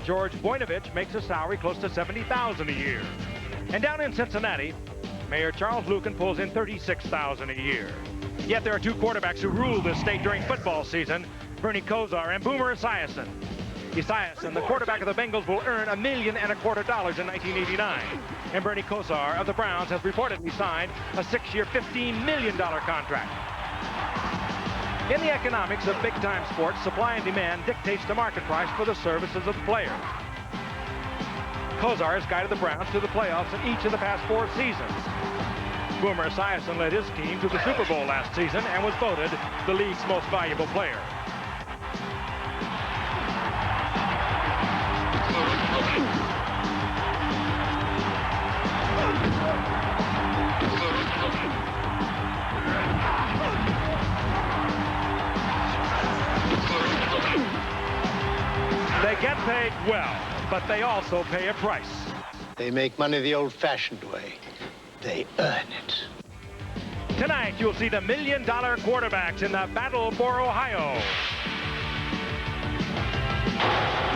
George Voinovich makes a salary close to $70,000 a year. And down in Cincinnati, Mayor Charles Lucan pulls in $36,000 a year. Yet there are two quarterbacks who rule this state during football season, Bernie Kosar and Boomer Esiason. Esiason, the quarterback of the Bengals, will earn $1.25 million in 1989. And Bernie Kosar of the Browns has reportedly signed a 6-year, $15 million contract. In the economics of big-time sports, supply and demand dictates the market price for the services of the player. Kosar has guided the Browns to the playoffs in each of the past 4 seasons. Boomer Esiason led his team to the Super Bowl last season and was voted the league's most valuable player. They get paid well, but they also pay a price. They make money the old-fashioned way. They earn it. Tonight, you'll see the $1 million quarterbacks in the battle for Ohio.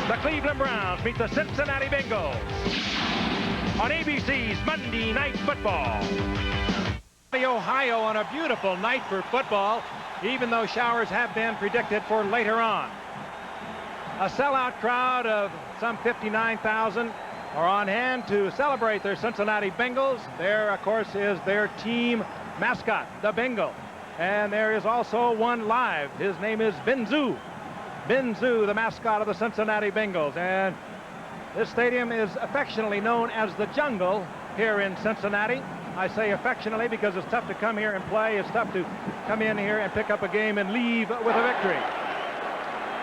The Cleveland Browns meet the Cincinnati Bengals on ABC's Monday Night Football. Ohio on a beautiful night for football, even though showers have been predicted for later on. A sellout crowd of some 59,000 are on hand to celebrate their Cincinnati Bengals. There, of course, is their team mascot, the Bengal. And there is also one live. His name is Benzu. Benzu, the mascot of the Cincinnati Bengals. And this stadium is affectionately known as the Jungle here in Cincinnati. I say affectionately because it's tough to come here and play. It's tough to come in here and pick up a game and leave with a victory.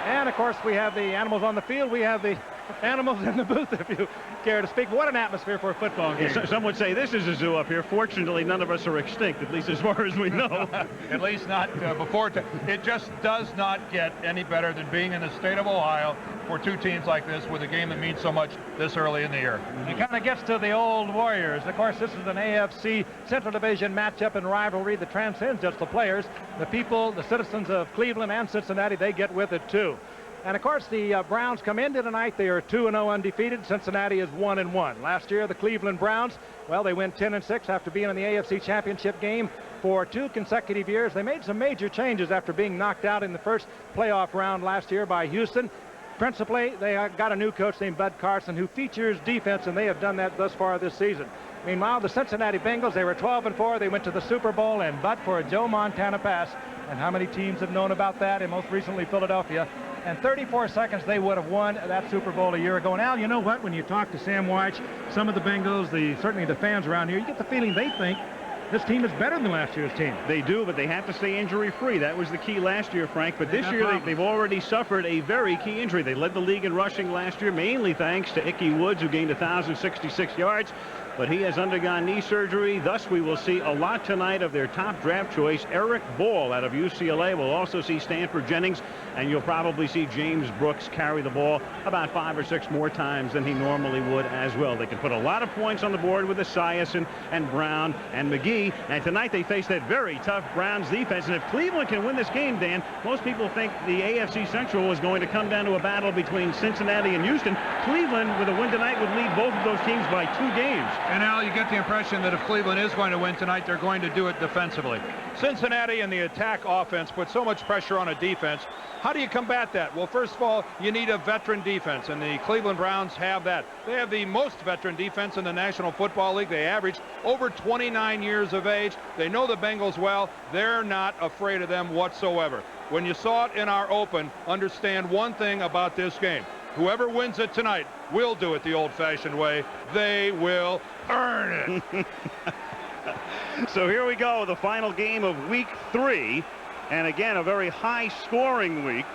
And, of course, we have the animals on the field. We have the animals in the booth, if you care to speak. What an atmosphere for a football game. Yeah, some would say this is a zoo up here. Fortunately, none of us are extinct, at least as far as we know. At least not before. It just does not get any better than being in the state of Ohio for two teams like this with a game that means so much this early in the year. It kind of gets to the old Warriors. Of course, this is an AFC Central Division matchup and rivalry that transcends just the players. The people, the citizens of Cleveland and Cincinnati, they get with it too. And, of course, the Browns come into tonight. They are 2-0 undefeated. Cincinnati is 1-1. Last year, the Cleveland Browns, well, they went 10-6 after being in the AFC Championship game for 2 consecutive years. They made some major changes after being knocked out in the first playoff round last year by Houston. Principally, they got a new coach named Bud Carson who features defense, and they have done that thus far this season. Meanwhile, the Cincinnati Bengals, they were 12-4. They went to the Super Bowl, and but for a Joe Montana pass. And how many teams have known about that? And most recently, Philadelphia. And 34 seconds, they would have won that Super Bowl a year ago. And Al, you know what? When you talk to Sam Weich, some of the Bengals, certainly the fans around here, you get the feeling they think this team is better than last year's team. They do, but they have to stay injury-free. That was the key last year, Frank. But this year, they've already suffered a very key injury. They led the league in rushing last year, mainly thanks to Ickey Woods, who gained 1,066 yards. But he has undergone knee surgery. Thus, we will see a lot tonight of their top draft choice, Eric Ball, out of UCLA. We'll also see Stanford Jennings, and you'll probably see James Brooks carry the ball about 5 or 6 more times than he normally would as well. They can put a lot of points on the board with Esiason and Brown and McGee. And tonight they face that very tough Browns defense. And if Cleveland can win this game, Dan, most people think the AFC Central is going to come down to a battle between Cincinnati and Houston. Cleveland, with a win tonight, would lead both of those teams by 2 games. And Al, you get the impression that if Cleveland is going to win tonight, they're going to do it defensively. Cincinnati and the attack offense put so much pressure on a defense. How do you combat that? Well, first of all, you need a veteran defense, and the Cleveland Browns have that. They have the most veteran defense in the National Football League. They average over 29 years of age. They know the Bengals well. They're not afraid of them whatsoever. When you saw it in our open, understand one thing about this game. Whoever wins it tonight will do it the old-fashioned way. They will earn it. So here we go, the final game of Week 3. And again, a very high-scoring week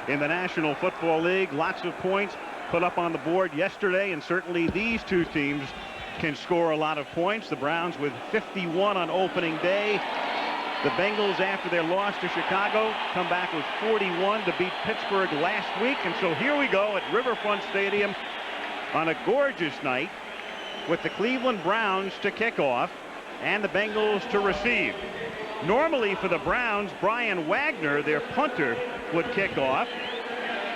in the National Football League. Lots of points put up on the board yesterday, and certainly these two teams can score a lot of points. The Browns with 51 on opening day. The Bengals, after their loss to Chicago, come back with 41 to beat Pittsburgh last week. And so here we go at Riverfront Stadium on a gorgeous night with the Cleveland Browns to kick off and the Bengals to receive. Normally for the Browns, Brian Wagner, their punter, would kick off,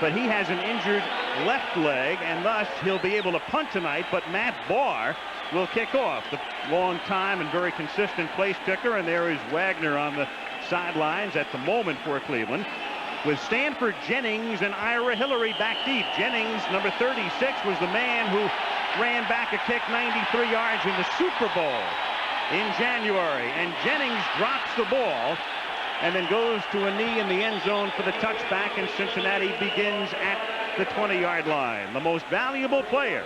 but he has an injured left leg, and thus he'll be able to punt tonight, but Matt Barr will kick off. The long time and very consistent place kicker, and there is Wagner on the sidelines at the moment for Cleveland, with Stanford Jennings and Ira Hillary back deep. Jennings, number 36, was the man who ran back a kick 93 yards in the Super Bowl in January, and Jennings drops the ball and then goes to a knee in the end zone for the touchback, and Cincinnati begins at the 20-yard line. The most valuable player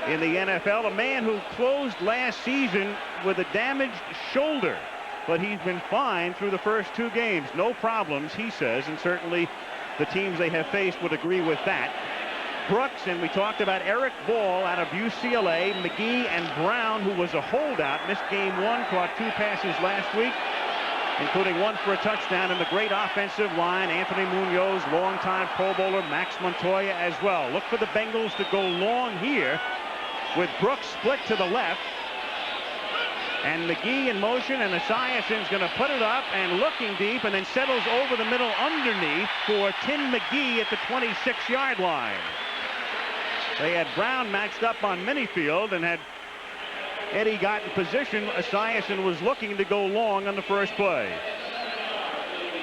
in the NFL, a man who closed last season with a damaged shoulder, but he's been fine through the first 2 games. No problems, he says, and certainly the teams they have faced would agree with that. Brooks, and we talked about Eric Ball out of UCLA, McGee and Brown, who was a holdout, missed game 1, caught 2 passes last week, including 1 for a touchdown, and the great offensive line, Anthony Munoz, longtime Pro Bowler, Max Montoya as well. Look for the Bengals to go long here, with Brooks split to the left, and McGee in motion, and Esiason's going to put it up and looking deep, and then settles over the middle underneath for Tim McGee at the 26-yard line. They had Brown matched up on Minifield, and had Eddie got in position, Esiason was looking to go long on the first play.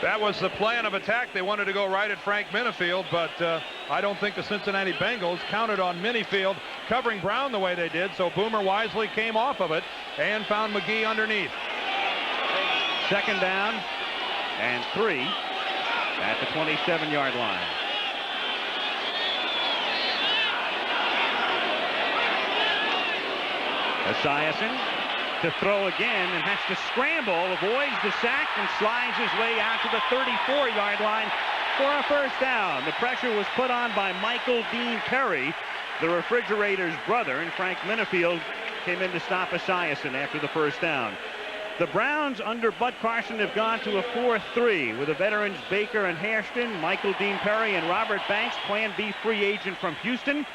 That was the plan of attack. They wanted to go right at Frank Minifield, but I don't think the Cincinnati Bengals counted on Minifield covering Brown the way they did, so Boomer wisely came off of it and found McGee underneath. 2nd down and 3 at the 27-yard line. Esiason to throw again, and has to scramble, avoids the sack, and slides his way out to the 34-yard line for a first down. The pressure was put on by Michael Dean Perry, the refrigerator's brother, and Frank Minifield came in to stop Esiason after the first down. The Browns under Bud Carson have gone to a 4-3 with the veterans Baker and Hairston, Michael Dean Perry, and Robert Banks, Plan B free agent from Houston.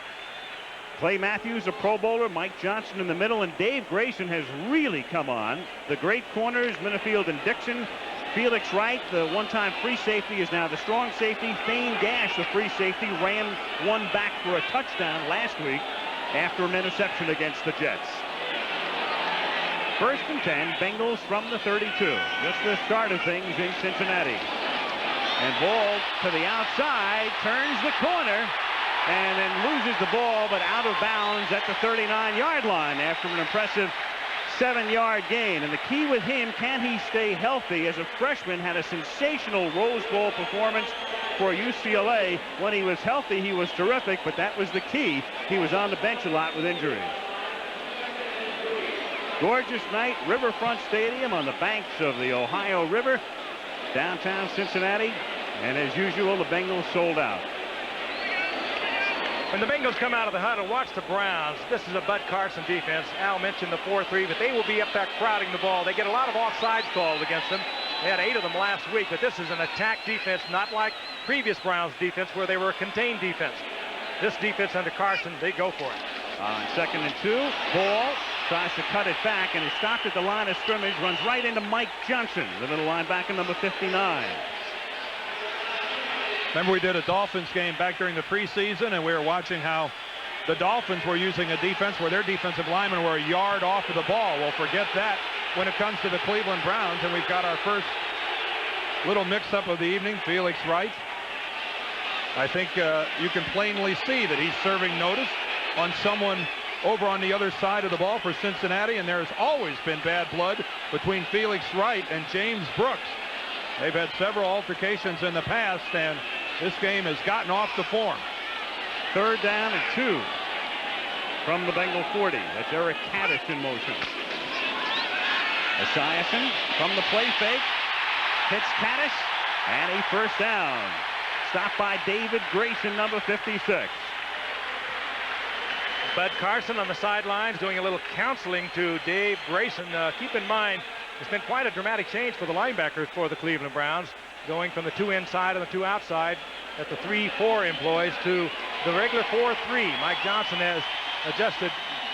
Clay Matthews, a Pro Bowler, Mike Johnson in the middle, and Dave Grayson has really come on. The great corners, Minifield and Dixon. Felix Wright, the one-time free safety, is now the strong safety. Thane Gash, the free safety, ran one back for a touchdown last week after an interception against the Jets. 1st and 10, Bengals from the 32. Just the start of things in Cincinnati. And Ball to the outside, turns the corner, and then loses the ball, but out of bounds at the 39-yard line after an impressive 7-yard gain. And the key with him, can he stay healthy? As a freshman, had a sensational Rose Bowl performance for UCLA. When he was healthy, he was terrific, but that was the key. He was on the bench a lot with injuries. Gorgeous night, Riverfront Stadium on the banks of the Ohio River, downtown Cincinnati, and as usual, the Bengals sold out. When the Bengals come out of the huddle, watch the Browns. This is a Bud Carson defense. Al mentioned the 4-3, but they will be up there crowding the ball. They get a lot of offsides called against them. They had 8 of them last week, but this is an attack defense, not like previous Browns defense where they were a contained defense. This defense under Carson, they go for it. On 2nd and 2, Ball tries to cut it back, and is stopped at the line of scrimmage, runs right into Mike Johnson, the middle linebacker, number 59. Remember, we did a Dolphins game back during the preseason, and we were watching how the Dolphins were using a defense where their defensive linemen were a yard off of the ball. Well, forget that when it comes to the Cleveland Browns, and we've got our first little mix-up of the evening. Felix Wright. I think you can plainly see that he's serving notice on someone over on the other side of the ball for Cincinnati, and there's always been bad blood between Felix Wright and James Brooks. They've had several altercations in the past, and this game has gotten off the form. 3rd down and 2 from the Bengal 40. That's Eric Caddis in motion. Esiason from the play fake, hits Caddis, and a first down. Stopped by David Grayson, number 56. Bud Carson on the sidelines doing a little counseling to Dave Grayson. Keep in mind, it's been quite a dramatic change for the linebackers for the Cleveland Browns, going from the 2 inside and the 2 outside at the 3-4 employees to the regular 4-3. Mike Johnson has adjusted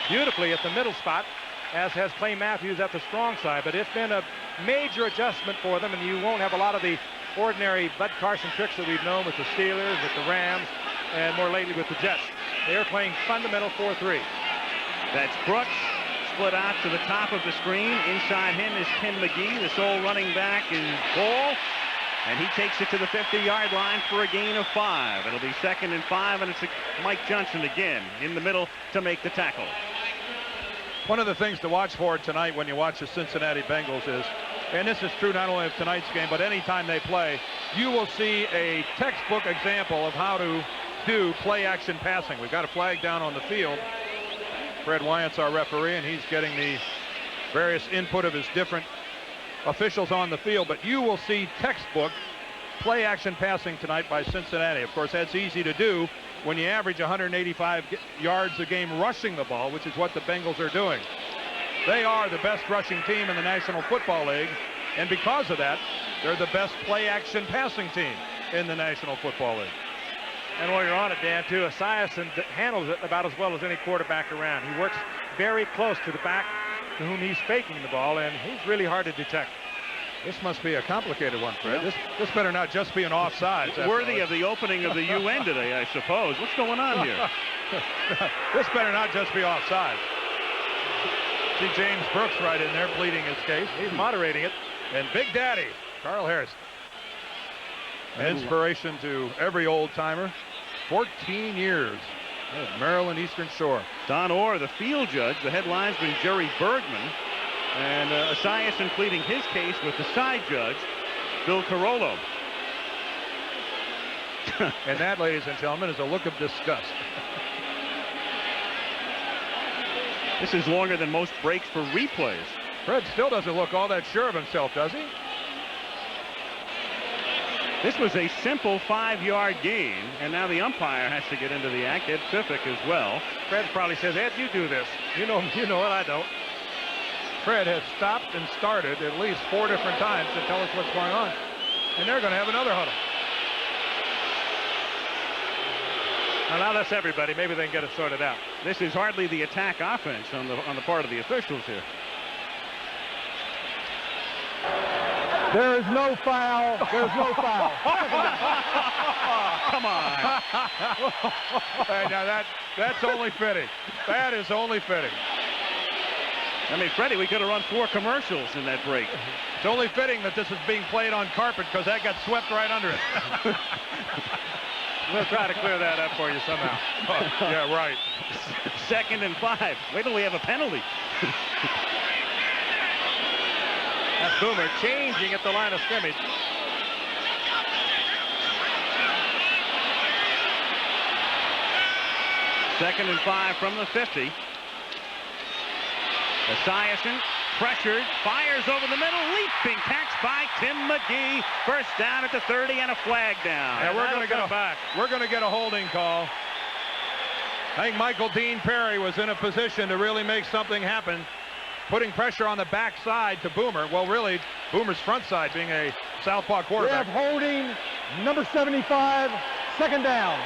beautifully at the middle spot, as has Clay Matthews at the strong side. But it's been a major adjustment for them, and you won't have a lot of the ordinary Bud Carson tricks that we've known with the Steelers, with the Rams, and more lately with the Jets. They are playing fundamental 4-3. That's Brooks. Split out to the top of the screen. Inside him is Tim McGee. The sole running back is Ball. And he takes it to the 50-yard line for a gain of 5. It'll be 2nd and 5, and it's Mike Johnson again in the middle to make the tackle. One of the things to watch for tonight when you watch the Cincinnati Bengals is, and this is true not only of tonight's game, but anytime they play, you will see a textbook example of how to do play-action passing. We've got a flag down on the field. Fred Wyatt's our referee, and he's getting the various input of his different officials on the field, but you will see textbook play-action passing tonight by Cincinnati. Of course, that's easy to do when you average 185 yards a game rushing the ball, which is what the Bengals are doing. They are the best rushing team in the National Football League, and because of that, they're the best play-action passing team in the National Football League. And while you're on it, Dan, too, Esiason handles it about as well as any quarterback around. He works very close to the back to whom he's faking the ball, and he's really hard to detect. This must be a complicated one, Fred. Yeah. This better not just be an offside. Worthy of the opening of the UN today, I suppose. What's going on here? This better not just be offside. See James Brooks right in there pleading his case. He's moderating it. And Big Daddy, Carl Harris. An inspiration to every old-timer. 14 years at Maryland Eastern Shore. Don Orr, the field judge. The head linesman, Jerry Bergman. And Esiason pleading his case with the side judge, Bill Carollo. And that, ladies and gentlemen, is a look of disgust. This is longer than most breaks for replays. Fred still doesn't look all that sure of himself, does he? This was a simple 5-yard gain, and now the umpire has to get into the act. Ed Pfiffick as well. Fred probably says, Ed, you do this. You know it, I don't. Fred has stopped and started at least 4 different times to tell us what's going on. And they're going to have another huddle. Now that's everybody. Maybe they can get it sorted out. This is hardly the attack offense on the part of the officials here. There is no foul. There's no foul. Come on. Hey, now that's only fitting. That is only fitting. I mean, Freddie, we could have run 4 commercials in that break. It's only fitting that this is being played on carpet because that got swept right under it. We'll try to clear that up for you somehow. Oh, yeah, right. 2nd and 5. Wait till we have a penalty. That's Boomer changing at the line of scrimmage. Second and 5 from the 50. Esiason pressured, fires over the middle, leaping catch by Tim McGee. First down at the 30 and a flag down. Yeah, we're going to get a holding call. I think Michael Dean Perry was in a position to really make something happen, putting pressure on the backside to Boomer. Well, really, Boomer's front side being a southpaw quarterback. We have holding, number 75, 2nd down.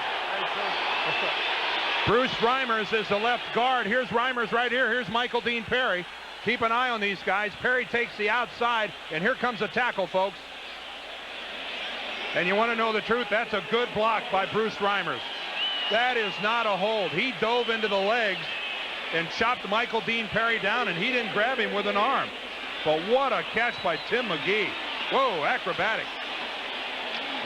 Bruce Reimers is the left guard. Here's Reimers right here. Here's Michael Dean Perry. Keep an eye on these guys. Perry takes the outside, and here comes a tackle, folks. And you want to know the truth? That's a good block by Bruce Reimers. That is not a hold. He dove into the legs and chopped Michael Dean Perry down, and he didn't grab him with an arm. But what a catch by Tim McGee. Whoa, acrobatic.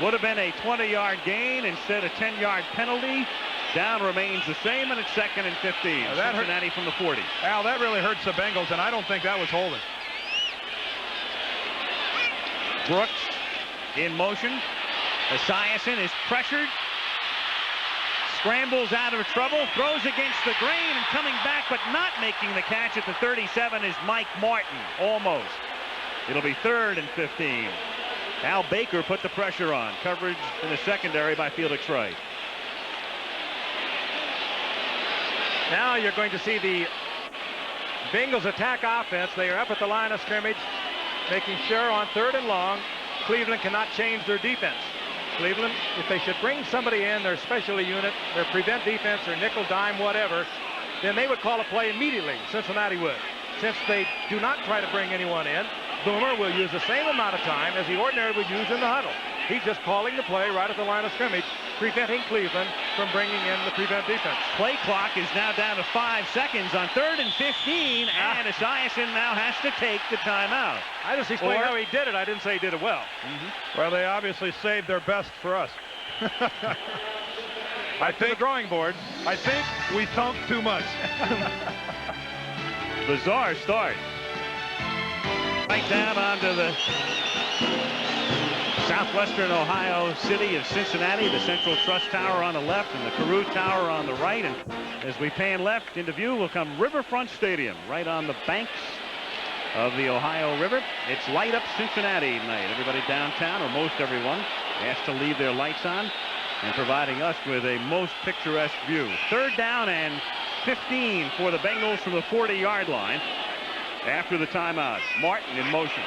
Would have been a 20-yard gain instead of 10-yard penalty. Down remains the same, and it's 2nd and 15. Cincinnati from the 40. Al, that really hurts the Bengals, and I don't think that was holding. Brooks in motion. Esiason is pressured. Scrambles out of trouble. Throws against the grain and coming back, but not making the catch at the 37 is Mike Martin. Almost. It'll be 3rd and 15. Al Baker put the pressure on. Coverage in the secondary by Felix Wright. Now you're going to see the Bengals attack offense. They are up at the line of scrimmage, making sure on 3rd and long, Cleveland cannot change their defense. Cleveland, if they should bring somebody in, their specialty unit, their prevent defense, their nickel, dime, whatever, then they would call a play immediately. Cincinnati would. Since they do not try to bring anyone in, Boomer will use the same amount of time as he ordinarily would use in the huddle. He's just calling the play right at the line of scrimmage preventing Cleveland from bringing in the prevent defense. Play clock is now down to 5 seconds on 3rd and 15, and Esiason now has to take the timeout. I just explained how he did it. I didn't say he did it well. Well, they obviously saved their best for us. I think the drawing board. I think we thumped too much. Bizarre start. Right down onto the southwestern Ohio city of Cincinnati, the Central Trust Tower on the left and the Carew Tower on the right. And as we pan left into view will come Riverfront Stadium, right on the banks of the Ohio River. It's Light Up Cincinnati night. Everybody downtown, or most everyone, asked to leave their lights on and providing us with a most picturesque view. 3rd down and 15 for the Bengals from the 40-yard line after the timeout. Martin in motion.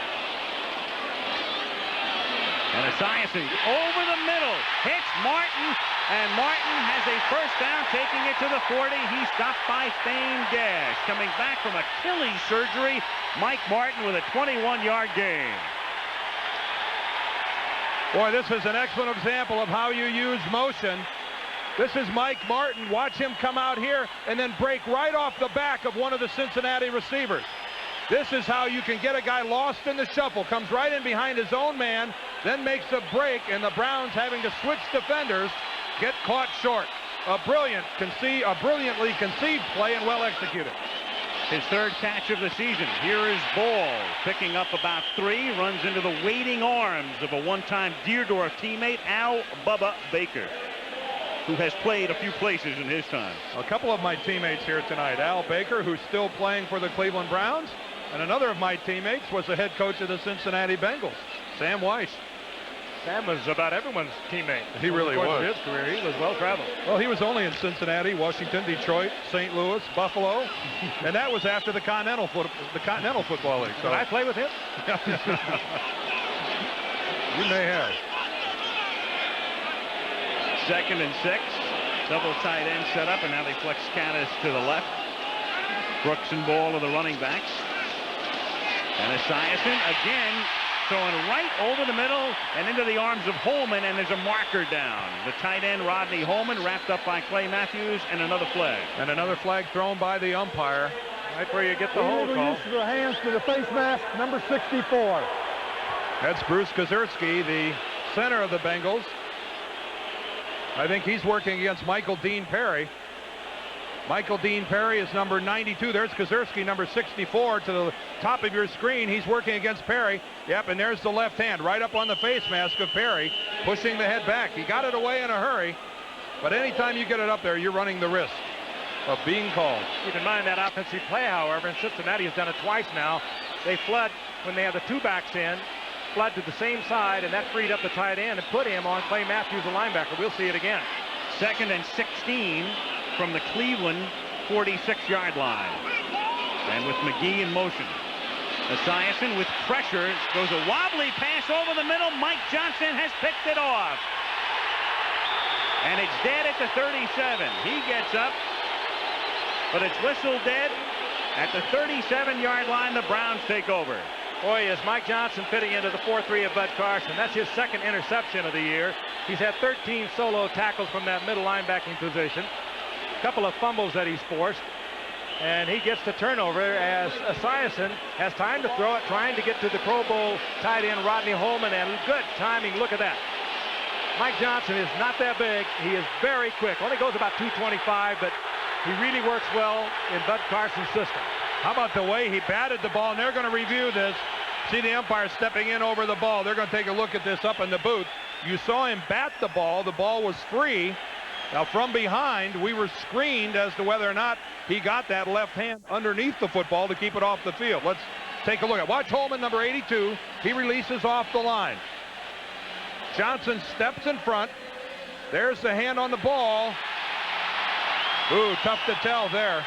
And Esiason over the middle hits Martin, and Martin has a first down, taking it to the 40. He's stopped by feigned gash. Coming back from Achilles surgery, Mike Martin with a 21-yard gain. Boy, this is an excellent example of how you use motion. This is Mike Martin. Watch him come out here and then break right off the back of one of the Cincinnati receivers. This is how you can get a guy lost in the shuffle. Comes right in behind his own man, then makes a break, and the Browns, having to switch defenders, get caught short. A brilliantly conceived play and well executed. His 3rd catch of the season. Here is Ball picking up about 3, runs into the waiting arms of a one-time Dierforf teammate, Al Bubba Baker, who has played a few places in his time. A couple of my teammates here tonight. Al Baker, who's still playing for the Cleveland Browns, and another of my teammates was the head coach of the Cincinnati Bengals, Sam Weiss. Sam was about everyone's teammate. He really was. His career, he was well traveled. Well, he was only in Cincinnati, Washington, Detroit, St. Louis, Buffalo, and that was after the Continental Football League. So Did I play with him? You may have. 2nd and 6. Double tight end set up, and now they flex Caddis to the left. Brooks and Ball are the running backs. And Esiason again throwing right over the middle and into the arms of Holman, and there's a marker down. The tight end Rodney Holman wrapped up by Clay Matthews, and another flag. And another flag thrown by the umpire. Right where you get the hold call. Use of the hands to the face mask, number 64. That's Bruce Kazerski, the center of the Bengals. I think he's working against Michael Dean Perry. Michael Dean Perry is number 92. There's Kazerski, number 64, to the top of your screen. He's working against Perry. Yep, and there's the left hand right up on the face mask of Perry, pushing the head back. He got it away in a hurry, but anytime you get it up there, you're running the risk of being called. Keep in mind that offensive play, however, and Cincinnati has done it twice now. They flood when they have the 2 backs in, flood to the same side, and that freed up the tight end and put him on Clay Matthews, the linebacker. We'll see it again. 2nd and 16 from the Cleveland 46-yard line. And with McGee in motion. Esiason with pressure goes a wobbly pass over the middle. Mike Johnson has picked it off. And it's dead at the 37. He gets up, but it's whistled dead. At the 37-yard line, the Browns take over. Boy, is Mike Johnson fitting into the 4-3 of Bud Carson. That's his 2nd interception of the year. He's had 13 solo tackles from that middle linebacking position. A couple of fumbles that he's forced. And he gets the turnover as Esiason has time to throw it, trying to get to the Pro Bowl tight end Rodney Holman, and good timing. Look at that. Mike Johnson is not that big. He is very quick. Only goes about 225, but he really works well in Bud Carson's system. How about the way he batted the ball? And they're going to review this. See the umpire stepping in over the ball. They're going to take a look at this up in the booth. You saw him bat the ball. The ball was free. Now from behind, we were screened as to whether or not he got that left hand underneath the football to keep it off the field. Let's take a look at. Watch Holman, number 82. He releases off the line. Johnson steps in front. There's the hand on the ball. Ooh, tough to tell there.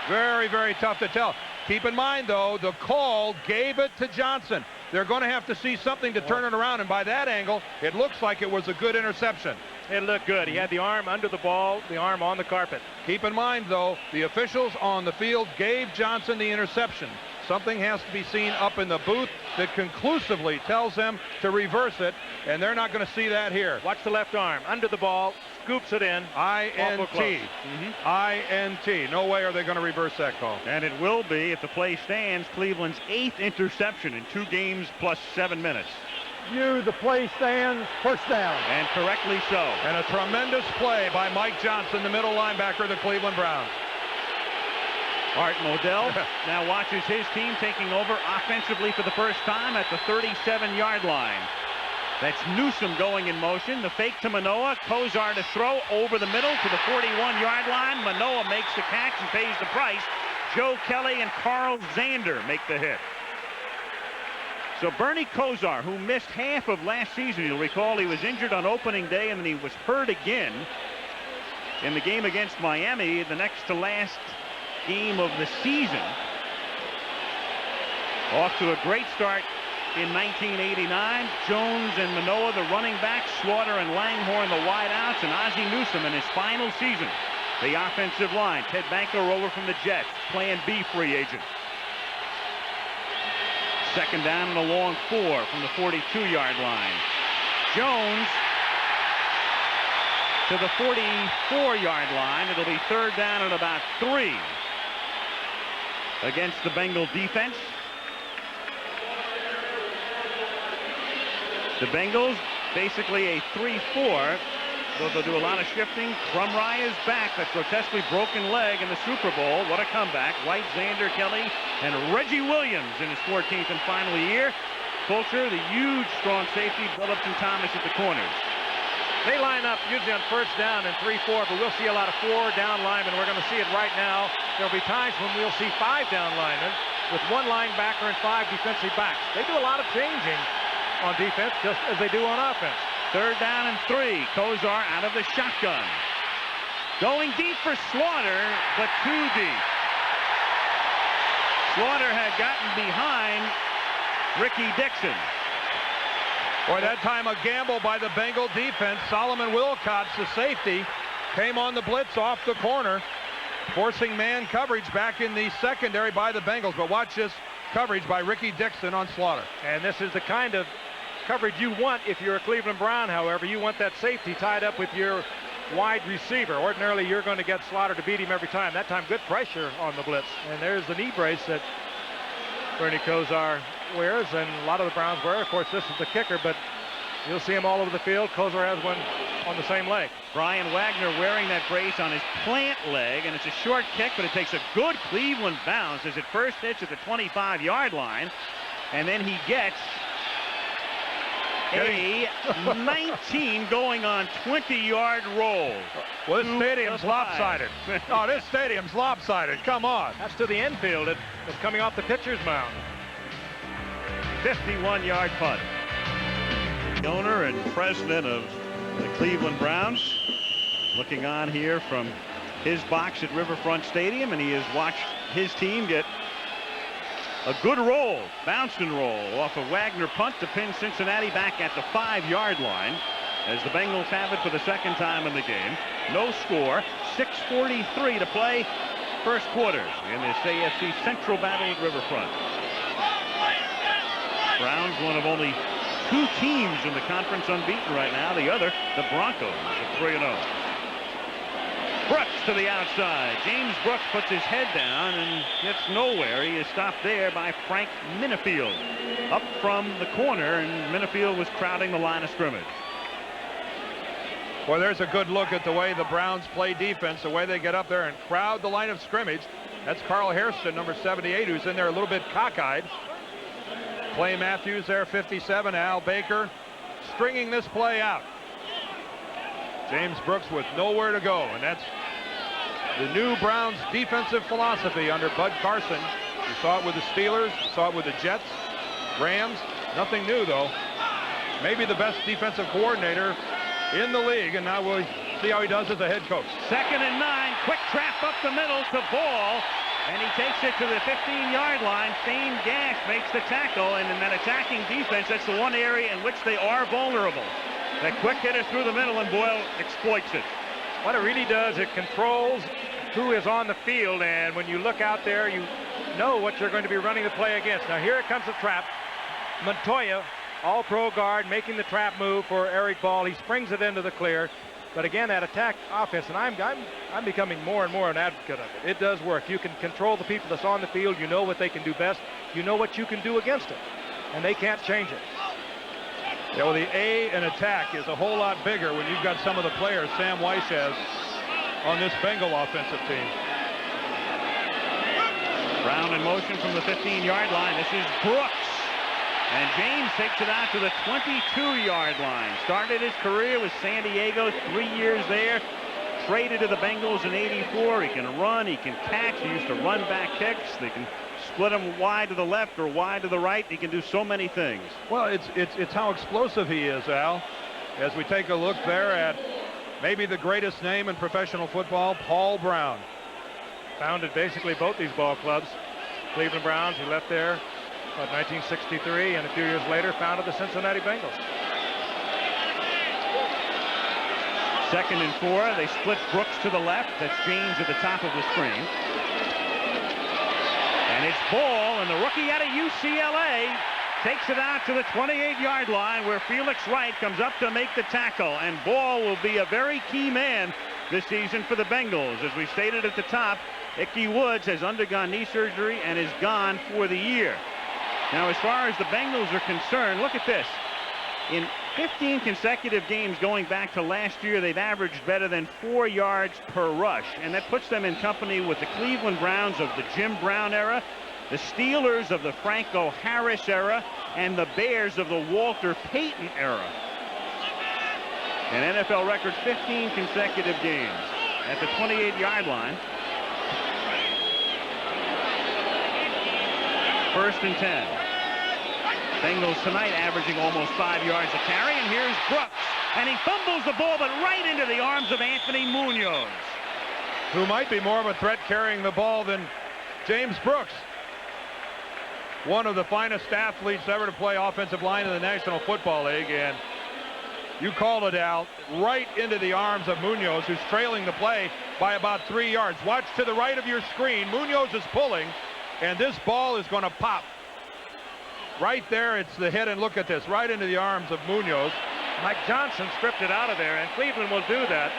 Very, very tough to tell. Keep in mind, though, the call gave it to Johnson. They're going to have to see something to turn it around, and by that angle, it looks like it was a good interception. It looked good. He had the arm under the ball, the arm on the carpet. Keep in mind, though, the officials on the field gave Johnson the interception. Something has to be seen up in the booth that conclusively tells them to reverse it, and they're not going to see that here. Watch the left arm. Under the ball. Scoops it in. INT. INT. No way are they going to reverse that call. And it will be, if the play stands, Cleveland's 8th interception in 2 games plus 7 minutes. The play stands, first down. And correctly so. And a tremendous play by Mike Johnson, the middle linebacker of the Cleveland Browns. Art Modell now watches his team taking over offensively for the first time at the 37-yard line. That's Newsome going in motion. The fake to Manoa. Kozar to throw over the middle to the 41-yard line. Manoa makes the catch and pays the price. Joe Kelly and Carl Zander make the hit. So Bernie Kozar, who missed half of last season, you'll recall he was injured on opening day and then he was hurt again in the game against Miami, the next to last game of the season. Off to a great start in 1989. Jones and Manoa, the running backs, Slaughter and Langhorne, the wideouts, and Ozzie Newsome in his final season. The offensive line. Ted Banko over from the Jets, Plan B free agent. Second down and a long 4 from the 42-yard line. Jones to the 44-yard line. It'll be third down and about 3 against the Bengal defense. The Bengals basically a 3-4, so they'll do a lot of shifting. Crumry is back, that grotesquely broken leg in the Super Bowl. What a comeback. White, Zander, Kelly, and Reggie Williams in his 14th and final year. Fulcher, the huge strong safety, Billups and Thomas at the corners. They line up usually on first down in 3-4, but we'll see a lot of 4 down linemen. We're going to see it right now. There'll be times when we'll see 5 down linemen with 1 linebacker and 5 defensive backs. They do a lot of changing on defense, just as they do on offense. Third down and 3. Kozar out of the shotgun. Going deep for Slaughter, but too deep. Slaughter had gotten behind Ricky Dixon. Boy, that time a gamble by the Bengal defense. Solomon Wilcox, the safety, came on the blitz off the corner, forcing man coverage back in the secondary by the Bengals. But watch this coverage by Ricky Dixon on Slaughter. And this is the kind of coverage you want if you're a Cleveland Brown. However, you want that safety tied up with your wide receiver. Ordinarily, you're going to get Slaughter to beat him every time. That time, good pressure on the blitz. And there's the knee brace that Bernie Kozar wears, and a lot of the Browns wear. Of course, this is the kicker, but you'll see him all over the field. Kozar has one on the same leg. Brian Wagner wearing that brace on his plant leg, and it's a short kick, but it takes a good Cleveland bounce as it first hits at the 25-yard line, and then he gets a 19 going on 20-yard roll. Well, this stadium's lopsided. Oh, this stadium's lopsided. Come on. That's to the infield. It was coming off the pitcher's mound. 51-yard punt. The owner and president of the Cleveland Browns looking on here from his box at Riverfront Stadium, and he has watched his team get a good roll, bounce and roll off a Wagner punt to pin Cincinnati back at the 5-yard line as the Bengals have it for the second time in the game. No score, 6:43 to play first quarter in this AFC Central battle at Riverfront. Browns, one of only 2 teams in the conference unbeaten right now. The other, the Broncos, at 3-0. Brooks to the outside. James Brooks puts his head down and gets nowhere. He is stopped there by Frank Minifield. Up from the corner, and Minifield was crowding the line of scrimmage. Well, there's a good look at the way the Browns play defense, the way they get up there and crowd the line of scrimmage. That's Carl Hairston, number 78, who's in there a little bit cockeyed. Clay Matthews there, 57. Al Baker stringing this play out. James Brooks with nowhere to go, and that's the new Browns defensive philosophy under Bud Carson. You saw it with the Steelers, you saw it with the Jets, Rams. Nothing new, though. Maybe the best defensive coordinator in the league, and now we'll see how he does as a head coach. 2nd and 9, quick trap up the middle to Ball, and he takes it to the 15-yard line. Thane Gash makes the tackle, and in that attacking defense, that's the one area in which they are vulnerable. That quick hitter through the middle, and Boyle exploits it. What it really does, it controls who is on the field, and when you look out there, you know what you're going to be running the play against. Now here it comes the trap. Montoya, all-pro guard, making the trap move for Eric Ball. He springs it into the clear. But again, that attack offense, and I'm becoming more and more an advocate of it. It does work. You can control the people that's on the field. You know what they can do best. You know what you can do against it. And they can't change it. Yeah, well, the A in attack is a whole lot bigger when you've got some of the players Sam Weiss has on this Bengal offensive team. Brown in motion from the 15-yard line. This is Brooks. And James takes it out to the 22-yard line. Started his career with San Diego, 3 years there. Traded to the Bengals in '84. He can run, he can catch. He used to run back kicks. They can split him wide to the left or wide to the right. He can do so many things. Well, it's how explosive he is, Al. As we take a look there at maybe the greatest name in professional football, Paul Brown. Founded basically both these ball clubs. Cleveland Browns, he left there about 1963, and a few years later founded the Cincinnati Bengals. 2nd and 4. They split Brooks to the left. That's James at the top of the screen. And it's Ball, and the rookie out of UCLA takes it out to the 28-yard line where Felix Wright comes up to make the tackle. And Ball will be a very key man this season for the Bengals. As we stated at the top, Ickey Woods has undergone knee surgery and is gone for the year. Now, as far as the Bengals are concerned, look at this. In 15 consecutive games going back to last year, they've averaged better than 4 yards per rush. And that puts them in company with the Cleveland Browns of the Jim Brown era, the Steelers of the Franco Harris era, and the Bears of the Walter Payton era. An NFL record 15 consecutive games at the 28-yard line. 1st and 10. Bengals tonight averaging almost 5 yards a carry, and here's Brooks. And he fumbles the ball, but right into the arms of Anthony Munoz, who might be more of a threat carrying the ball than James Brooks. One of the finest athletes ever to play offensive line in the National Football League, and you called it out, right into the arms of Munoz, who's trailing the play by about 3 yards. Watch to the right of your screen. Munoz is pulling, and this ball is going to pop. Right there, it's the hit, and look at this, right into the arms of Munoz. Mike Johnson stripped it out of there, and Cleveland will do that.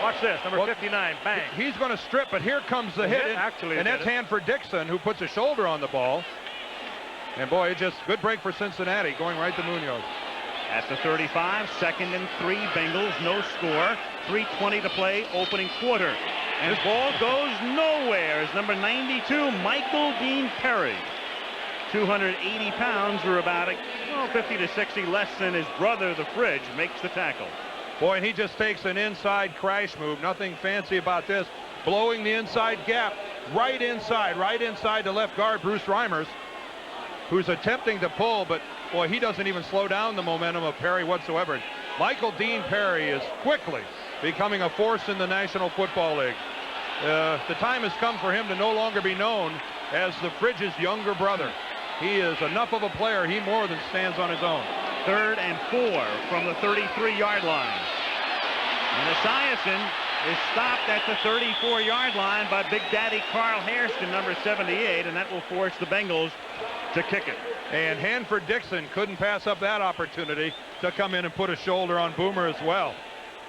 Watch this, number 59, bang. He's going to strip, but here comes the hit. Actually, and that's Hanford Dixon, who puts a shoulder on the ball. And boy, it just good break for Cincinnati, going right to Munoz. At the 35, 2nd and 3, Bengals, no score. 3:20 to play, opening quarter. And the ball goes nowhere as number 92, Michael Dean Perry. 280 pounds, or about 50 to 60 less than his brother, the Fridge, makes the tackle. Boy, and he just takes an inside crash move. Nothing fancy about this. Blowing the inside gap, right inside to left guard Bruce Reimers, who's attempting to pull, but boy, he doesn't even slow down the momentum of Perry whatsoever. Michael Dean Perry is quickly becoming a force in the National Football League. The time has come for him to no longer be known as the Fridge's younger brother. He is enough of a player. He more than stands on his own. 3rd and 4 from the 33-yard line. And Esiason is stopped at the 34-yard line by Big Daddy Carl Hairston, number 78, and that will force the Bengals to kick it. And Hanford Dixon couldn't pass up that opportunity to come in and put a shoulder on Boomer as well.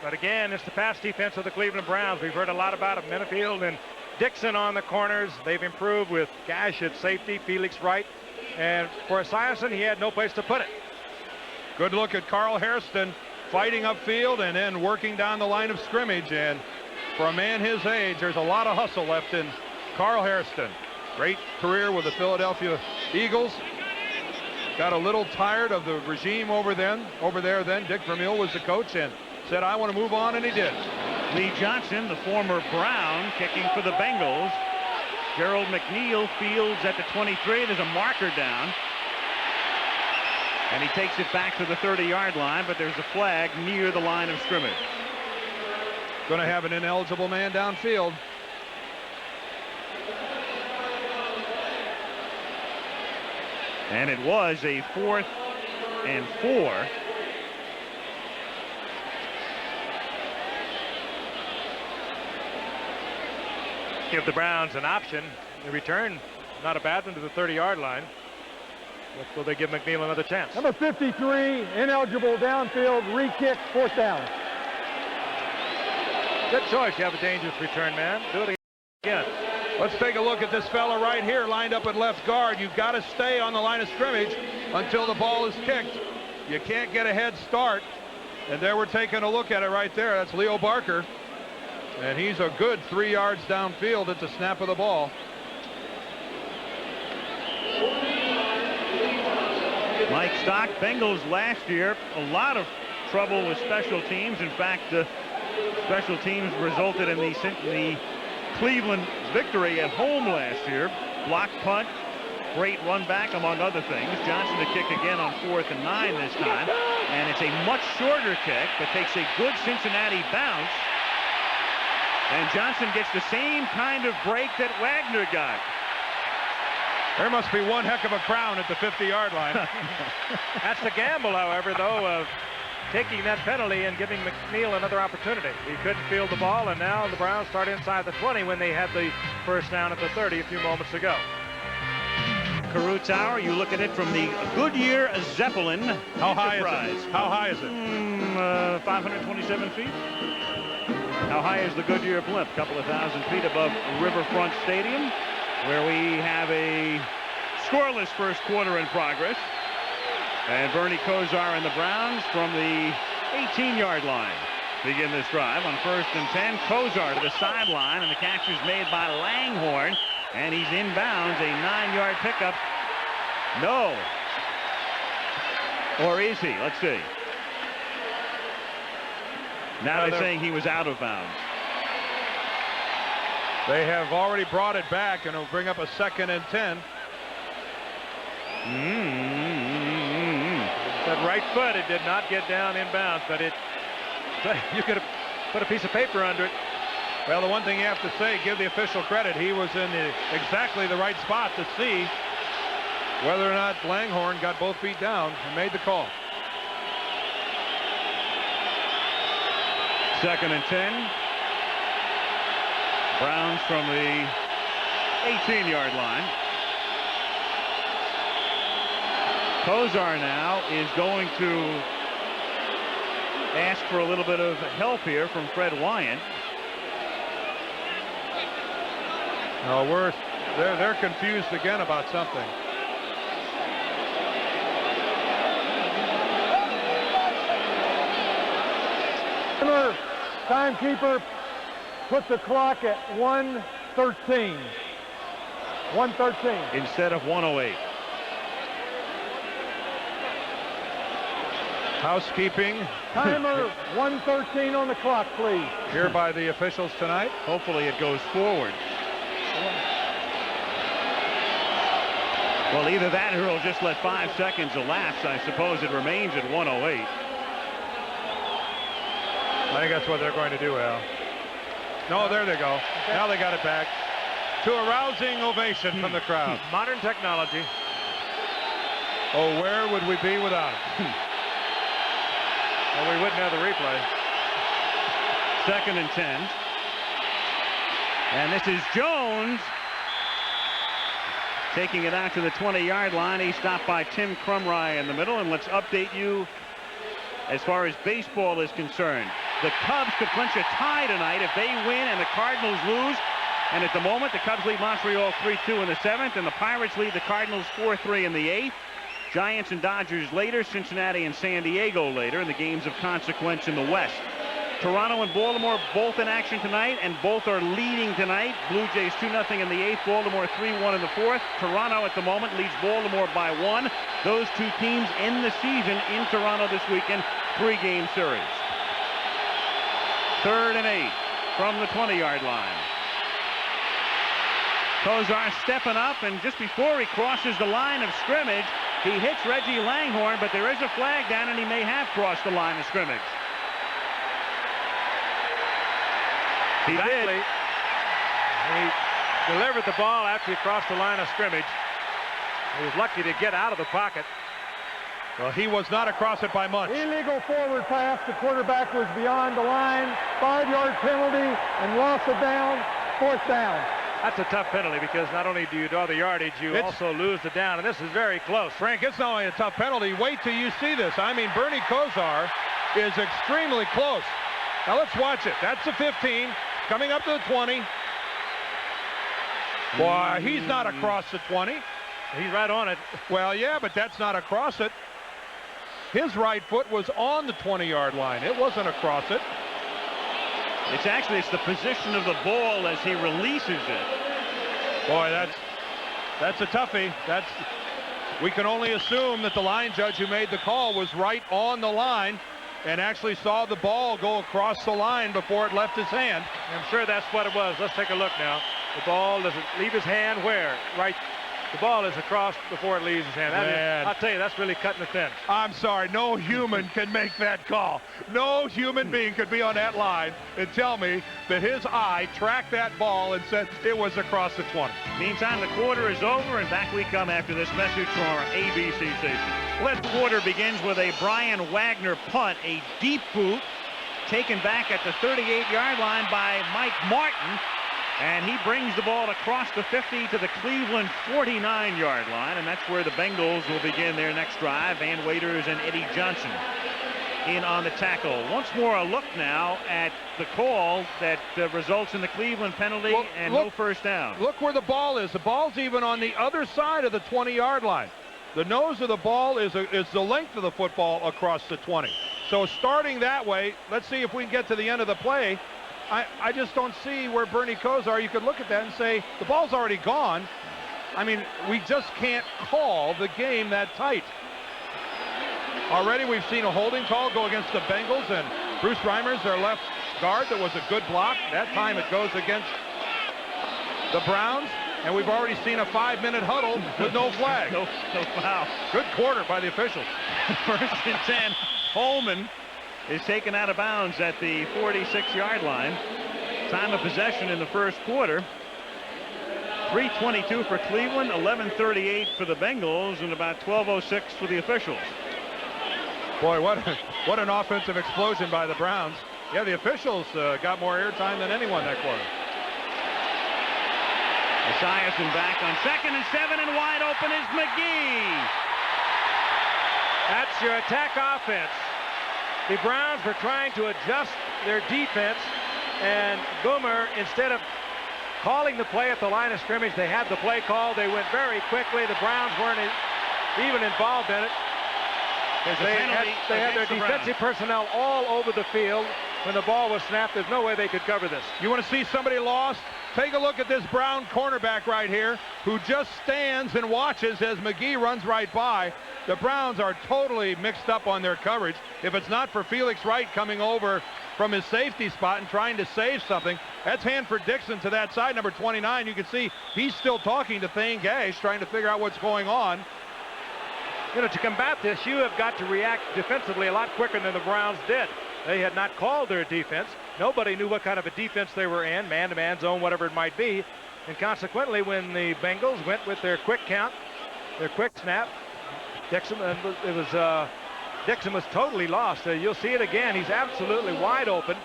But again, it's the pass defense of the Cleveland Browns. We've heard a lot about it. Minifield and Dixon on the corners. They've improved with Gash at safety, Felix Wright. And for Esiason, he had no place to put it. Good look at Carl Hairston fighting upfield and then working down the line of scrimmage. And for a man his age, there's a lot of hustle left in Carl Hairston. Great career with the Philadelphia Eagles. Got a little tired of the regime over there then. Dick Vermeil was the coach and said, I want to move on, and he did. Lee Johnson, the former Brown, kicking for the Bengals. Gerald McNeil fields at the 23. There's a marker down. And he takes it back to the 30-yard line, but there's a flag near the line of scrimmage. Going to have an ineligible man downfield. And it was a 4th and 4. Give the Browns an option. The return Not a bad one to the 30-yard line. Will they give McNeil another chance? Number 53, ineligible downfield, re-kick, 4th down. Good choice. You have a dangerous return man. Do it again. Let's take a look at this fella right here lined up at left guard. You've got to stay on the line of scrimmage until the ball is kicked. You can't get a head start. And there we're taking a look at it right there. That's Leo Barker. And he's a good 3 yards downfield at the snap of the ball. Mike Stock, Bengals last year, a lot of trouble with special teams. In fact, special teams resulted in the Cleveland victory at home last year. Block punt, great run back, among other things. Johnson to kick again on 4th and 9 this time. And it's a much shorter kick, but takes a good Cincinnati bounce. And Johnson gets the same kind of break that Wagner got. There must be one heck of a crown at the 50-yard line. That's the gamble, however, though, of taking that penalty and giving McNeil another opportunity. He couldn't field the ball, and now the Browns start inside the 20 when they had the first down at the 30 a few moments ago. Carew Tower, you look at it from the Goodyear Zeppelin. How high is it? How high is it? 527 feet. How high is the Goodyear blimp? A couple of thousand feet above Riverfront Stadium, where we have a scoreless first quarter in progress. And Bernie Kosar and the Browns from the 18-yard line begin this drive on 1st and 10. Kosar to the sideline, and the catch is made by Langhorne, and he's inbounds, a 9-yard pickup. No. Or is he? Let's see. Now they're saying he was out of bounds. They have already brought it back, and it'll bring up a 2nd and 10. That right foot, it did not get down inbounds, but you could have put a piece of paper under it. Well, the one thing you have to say, give the official credit, he was in exactly the right spot to see whether or not Langhorne got both feet down and made the call. 2nd and 10. Browns from the 18-yard line. Kosar now is going to ask for a little bit of help here from Fred Wyant. No, they're confused again about something. Timekeeper put the clock at 1:13. 1:13 instead of 1:08. Housekeeping. Timer 1:13 on the clock, please. Here by the officials tonight. Hopefully it goes forward. Well, either that or he'll just let 5 seconds elapse. I suppose it remains at 1:08. I think that's what they're going to do, Al. No, there they go. Now they got it back. To a rousing ovation from the crowd. Modern technology. Oh, where would we be without it? Well, we wouldn't have the replay. 2nd and 10. And this is Jones taking it out to the 20-yard line. He stopped by Tim Crumry in the middle. And let's update you as far as baseball is concerned. The Cubs could clinch a tie tonight if they win and the Cardinals lose. And at the moment, the Cubs lead Montreal 3-2 in the 7th, and the Pirates lead the Cardinals 4-3 in the 8th. Giants and Dodgers later, Cincinnati and San Diego later in the games of consequence in the West. Toronto and Baltimore both in action tonight, and both are leading tonight. Blue Jays 2-0 in the 8th, Baltimore 3-1 in the 4th. Toronto at the moment leads Baltimore by 1. Those two teams end the season in Toronto this weekend, 3-game series. 3rd and 8 from the 20-yard line. Kosar stepping up, and just before he crosses the line of scrimmage, he hits Reggie Langhorne, but there is a flag down, and he may have crossed the line of scrimmage. He did. He delivered the ball after he crossed the line of scrimmage. He was lucky to get out of the pocket. Well, he was not across it by much. Illegal forward pass. The quarterback was beyond the line. 5-yard penalty and loss of down. 4th down. That's a tough penalty because not only do you draw the yardage, you also lose the down, and this is very close. Frank, it's not only a tough penalty. Wait till you see this. I mean, Bernie Kosar is extremely close. Now let's watch it. That's the 15, coming up to the 20. Boy, he's not across the 20. He's right on it. Well, yeah, but that's not across it. His right foot was on the 20-yard line. It wasn't across it. It's the position of the ball as he releases it. Boy, that's a toughie. We can only assume that the line judge who made the call was right on the line and actually saw the ball go across the line before it left his hand. I'm sure that's what it was. Let's take a look now. The ball doesn't leave his hand where? Right. The ball is across before it leaves his hand. I'll tell you, that's really cutting it thin. I'm sorry, no human can make that call. No human being could be on that line and tell me that his eye tracked that ball and said it was across the 20. Meantime, the quarter is over, and back we come after this message from our ABC station. Left quarter begins with a Brian Wagner punt, a deep boot taken back at the 38-yard line by Mike Martin. And he brings the ball across the 50 to the Cleveland 49-yard line, and that's where the Bengals will begin their next drive. Van Waiters and Eddie Johnson in on the tackle. Once more, a look now at the call that results in the Cleveland penalty and no first down. Look where the ball is. The ball's even on the other side of the 20-yard line. The nose of the ball is the length of the football across the 20. So starting that way, let's see if we can get to the end of the play. I just don't see where Bernie Kosar, you could look at that and say, the ball's already gone. I mean, we just can't call the game that tight. Already we've seen a holding call go against the Bengals, and Bruce Reimers, their left guard, that was a good block. That time it goes against the Browns, and we've already seen a 5-minute huddle with no flag. No foul. Good quarter by the officials. First and 10, Holman is taken out of bounds at the 46-yard line. Time of possession in the first quarter. 3:22 for Cleveland, 11:38 for the Bengals, and about 12:06 for the officials. Boy, what an offensive explosion by the Browns. Yeah, the officials got more airtime than anyone that quarter. Esiason back on 2nd and 7, and wide open is McGee. That's your attack offense. The Browns were trying to adjust their defense, and Boomer, instead of calling the play at the line of scrimmage, they had the play called. They went very quickly. The Browns weren't even involved in it. They had their defensive personnel all over the field. When the ball was snapped, there's no way they could cover this. You want to see somebody lost? Take a look at this Brown cornerback right here, who just stands and watches as McGee runs right by. The Browns are totally mixed up on their coverage. If it's not for Felix Wright coming over from his safety spot and trying to save something, that's Hanford Dixon to that side, number 29. You can see he's still talking to Thane Gash, trying to figure out what's going on. You know, to combat this, you have got to react defensively a lot quicker than the Browns did. They had not called their defense. Nobody knew what kind of a defense they were in, man-to-man zone, whatever it might be. And consequently, when the Bengals went with their quick count, their quick snap, Dixon was totally lost. You'll see it again. He's absolutely wide open.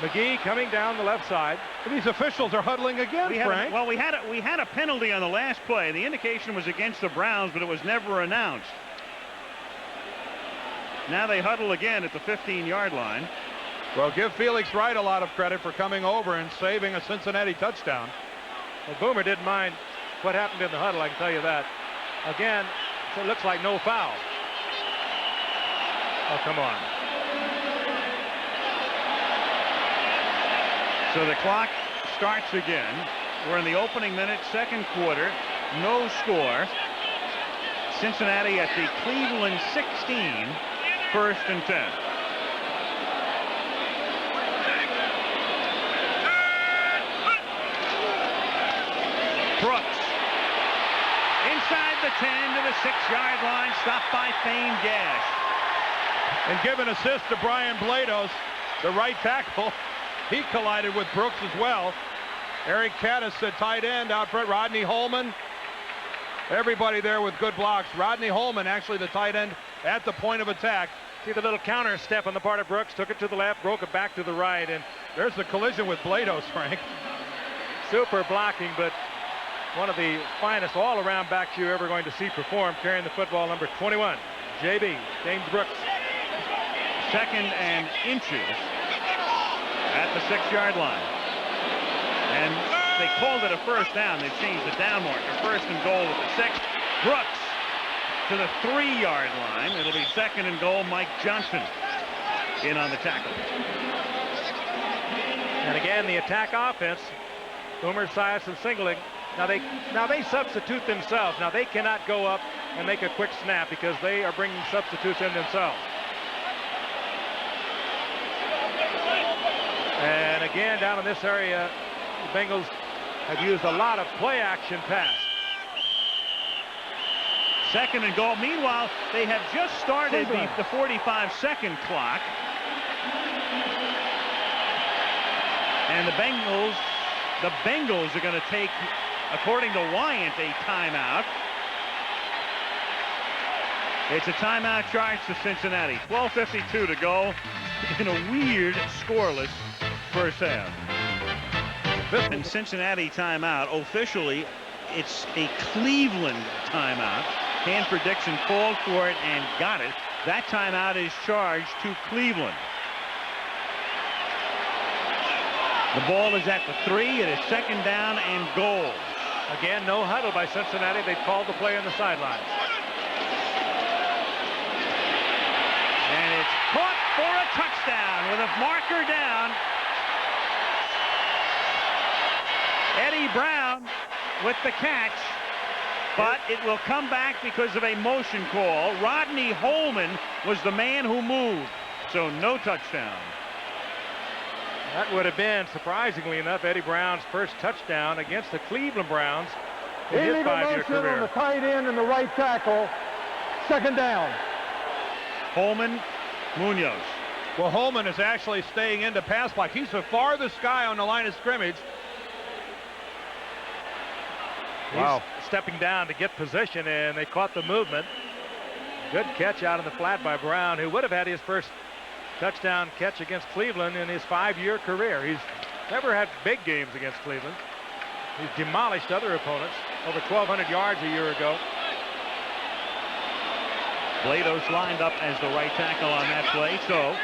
McGee coming down the left side. These officials are huddling again, Frank. We had a penalty on the last play. The indication was against the Browns, but it was never announced. Now they huddle again at the 15-yard line. Well, give Felix Wright a lot of credit for coming over and saving a Cincinnati touchdown. Well, Boomer didn't mind what happened in the huddle, I can tell you that. Again, it looks like no foul. Oh, come on. So the clock starts again. We're in the opening minute, second quarter. No score. Cincinnati at the Cleveland 16, first and 10. Brooks inside the 10 to the 6-yard line, stopped by Thane Gash. And give an assist to Brian Blados, the right tackle. He collided with Brooks as well. Eric Caddis, the tight end, out front. Rodney Holman. Everybody there with good blocks. Rodney Holman, actually the tight end at the point of attack. See the little counter step on the part of Brooks. Took it to the left, broke it back to the right. And there's the collision with Blados, Frank. Super blocking, but one of the finest all-around backs you're ever going to see perform, carrying the football, number 21, JB, James Brooks. 2nd and inches at the 6-yard line. And they called it a first down. They've changed the down marker. 1st and goal at the 6. Brooks to the 3-yard line. It'll be 2nd and goal. Mike Johnson in on the tackle. And again, the attack offense, Boomer Esiason singling. Now they substitute themselves. Now they cannot go up and make a quick snap because they are bringing substitutes in themselves. And again, down in this area, the Bengals have used a lot of play-action pass. 2nd and goal. Meanwhile, they have just started the 45-second clock. And the Bengals are going to take, according to Wyant, a timeout. It's a timeout charge to Cincinnati. 12:52 to go in a weird, scoreless first half. And Cincinnati timeout. Officially, it's a Cleveland timeout. Hanford Dixon called for it and got it. That timeout is charged to Cleveland. The ball is at the 3. It is 2nd down and goal. Again, no huddle by Cincinnati. They called the play on the sidelines. And it's caught for a touchdown with a marker down. Eddie Brown with the catch, but it will come back because of a motion call. Rodney Holman was the man who moved, so no touchdown. That would have been, surprisingly enough, Eddie Brown's first touchdown against the Cleveland Browns in his 5-year career. On the tight end and the right tackle. 2nd down. Holman, Munoz. Well, Holman is actually staying into pass block. He's the farthest guy on the line of scrimmage. Wow. He's stepping down to get position, and they caught the movement. Good catch out in the flat by Brown, who would have had his first touchdown catch against Cleveland in his 5-year career. He's never had big games against Cleveland. He's demolished other opponents, over 1,200 yards a year ago. Blados lined up as the right tackle on that play, so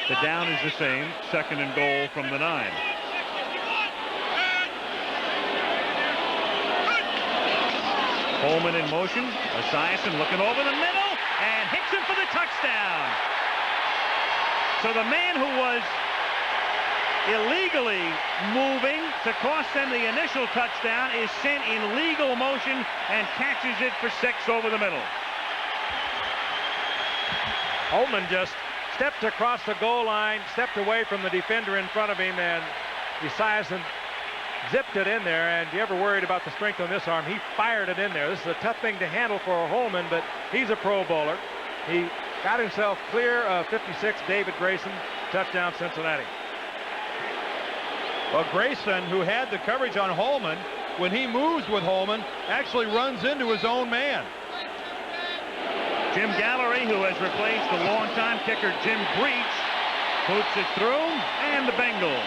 the down is the same. 2nd and goal from the 9. Holman in motion. Esiason looking over the middle and hits him for the touchdown. So the man who was illegally moving to cost them the initial touchdown is sent in legal motion and catches it for 6 over the middle. Holman just stepped across the goal line, stepped away from the defender in front of him, and Esiason zipped it in there. And you ever worried about the strength on this arm? He fired it in there. This is a tough thing to handle for a Holman, but he's a Pro Bowler. He got himself clear of 56, David Grayson. Touchdown, Cincinnati. Well, Grayson, who had the coverage on Holman, when he moves with Holman, actually runs into his own man. Jim Gallery, who has replaced the longtime kicker Jim Breach, puts it through, and the Bengals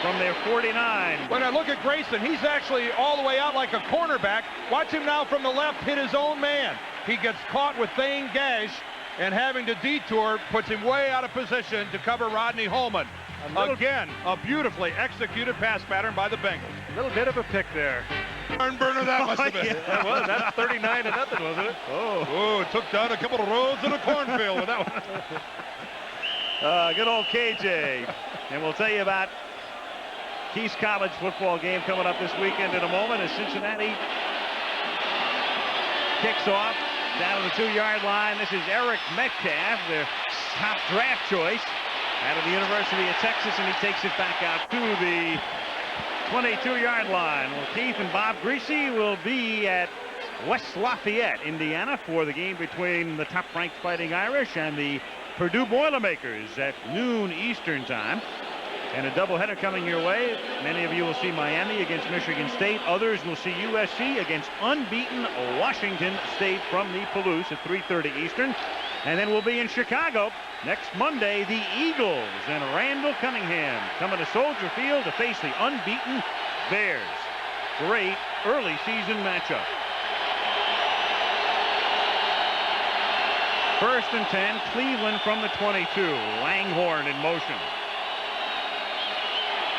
from their 49. When I look at Grayson, he's actually all the way out like a cornerback. Watch him now from the left hit his own man. He gets caught with Thane Gash, and having to detour puts him way out of position to cover Rodney Holman. Again, a beautifully executed pass pattern by the Bengals. A little bit of a pick there. Barn burner that must have been. Yeah, that was. That's 39-0, wasn't it? Oh, took down a couple of rows in a cornfield with that one. Good old KJ. And we'll tell you about Keith's college football game coming up this weekend in a moment as Cincinnati kicks off down to the 2-yard line. This is Eric Metcalf, their top draft choice out of the University of Texas, and he takes it back out to the 22-yard line. Well, Keith and Bob Greasy will be at West Lafayette, Indiana, for the game between the top-ranked Fighting Irish and the Purdue Boilermakers at noon Eastern time. And a doubleheader coming your way. Many of you will see Miami against Michigan State. Others will see USC against unbeaten Washington State from the Palouse at 3:30 Eastern. And then we'll be in Chicago next Monday. The Eagles and Randall Cunningham coming to Soldier Field to face the unbeaten Bears. Great early season matchup. 1st and 10, Cleveland from the 22. Langhorne in motion.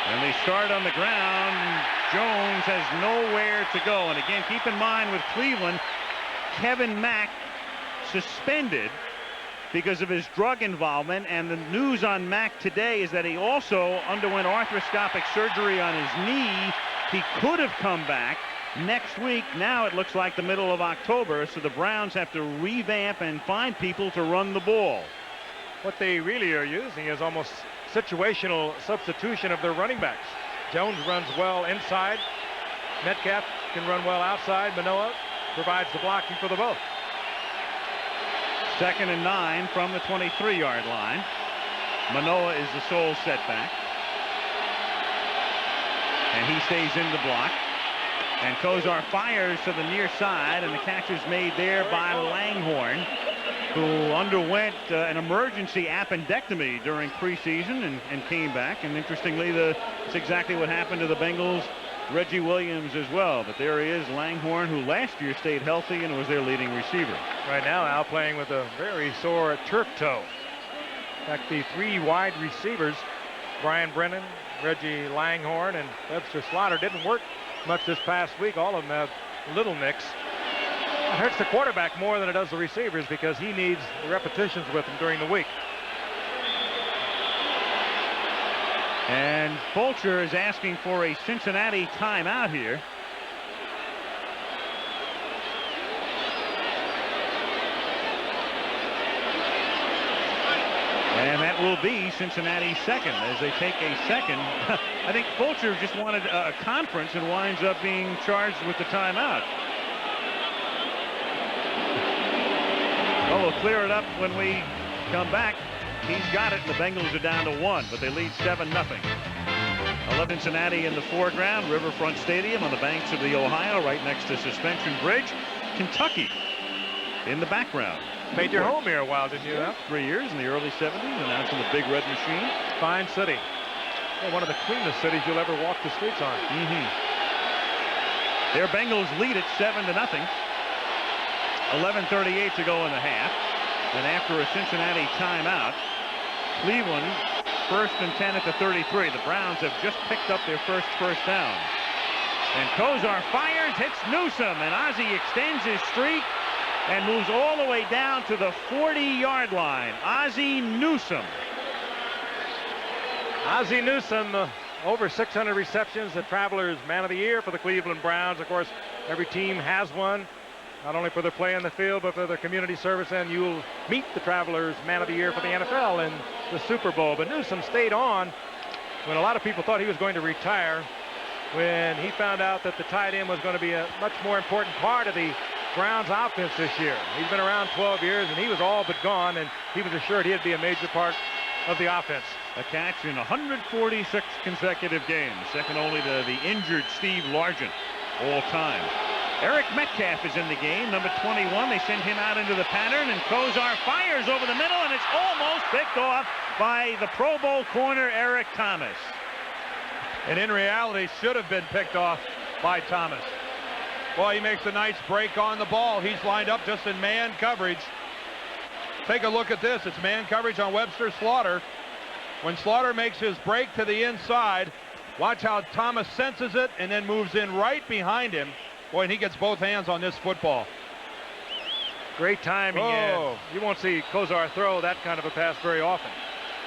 And they start on the ground. Jones has nowhere to go. And again, keep in mind with Cleveland, Kevin Mack suspended because of his drug involvement. And the news on Mack today is that he also underwent arthroscopic surgery on his knee. He could have come back next week. Now it looks like the middle of October, so the Browns have to revamp and find people to run the ball. What they really are using is almost situational substitution of their running backs. Jones runs well inside. Metcalf can run well outside. Manoa provides the blocking for the both. 2nd and 9 from the 23-yard line. Manoa is the sole setback. And he stays in the block. And Kozar fires to the near side, and the catch is made there by Langhorne, who underwent an emergency appendectomy during preseason and came back. And interestingly, it's exactly what happened to the Bengals' Reggie Williams as well. But there he is, Langhorne, who last year stayed healthy and was their leading receiver. Right now, Al playing with a very sore turf toe. In fact, the 3 wide receivers, Brian Brennan, Reggie Langhorne, and Webster Slaughter, didn't work much this past week. All of them have little nicks. It hurts the quarterback more than it does the receivers because he needs the repetitions with them during the week. And Fulcher is asking for a Cincinnati timeout here. And that will be Cincinnati's second as they take a second. I think Fulcher just wanted a conference and winds up being charged with the timeout. Well, we'll clear it up when we come back. He's got it. The Bengals are down to 1, but they lead 7-0. 11 Cincinnati in the foreground, Riverfront Stadium on the banks of the Ohio, right next to Suspension Bridge. Kentucky in the background. Made your home here a while, didn't you? 3 years in the early 70s, announcing the Big Red Machine. Fine city. Well, one of the cleanest cities you'll ever walk the streets on. Their Bengals lead it 7-0. 11:38 to go in the half. And after a Cincinnati timeout, Cleveland 1st and 10 at the 33. The Browns have just picked up their first down. And Kozar fires, hits Newsome, and Ozzie extends his streak and moves all the way down to the 40-yard line. Ozzie Newsome. Ozzie Newsome, over 600 receptions, the Travelers Man of the Year for the Cleveland Browns. Of course, every team has one, not only for their play on the field, but for their community service. And you'll meet the Travelers Man of the Year for the NFL in the Super Bowl. But Newsome stayed on when a lot of people thought he was going to retire, when he found out that the tight end was going to be a much more important part of the Browns offense this year. He's been around 12 years, and he was all but gone, and he was assured he'd be a major part of the offense. A catch in 146 consecutive games, second only to the injured Steve Largent all time. Eric Metcalf is in the game, number 21. They send him out into the pattern, and Kozar fires over the middle, and it's almost picked off by the Pro Bowl corner, Eric Thomas. And in reality, should have been picked off by Thomas. Well, he makes a nice break on the ball. He's lined up just in man coverage. Take a look at this. It's man coverage on Webster Slaughter. When Slaughter makes his break to the inside, watch how Thomas senses it and then moves in right behind him. Boy, and he gets both hands on this football. Great timing. Oh. You won't see Kozar throw that kind of a pass very often.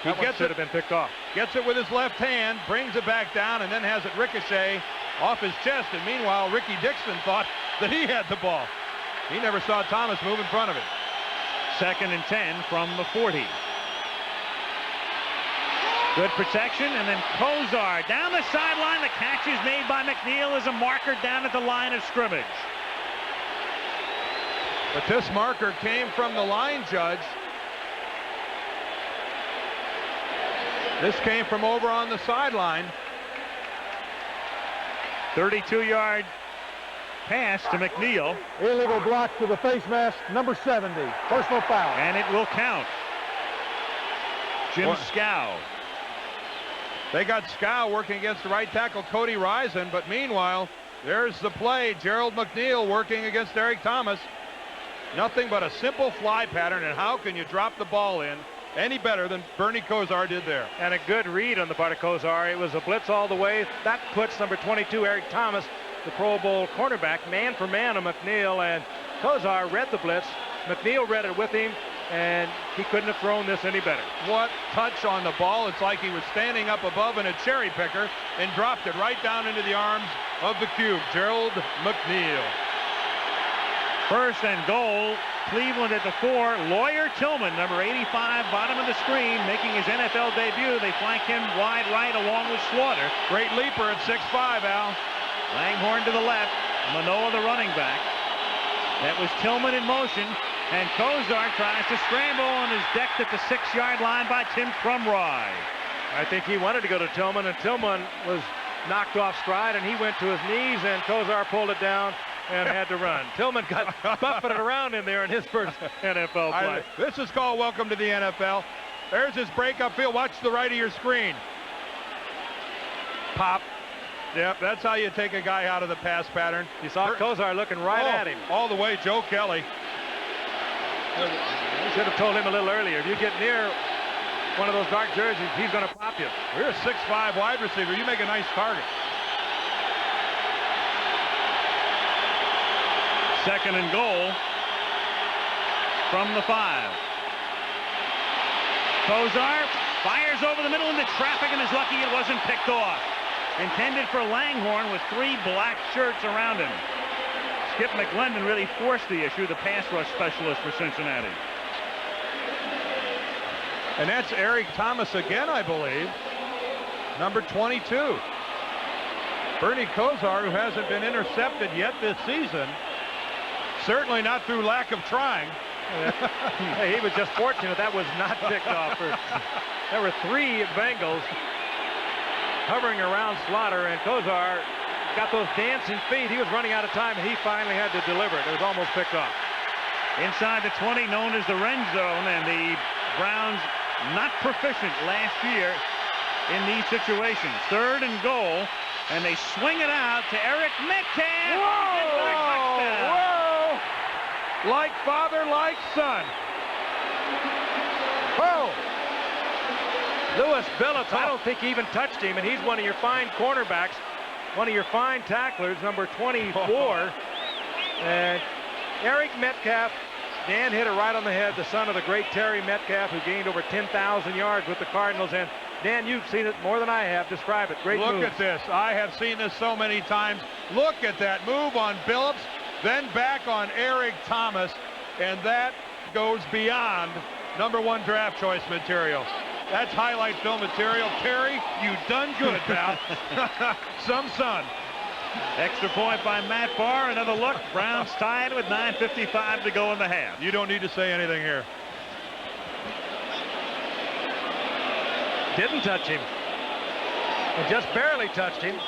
He should have been picked off. Gets it with his left hand, brings it back down, and then has it ricochet off his chest. And meanwhile, Ricky Dixon thought that he had the ball. He never saw Thomas move in front of it. 2nd and 10 from the 40. Good protection, and then Kozar down the sideline. The catch is made by McNeil as a marker down at the line of scrimmage. But this marker came from the line judge. This came from over on the sideline. 32-yard pass to McNeil. Illegal block to the face mask, number 70. Personal foul. And it will count. Jim Scow. They got Scow working against the right tackle, Cody Risen, but meanwhile, there's the play. Gerald McNeil working against Eric Thomas. Nothing but a simple fly pattern, and how can you drop the ball in any better than Bernie Kosar did there? And a good read on the part of Kosar. It was a blitz all the way. That puts number 22, Eric Thomas, the Pro Bowl cornerback, man for man on McNeil, and Kosar read the blitz. McNeil read it with him, and he couldn't have thrown this any better. What touch on the ball. It's like he was standing up above in a cherry picker and dropped it right down into the arms of the cube, Gerald McNeil. First and goal, Cleveland at the 4. Lawyer Tillman, number 85, bottom of the screen, making his NFL debut. They flank him wide right along with Slaughter. Great leaper at 6'5", Al. Langhorne to the left, Manoa the running back. That was Tillman in motion, and Kosar tries to scramble and is decked at the 6-yard line by Tim Crumry. I think he wanted to go to Tillman, and Tillman was knocked off stride, and he went to his knees, and Kosar pulled it down and had to run. Tillman got buffeted around in there in his first NFL play. This is called welcome to the NFL. There's his break upfield. Watch the right of your screen. Pop. Yep, that's how you take a guy out of the pass pattern. You saw Kosar looking right at him. All the way, Joe Kelly. You should have told him a little earlier. If you get near one of those dark jerseys, he's going to pop you. You're a 6'5" wide receiver. You make a nice target. Second and goal from the 5. Kosar fires over the middle into traffic and is lucky it wasn't picked off. Intended for Langhorne with 3 black shirts around him. Skip McLendon really forced the issue, the pass rush specialist for Cincinnati. And that's Eric Thomas again, I believe. Number 22. Bernie Kosar, who hasn't been intercepted yet this season. Certainly not through lack of trying. Hey, he was just fortunate that was not picked off. There were 3 Bengals hovering around Slaughter, and Kosar got those dancing feet. He was running out of time, and he finally had to deliver it. It was almost picked off. Inside the 20, known as the red zone, and the Browns not proficient last year in these situations. Third and goal, and they swing it out to Eric Metcalf. Whoa! Like father, like son. Whoa! Lewis Billups, I don't think he even touched him, and he's one of your fine cornerbacks, one of your fine tacklers, number 24. And Eric Metcalf, Dan hit it right on the head, the son of the great Terry Metcalf, who gained over 10,000 yards with the Cardinals. And Dan, you've seen it more than I have. Describe it. Great Look moves. at this. I have seen this so many times. Look at that move on Billups, then back on Eric Thomas, and that goes beyond number 1 draft choice material. That's highlight film material. Terry, you done good, pal. Some sun. Extra point by Matt Barr. Another look. Browns tied with 9:55 to go in the half. You don't need to say anything here. Didn't touch him. And just barely touched him.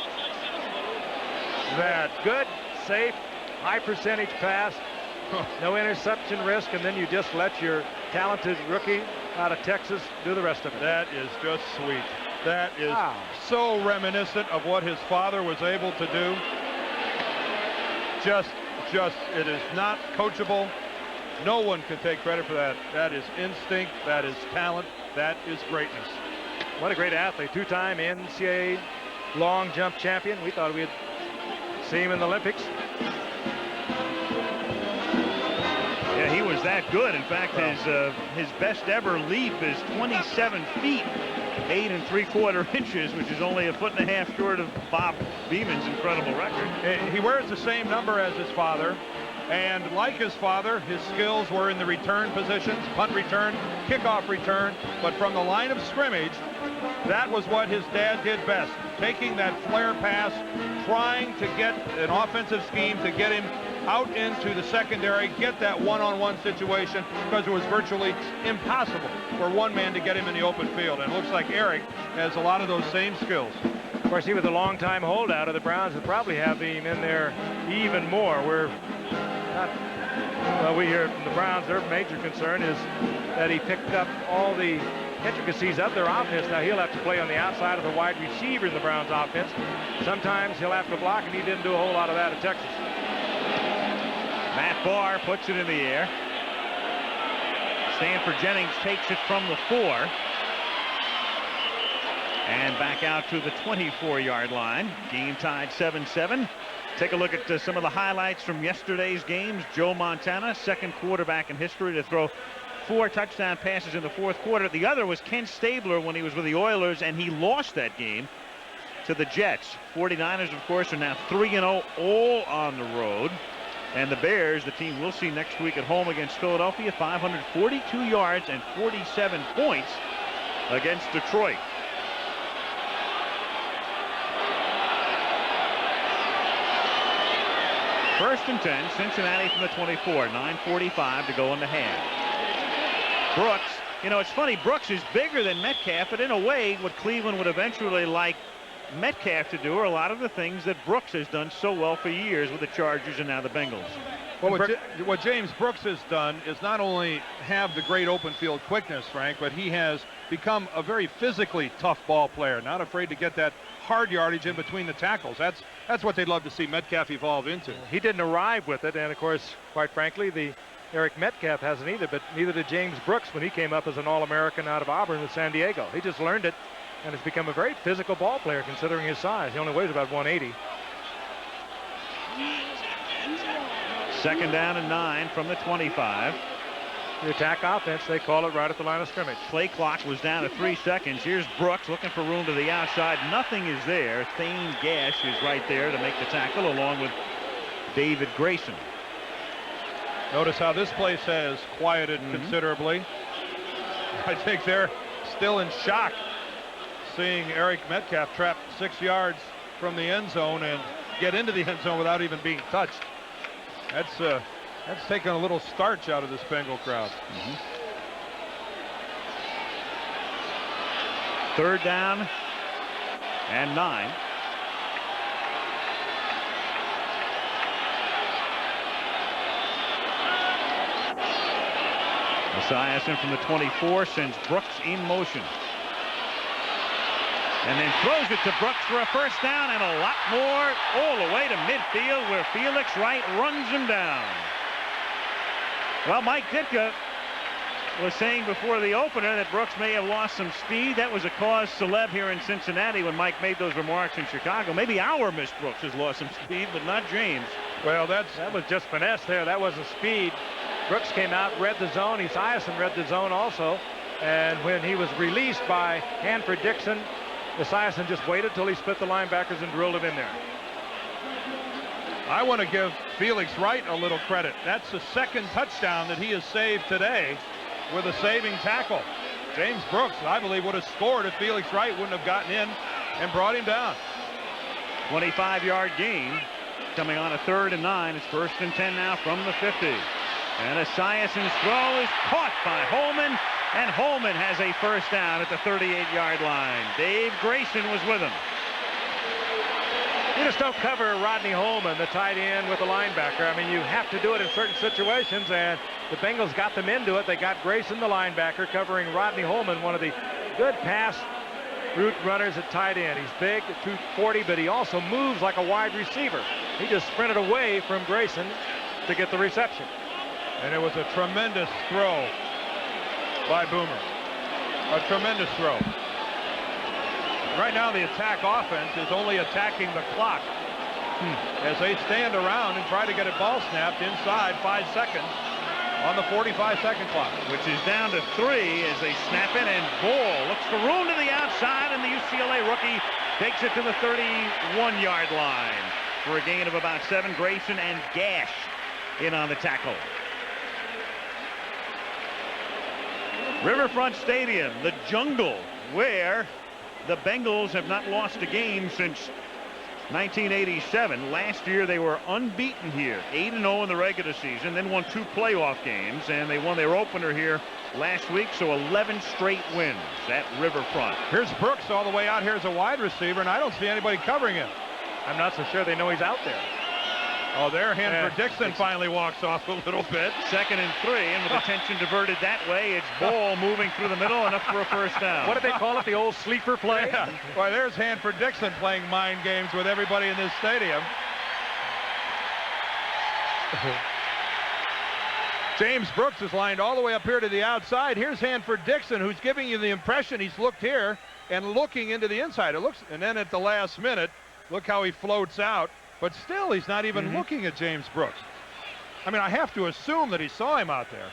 That good, safe, high percentage pass. No interception risk, and then you just let your talented rookie out of Texas do the rest of it. That is just sweet. That is so reminiscent of what his father was able to do. It is not coachable. No one can take credit for that. That is instinct. That is talent. That is greatness. What a great athlete. 2-time NCAA long jump champion. We thought we'd see him in the Olympics. Yeah, he was that good. In fact, his best ever leap is 27 feet, 8 3/4 inches, which is only a 1.5 feet short of Bob Beeman's incredible record. He wears the same number as his father, and like his father, his skills were in the return positions, punt return, kickoff return, but from the line of scrimmage, that was what his dad did best, taking that flare pass, trying to get an offensive scheme to get him out into the secondary, get that one-on-one situation, because it was virtually impossible for one man to get him in the open field. And it looks like Eric has a lot of those same skills. Of course, he was a long-time holdout of the Browns, and probably have him in there even more. We hear from the Browns, their major concern is that he picked up all the intricacies of their offense. Now he'll have to play on the outside of the wide receiver in the Browns offense. Sometimes he'll have to block, and he didn't do a whole lot of that at Texas. Matt Barr puts it in the air. Stanford Jennings takes it from the 4. And back out to the 24-yard line. Game tied 7-7. Take a look at some of the highlights from yesterday's games. Joe Montana, second quarterback in history to throw 4 touchdown passes in the fourth quarter. The other was Kent Stabler when he was with the Oilers, and he lost that game to the Jets. 49ers, of course, are now 3-0 all on the road. And the Bears, the team we'll see next week at home against Philadelphia, 542 yards and 47 points against Detroit. First and 10, Cincinnati from the 24, 9:45 to go in the half. Brooks, you know, it's funny, Brooks is bigger than Metcalf, but in a way, what Cleveland would eventually like Metcalf to do are a lot of the things that Brooks has done so well for years with the Chargers and now the Bengals. Well, what James Brooks has done is not only have the great open field quickness, Frank, but he has become a very physically tough ball player, not afraid to get that hard yardage in between the tackles. That's what they'd love to see Metcalf evolve into. He didn't arrive with it, and of course, quite frankly, the Eric Metcalf hasn't either, but neither did James Brooks when he came up as an All-American out of Auburn with San Diego. He just learned it and has become a very physical ball player considering his size. He only weighs about 180. Second down and 9 from the 25. The attack offense, they call it right at the line of scrimmage. Play clock was down to 3 seconds. Here's Brooks looking for room to the outside. Nothing is there. Thane Gash is right there to make the tackle along with David Grayson. Notice how this place has quieted considerably. I think they're still in shock seeing Eric Metcalf trap 6 yards from the end zone and get into the end zone without even being touched. That's taken a little starch out of this Bengal crowd. Third down and 9. Esiason from the 24 sends Brooks in motion. And then throws it to Brooks for a first down and a lot more all the way to midfield where Felix Wright runs him down. Well, Mike Ditka was saying before the opener that Brooks may have lost some speed. That was a cause celeb here in Cincinnati when Mike made those remarks in Chicago. Maybe our Miss Brooks has lost some speed, but not James. Well, that was just finesse there. That wasn't speed. Brooks came out, read the zone. Esiason read the zone also. And when he was released by Hanford Dixon, Esiason just waited till he split the linebackers and drilled him in there. I want to give Felix Wright a little credit. That's the second touchdown that he has saved today with a saving tackle. James Brooks, I believe, would have scored if Felix Wright wouldn't have gotten in and brought him down. 25-yard gain coming on a 3rd and 9. It's 1st and 10 now from the 50. And Esiason's throw is caught by Holman, and Holman has a first down at the 38-yard line. Dave Grayson was with him. You just don't cover Rodney Holman, the tight end, with a linebacker. I mean, you have to do it in certain situations, and the Bengals got them into it. They got Grayson, the linebacker, covering Rodney Holman, one of the good pass route runners at tight end. He's big at 240, but he also moves like a wide receiver. He just sprinted away from Grayson to get the reception. And it was a tremendous throw by Boomer. A tremendous throw. Right now the attack offense is only attacking the clock as they stand around and try to get a ball snapped inside 5 seconds on the 45-second clock. Which is down to 3 as they snap it, and Ball looks for room to the outside, and the UCLA rookie takes it to the 31-yard line for a gain of about 7. Grayson and Gash in on the tackle. Riverfront Stadium, the jungle, where the Bengals have not lost a game since 1987. Last year they were unbeaten here, 8-0 in the regular season, then won 2 playoff games, and they won their opener here last week, so 11 straight wins at Riverfront. Here's Brooks all the way out here as a wide receiver, and I don't see anybody covering him. I'm not so sure they know he's out there. Oh, there Hanford Dixon finally walks off a little bit. 2nd and 3, and with attention diverted that way, it's Ball moving through the middle, enough for a first down. What did they call it? The old sleeper play? Yeah. Well, there's Hanford Dixon playing mind games with everybody in this stadium. James Brooks is lined all the way up here to the outside. Here's Hanford Dixon, who's giving you the impression he's looked here and looking into the inside. It looks, and then at the last minute, look how he floats out. But still, he's not even looking at James Brooks. I mean, I have to assume that he saw him out there.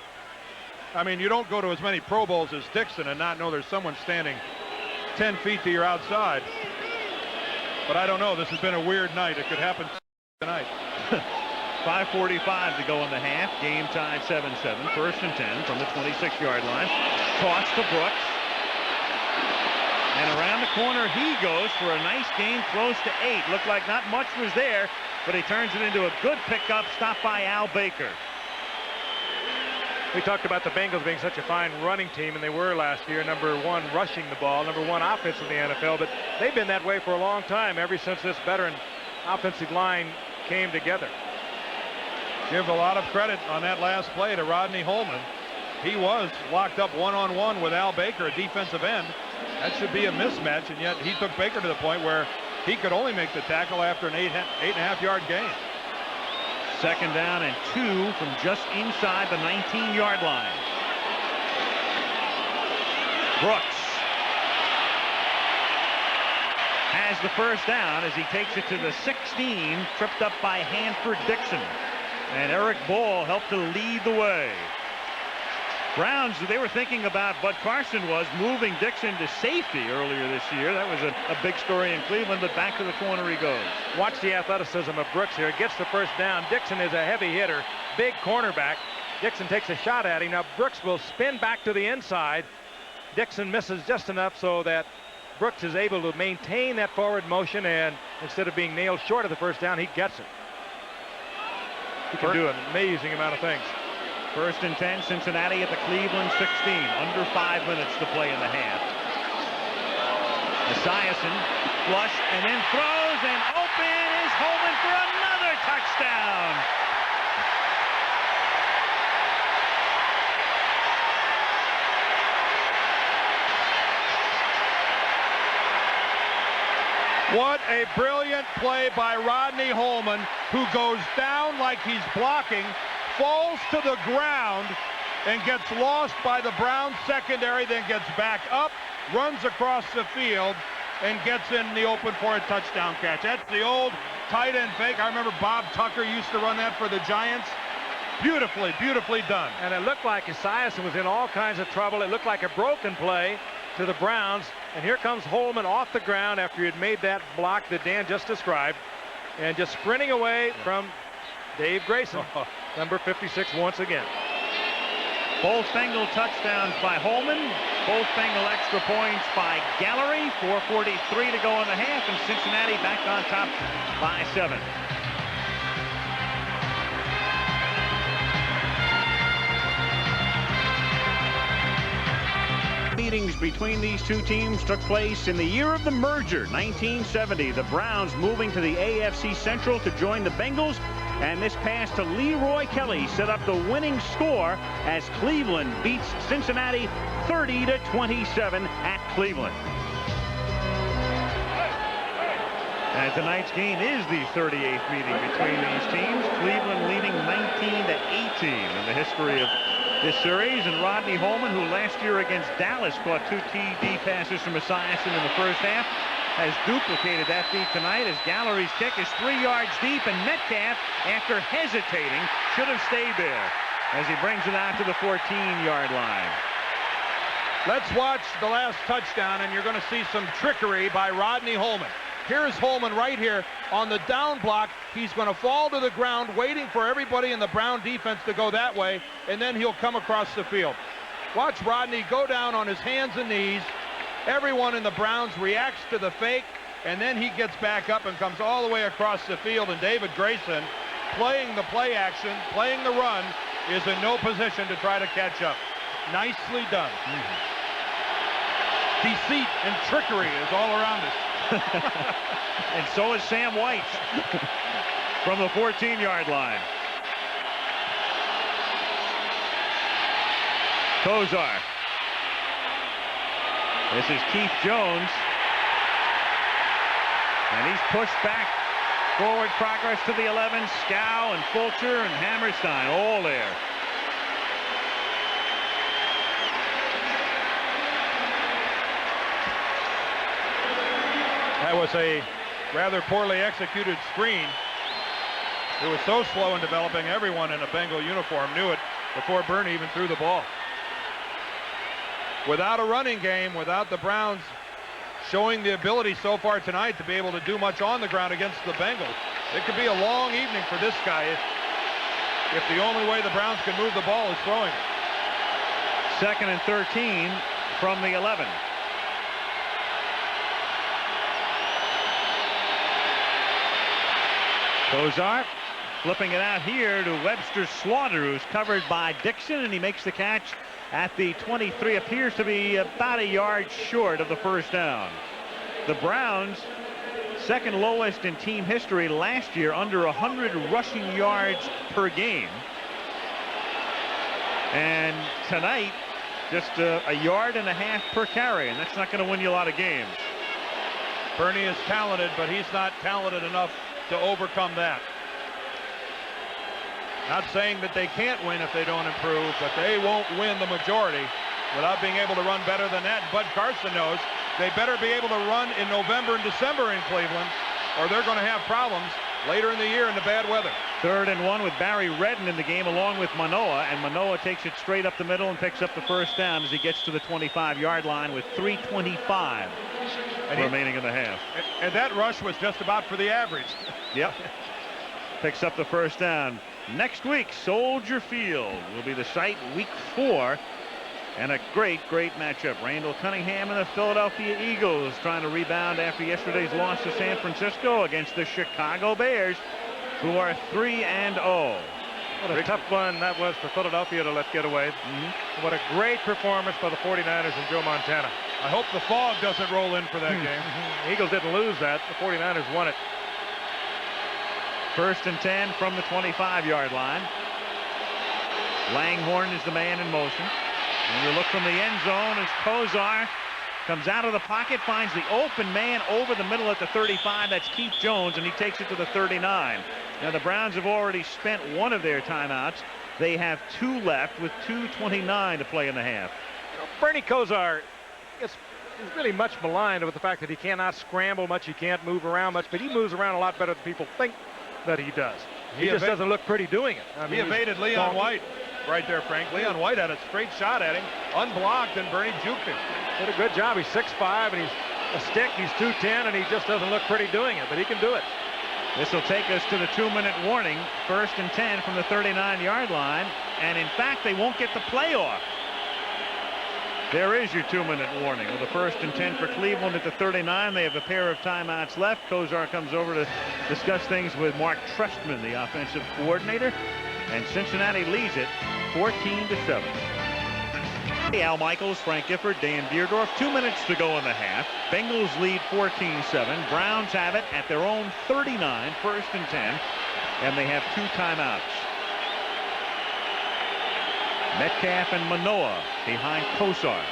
I mean, you don't go to as many Pro Bowls as Dixon and not know there's someone standing 10 feet to your outside. But I don't know. This has been a weird night. It could happen tonight. 5:45 to go in the half. Game tied 7-7. 1st and 10 from the 26-yard line. Toss to Brooks. And around the corner he goes for a nice gain, close to 8. Looked like not much was there, but he turns it into a good pickup, stopped by Al Baker. We talked about the Bengals being such a fine running team, and they were last year, number 1 rushing the ball, number 1 offense in the NFL, but they've been that way for a long time, ever since this veteran offensive line came together. Give a lot of credit on that last play to Rodney Holman. He was locked up one-on-one with Al Baker, a defensive end. That should be a mismatch, and yet he took Baker to the point where he could only make the tackle after an 8.5-yard gain. 2nd down and 2 from just inside the 19-yard line. Brooks has the first down as he takes it to the 16, tripped up by Hanford Dixon. And Eric Ball helped to lead the way. Browns, they were thinking about what Carson was, moving Dixon to safety earlier this year. That was a big story in Cleveland, but back to the corner he goes. Watch the athleticism of Brooks here. Gets the first down. Dixon is a heavy hitter, big cornerback. Dixon takes a shot at him. Now Brooks will spin back to the inside. Dixon misses just enough so that Brooks is able to maintain that forward motion, and instead of being nailed short of the first down, he gets it. He can do an amazing amount of things. 1st and 10, Cincinnati at the Cleveland 16. Under 5 minutes to play in the half. Esiason flush and then throws, and open is Holman for another touchdown. What a brilliant play by Rodney Holman, who goes down like he's blocking, falls to the ground, and gets lost by the Browns secondary, then gets back up, runs across the field, and gets in the open for a touchdown catch. That's the old tight end fake. I remember Bob Tucker used to run that for the Giants. Beautifully, beautifully done. And it looked like Esiason was in all kinds of trouble. It looked like a broken play to the Browns. And here comes Holman off the ground after he had made that block that Dan just described, and just sprinting away from Dave Grayson, number 56 once again. Both Bengal touchdowns by Holman, both Bengal extra points by Gallery. 4:43 to go in the half, and Cincinnati back on top by 7. Meetings between these two teams took place in the year of the merger, 1970. The Browns moving to the AFC Central to join the Bengals, and this pass to Leroy Kelly set up the winning score as Cleveland beats Cincinnati 30-27 at Cleveland. And tonight's game is the 38th meeting between these teams. Cleveland leading 19-18 in the history of this series, and Rodney Holman, who last year against Dallas caught 2 TD passes from Esiason in the first half, has duplicated that feat tonight as Gallery's kick is 3 yards deep, and Metcalf, after hesitating, should have stayed there as he brings it out to the 14-yard line. Let's watch the last touchdown, and you're going to see some trickery by Rodney Holman. Here's Holman right here on the down block. He's going to fall to the ground, waiting for everybody in the Brown defense to go that way, and then he'll come across the field. Watch Rodney go down on his hands and knees. Everyone in the Browns reacts to the fake, and then he gets back up and comes all the way across the field, and David Grayson, playing the play action, playing the run, is in no position to try to catch up. Nicely done. Deceit and trickery is all around us. And so is Sam White. from the 14-yard line. Kozar. This is Keith Jones. And he's pushed back. Forward progress to the 11. Scow and Fulcher and Hammerstein all there. That was a rather poorly executed screen. It was so slow in developing. Everyone in a Bengal uniform knew it before Bernie even threw the ball. Without a running game, without the Browns showing the ability so far tonight to be able to do much on the ground against the Bengals, it could be a long evening for this guy if the only way the Browns can move the ball is throwing it. 2nd and 13 from the 11. Kozar flipping it out here to Webster Slaughter, who's covered by Dixon, and he makes the catch at the 23. Appears to be about a yard short of the first down. The Browns, second lowest in team history last year, under 100 rushing yards per game. And tonight, just a yard and a half per carry, and that's not going to win you a lot of games. Bernie is talented, but he's not talented enough to overcome that. Not saying that they can't win if they don't improve, but they won't win the majority without being able to run better than that. And Bud Carson knows they better be able to run in November and December in Cleveland, or they're going to have problems later in the year in the bad weather. 3rd and 1 with Barry Redden in the game along with Manoa, and Manoa takes it straight up the middle and picks up the first down as he gets to the 25-yard line with 3:25 remaining in the half. And that rush was just about for the average. Yep. Picks up the first down. Next week, Soldier Field will be the site, week 4, and a great matchup. Randall Cunningham and the Philadelphia Eagles trying to rebound after yesterday's loss to San Francisco against the Chicago Bears, who are 3-0. What a tough one that was for Philadelphia to let get away. What a great performance by the 49ers and Joe Montana. I hope the fog doesn't roll in for that game. Eagles didn't lose that. The 49ers won it. 1st and 10 from the 25-yard line. Langhorne is the man in motion. And you look from the end zone as Kozar comes out of the pocket, finds the open man over the middle at the 35. That's Keith Jones, and he takes it to the 39. Now, the Browns have already spent one of their timeouts. They have 2 left with 2:29 to play in the half. Bernie Kozar is really much maligned with the fact that he cannot scramble much, he can't move around much, but he moves around a lot better than people think that he does. He just doesn't look pretty doing it. I mean, he evaded Leon White right there, Frank. Leon White had a straight shot at him, unblocked, and Bernie juked him. Did a good job. He's 6'5", and he's a stick. He's 210, and he just doesn't look pretty doing it, but he can do it. This will take us to the 2-minute warning. 1st and 10 from the 39-yard line, and in fact, they won't get the play off. There is your 2-minute warning. With the 1st and 10 for Cleveland at the 39, they have a pair of timeouts left. Kozar comes over to discuss things with Mark Trestman, the offensive coordinator, and Cincinnati leads it 14-7. Al Michaels, Frank Gifford, Dan Dierforf. 2 minutes to go in the half. Bengals lead 14-7. Browns have it at their own 39, 1st and 10, and they have 2 timeouts. Metcalf and Manoa behind Kozar.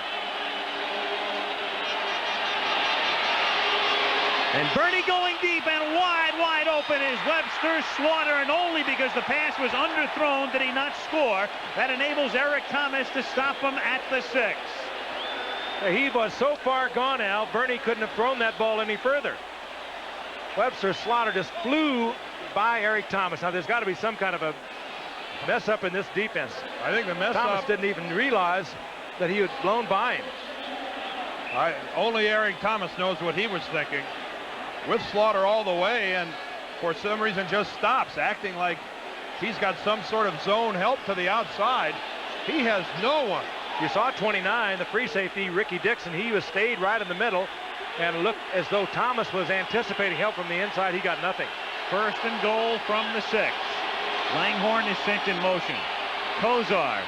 And Bernie going deep, and wide open is Webster Slaughter, and only because the pass was underthrown did he not score. That enables Eric Thomas to stop him at the 6. He was so far gone out, Bernie couldn't have thrown that ball any further. Webster Slaughter just flew by Eric Thomas. Now, there's got to be some kind of a mess up in this defense. I think the mess Thomas up didn't even realize that he had blown by him. Only Eric Thomas knows what he was thinking. With Slaughter all the way, and for some reason just stops, acting like he's got some sort of zone help to the outside. He has no one. You saw 29, the free safety, Ricky Dixon. He was stayed right in the middle and looked as though Thomas was anticipating help from the inside. He got nothing. 1st and goal from the 6. Langhorne is sent in motion. Kozar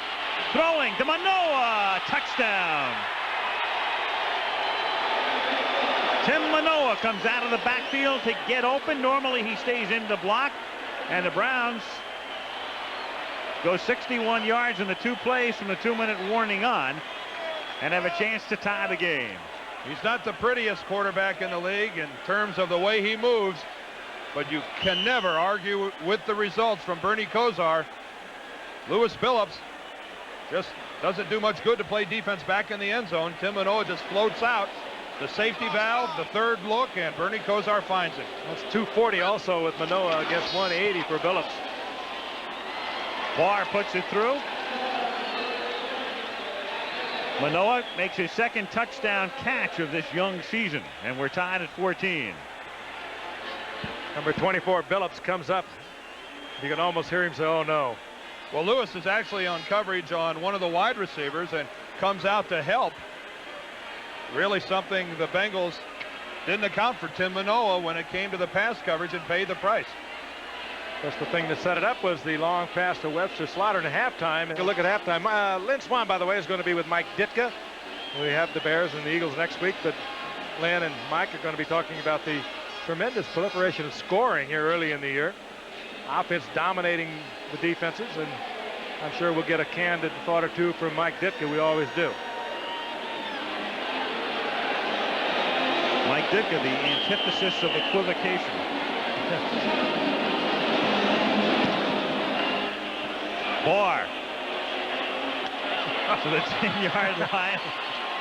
throwing to Manoa. Touchdown. Tim Manoa comes out of the backfield to get open. Normally he stays in to block. And the Browns go 61 yards in the 2 plays from the 2-minute warning on and have a chance to tie the game. He's not the prettiest quarterback in the league in terms of the way he moves, but you can never argue with the results from Bernie Kosar. Lewis Phillips just doesn't do much good to play defense back in the end zone. Tim Manoa just floats out the safety valve, the third look, and Bernie Kosar finds it. That's 240 also with Manoa against 180 for Phillips. Barr puts it through. Manoa makes his second touchdown catch of this young season, and we're tied at 14. Number 24, Phillips, comes up. You can almost hear him say, oh no. Well, Lewis is actually on coverage on one of the wide receivers and comes out to help. Really something the Bengals didn't account for Tim Manoa when it came to the pass coverage and paid the price. That's the thing that set it up, was the long pass to Webster Slaughter in halftime. And you look at halftime. Lynn Swan, by the way, is going to be with Mike Ditka. We have the Bears and the Eagles next week, but Lynn and Mike are going to be talking about the tremendous proliferation of scoring here early in the year. Offense dominating the defenses, and I'm sure we'll get a candid thought or two from Mike Ditka. We always do. Mike Ditka, the antithesis of equivocation. Barr to the 10-yard line.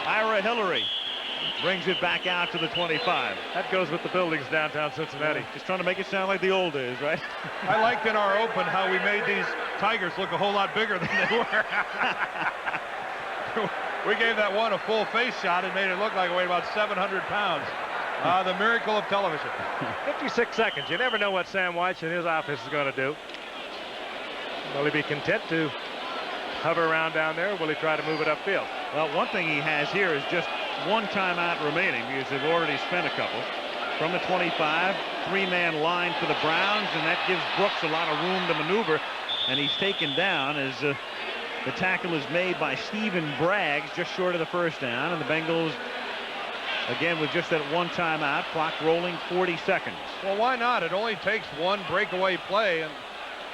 Ira Hillary brings it back out to the 25. That goes with the buildings downtown Cincinnati. Just trying to make it sound like the old days, right? I liked in our open how we made these Tigers look a whole lot bigger than they were. We gave that one a full face shot and made it look like it weighed about 700 pounds. The miracle of television. 56 seconds. You never know what Sam Weich and his office is going to do. Will he be content to hover around down there, or will he try to move it upfield? Well, one thing he has here is just one timeout remaining, because they've already spent a couple. From the 25, 3-man line for the Browns, and that gives Brooks a lot of room to maneuver, and he's taken down as the tackle is made by Stephen Braggs, just short of the first down, and the Bengals again with just that one timeout, clock rolling 40 seconds. Well, why not? It only takes one breakaway play, and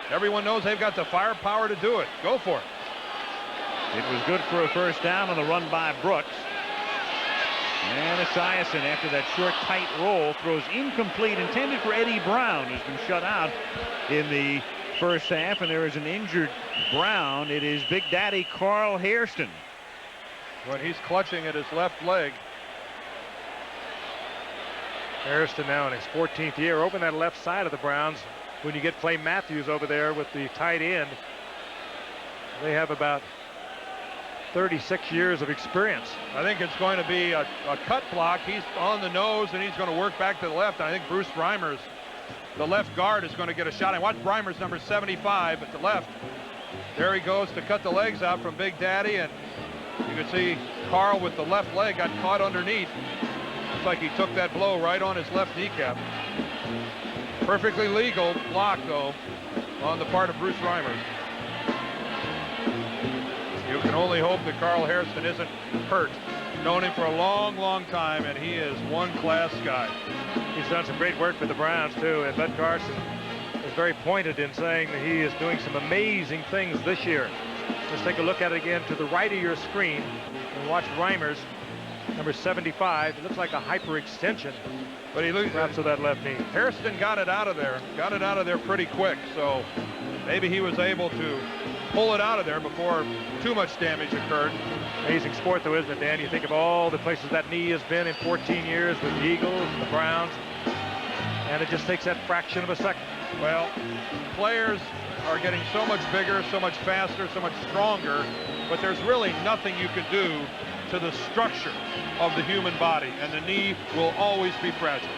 everyone knows they've got the firepower to do it. Go for it. It was good for a first down on the run by Brooks. And Esiason, after that short, tight roll, throws incomplete, intended for Eddie Brown, who's been shut out in the first half, and there is an injured Brown. It is Big Daddy Carl Hairston. When he's clutching at his left leg. Hairston now in his 14th year. Open that left side of the Browns. When you get Clay Matthews over there with the tight end, they have about 36 years of experience. I think it's going to be a cut block. He's on the nose, and he's going to work back to the left. I think Bruce Reimers, the left guard, is going to get a shot. I watch Reimers, number 75, at the left. There he goes to cut the legs out from Big Daddy, and you can see Carl with the left leg got caught underneath. Looks like he took that blow right on his left kneecap. Perfectly legal block, though, on the part of Bruce Reimers. You can only hope that Carl Hairston isn't hurt. Known him for a long, long time, and he is one-class guy. He's done some great work for the Browns, too, and Bud Carson is very pointed in saying that he is doing some amazing things this year. Let's take a look at it again to the right of your screen and watch Reimers, number 75. It looks like a hyperextension, but he looks to that left knee. Hairston got it out of there pretty quick, so maybe he was able to pull it out of there before too much damage occurred. Amazing sport, though, isn't it, Dan? You think of all the places that knee has been in 14 years with the Eagles and the Browns, and it just takes that fraction of a second. Well, players are getting so much bigger, so much faster, so much stronger, but there's really nothing you can do to the structure of the human body, and the knee will always be fragile.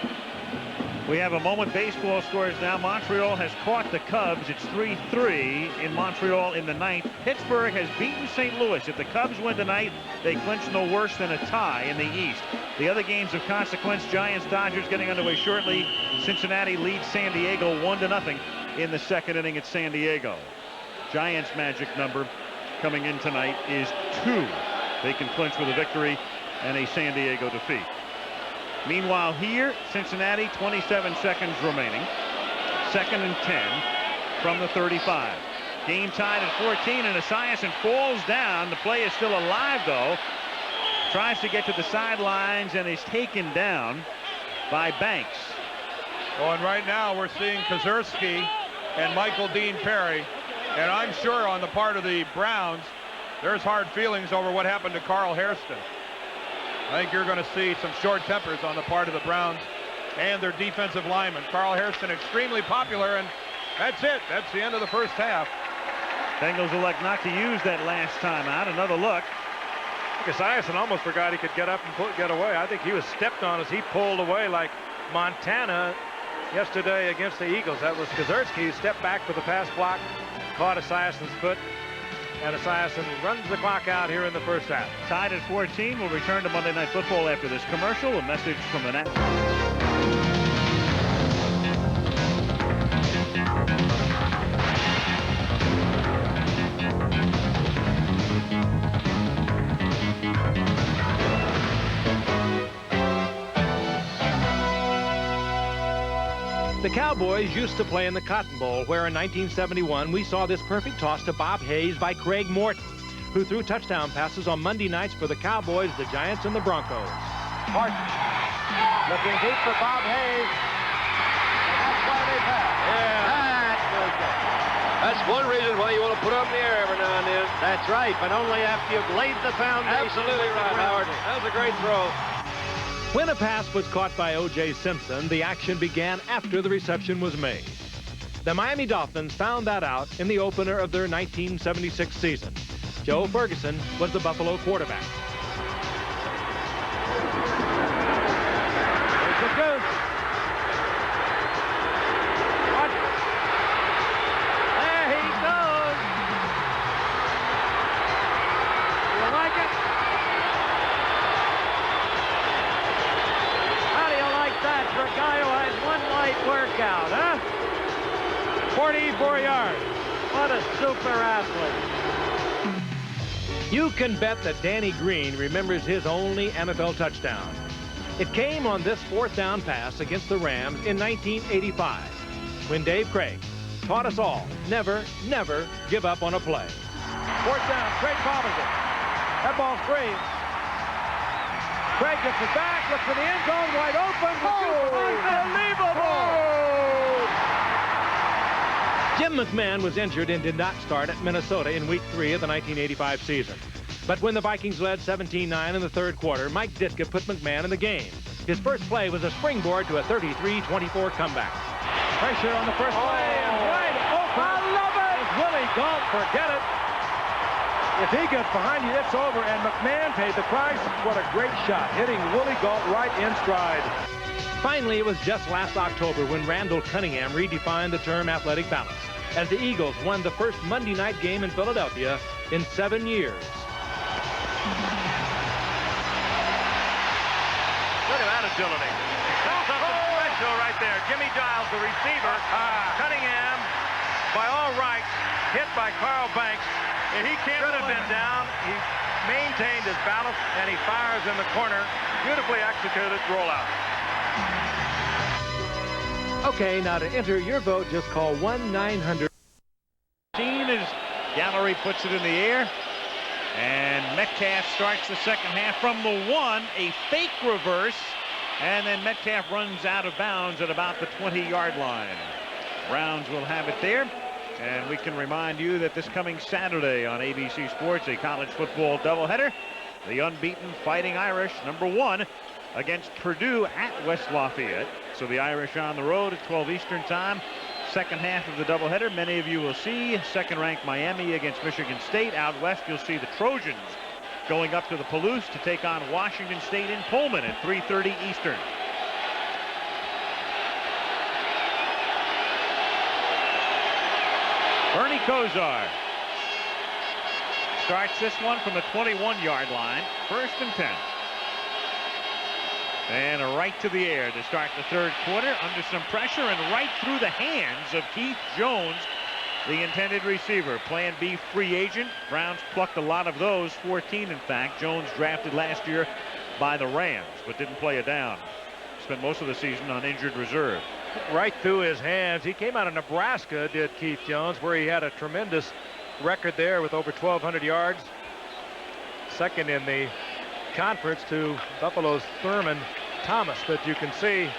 We have a moment. Baseball scores now. Montreal has caught the Cubs. It's 3-3 in Montreal in the ninth. Pittsburgh has beaten St. Louis. If the Cubs win tonight, they clinch no worse than a tie in the East. The other games of consequence, Giants, Dodgers getting underway shortly. Cincinnati leads San Diego 1-0 in the second inning at San Diego. Giants' magic number coming in tonight is 2. They can clinch with a victory and a San Diego defeat. Meanwhile here, Cincinnati, 27 seconds remaining. 2nd and 10. from the 35. Game tied at 14, and Esiason falls down. The play is still alive, though. Tries to get to the sidelines and is taken down by Banks. Oh, and right now we're seeing Kozerski and Michael Dean Perry. And I'm sure on the part of the Browns, there's hard feelings over what happened to Carl Hairston. I think you're going to see some short tempers on the part of the Browns and their defensive lineman. Carl Hairston extremely popular, and that's it. That's the end of the first half. Bengals elect not to use that last timeout. Another look. Esiason almost forgot he could get up and get away. I think he was stepped on as he pulled away like Montana yesterday against the Eagles. That was Kozerski who stepped back for the pass block, caught Esiason's foot, and Esiason runs the clock out here in the first half. Tied at 14. We'll return to Monday Night Football after this commercial. A message from the National. The Cowboys used to play in the Cotton Bowl, where in 1971 we saw this perfect toss to Bob Hayes by Craig Morton, who threw touchdown passes on Monday nights for the Cowboys, the Giants, and the Broncos. Morton looking deep for Bob Hayes. And that's why they pass. Yeah. That's good. That's one reason why you want to put up in the air every now and then. That's right, but only after you've laid the foundation. Absolutely right, Howard. That was a great throw. When a pass was caught by O.J. Simpson, the action began after the reception was made. The Miami Dolphins found that out in the opener of their 1976 season. Joe Ferguson was the Buffalo quarterback. Here's the goose. Watch. There he goes. You like it? How do you like that for a guy who has one light workout, huh? 44 yards. What a super athlete. You can bet that Danny Green remembers his only NFL touchdown. It came on this fourth down pass against the Rams in 1985, when Dave Craig taught us all never, never give up on a play. Fourth down, Craig Robinson. That ball's free. Craig gets it back, looks for the end zone, wide open. Unbelievable! Jim McMahon was injured and did not start at Minnesota in Week 3 of the 1985 season. But when the Vikings led 17-9 in the third quarter, Mike Ditka put McMahon in the game. His first play was a springboard to a 33-24 comeback. Pressure on the first play and wide open. I love it! Willie Galt, forget it. If he gets behind you, it's over, and McMahon paid the price. What a great shot, hitting Willie Galt right in stride. Finally, it was just last October when Randall Cunningham redefined the term athletic balance, as the Eagles won the first Monday night game in Philadelphia in 7 years. Look at that agility. That's something special right there. Jimmy Giles, the receiver. Cunningham, by all rights, hit by Carl Banks. And he should have been down. He maintained his balance, and he fires in the corner. Beautifully executed rollout. Okay, now to enter your vote, just call 1-900. As Gallery puts it in the air. And Metcalf starts the second half from the 1, a fake reverse, and then Metcalf runs out of bounds at about the 20-yard line. Browns will have it there, and we can remind you that this coming Saturday on ABC Sports, a college football doubleheader, the unbeaten Fighting Irish, #1, against Purdue at West Lafayette. So the Irish on the road at 12 Eastern time. Second half of the doubleheader, many of you will see second-ranked Miami against Michigan State. Out west, you'll see the Trojans going up to the Palouse to take on Washington State in Pullman at 3:30 Eastern. Bernie Kosar starts this one from the 21-yard line. 1st and 10. And right to the air to start the third quarter under some pressure and right through the hands of Keith Jones, the intended receiver. Plan B free agent. Browns plucked a lot of those, 14 in fact. Jones drafted last year by the Rams, but didn't play it down. Spent most of the season on injured reserve. Right through his hands. He came out of Nebraska, did Keith Jones, where he had a tremendous record there with over 1,200 yards. Second in the conference to Buffalo's Thurman Thomas. But you can see,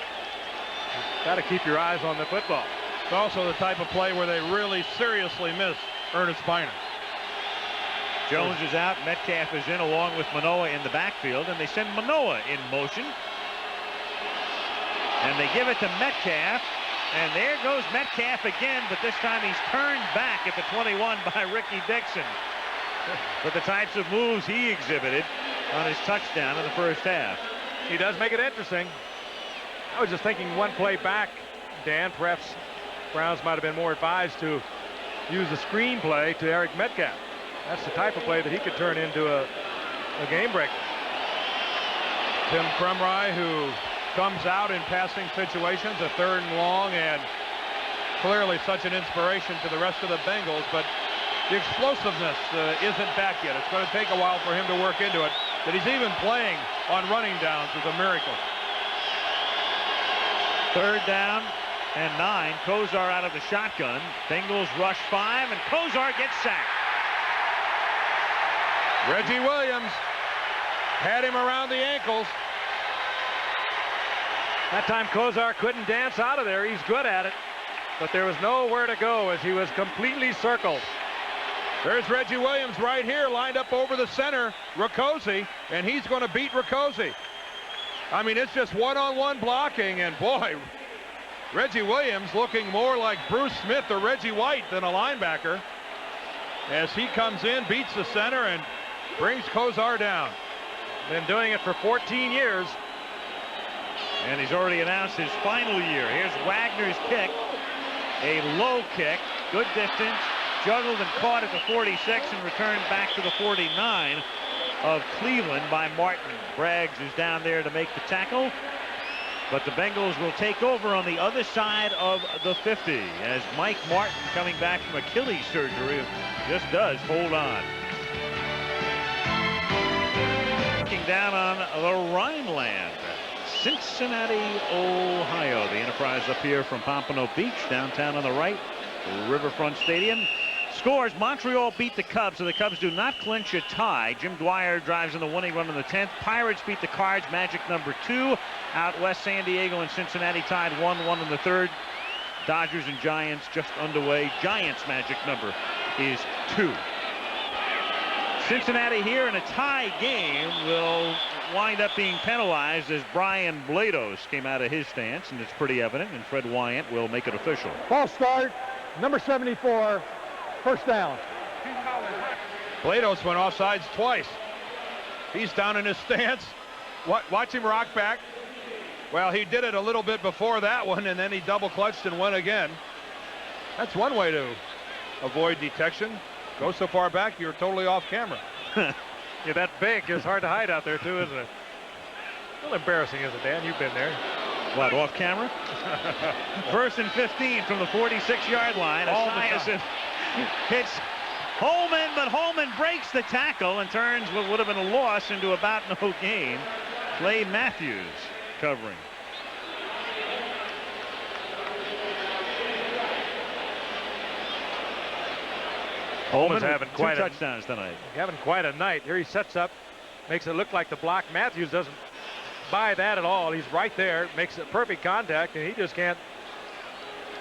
got to keep your eyes on the football. It's also the type of play where they really seriously miss Ernest Biner. Jones is out. Metcalf is in along with Manoa in the backfield, and they send Manoa in motion. And they give it to Metcalf, and there goes Metcalf again, but this time he's turned back at the 21 by Ricky Dixon. But the types of moves he exhibited on his touchdown in the first half. He does make it interesting. I was just thinking one play back, Dan, perhaps Browns might have been more advised to use the screen play to Eric Metcalf. That's the type of play that he could turn into a game breaker. Tim Krumrie, who comes out in passing situations, a 3rd and long, and clearly such an inspiration to the rest of the Bengals, but the explosiveness isn't back yet. It's going to take a while for him to work into it. That he's even playing on running downs is a miracle. 3rd down and 9. Kozar out of the shotgun. Bengals rush 5, and Kozar gets sacked. Reggie Williams had him around the ankles. That time Kozar couldn't dance out of there. He's good at it, but there was nowhere to go as he was completely circled. There's Reggie Williams right here, lined up over the center, Rakosi, and he's going to beat Rakosi. I mean, it's just one-on-one blocking, and boy, Reggie Williams looking more like Bruce Smith or Reggie White than a linebacker as he comes in, beats the center, and brings Kozar down. Been doing it for 14 years. And he's already announced his final year. Here's Wagner's kick. A low kick. Good distance. Juggled and caught at the 46 and returned back to the 49 of Cleveland by Martin. Braggs is down there to make the tackle. But the Bengals will take over on the other side of the 50 as Mike Martin, coming back from Achilles surgery, just does hold on. Looking down on the Rhineland. Cincinnati, Ohio. The Enterprise up here from Pompano Beach, downtown on the right. Riverfront Stadium. Scores: Montreal beat the Cubs, so the Cubs do not clinch a tie. Jim Dwyer drives in the winning run in the 10th. Pirates beat the Cards, magic number 2. Out west, San Diego and Cincinnati tied 1-1 in the 3rd. Dodgers and Giants just underway. Giants' magic number is 2. Cincinnati here in a tie game will wind up being penalized as Brian Blados came out of his stance, and it's pretty evident, and Fred Wyant will make it official. False start, number 74, first down. Blados went offsides twice. He's down in his stance. Watch him rock back. Well, he did it a little bit before that one, and then he double clutched and went again. That's one way to avoid detection. Go so far back, you're totally off camera. Yeah, that big is hard to hide out there, too, isn't it? A little embarrassing, isn't it, Dan? You've been there. What, off camera? 1st and 15 from the 46-yard line. Esiason hits Holman, but Holman breaks the tackle and turns what would have been a loss into about no gain. Clay Matthews covering. Holman's having quite 2 touchdowns tonight. Having quite a night. Here he sets up, makes it look like the block. Matthews doesn't buy that at all. He's right there, makes it perfect contact, and he just can't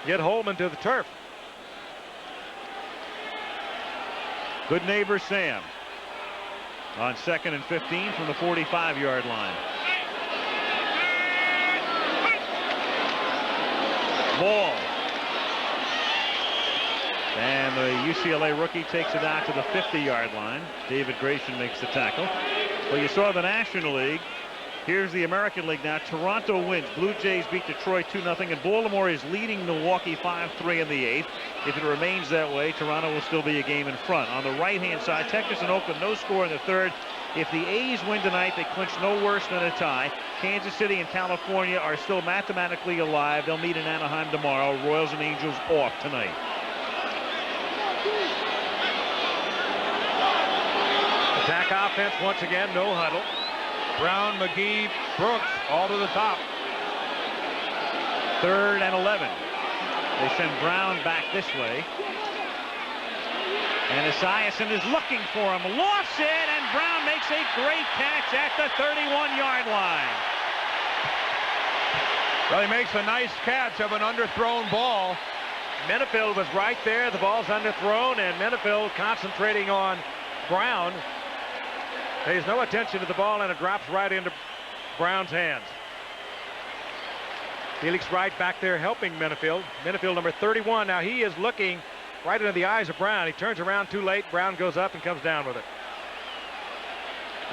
get Holman to the turf. Good neighbor Sam on 2nd and 15 from the 45-yard line. Ball. And the UCLA rookie takes it out to the 50-yard line. David Grayson makes the tackle. Well, you saw the National League. Here's the American League now. Toronto wins. Blue Jays beat Detroit 2-0, and Baltimore is leading Milwaukee 5-3 in the 8th. If it remains that way, Toronto will still be a game in front. On the right-hand side, Texas and Oakland, no score in the 3rd. If the A's win tonight, they clinch no worse than a tie. Kansas City and California are still mathematically alive. They'll meet in Anaheim tomorrow. Royals and Angels off tonight. Attack offense once again, no huddle. Brown, McGee, Brooks, all to the top. 3rd and 11. They send Brown back this way. And Esiason is looking for him. Lofts it, and Brown makes a great catch at the 31-yard line. Well, he makes a nice catch of an underthrown ball. Menefield was right there. The ball's underthrown, and Menefield concentrating on Brown. Pays no attention to the ball, and it drops right into Brown's hands. Felix Wright back there helping Menefield. Menefield number 31. Now he is looking right into the eyes of Brown. He turns around too late. Brown goes up and comes down with it.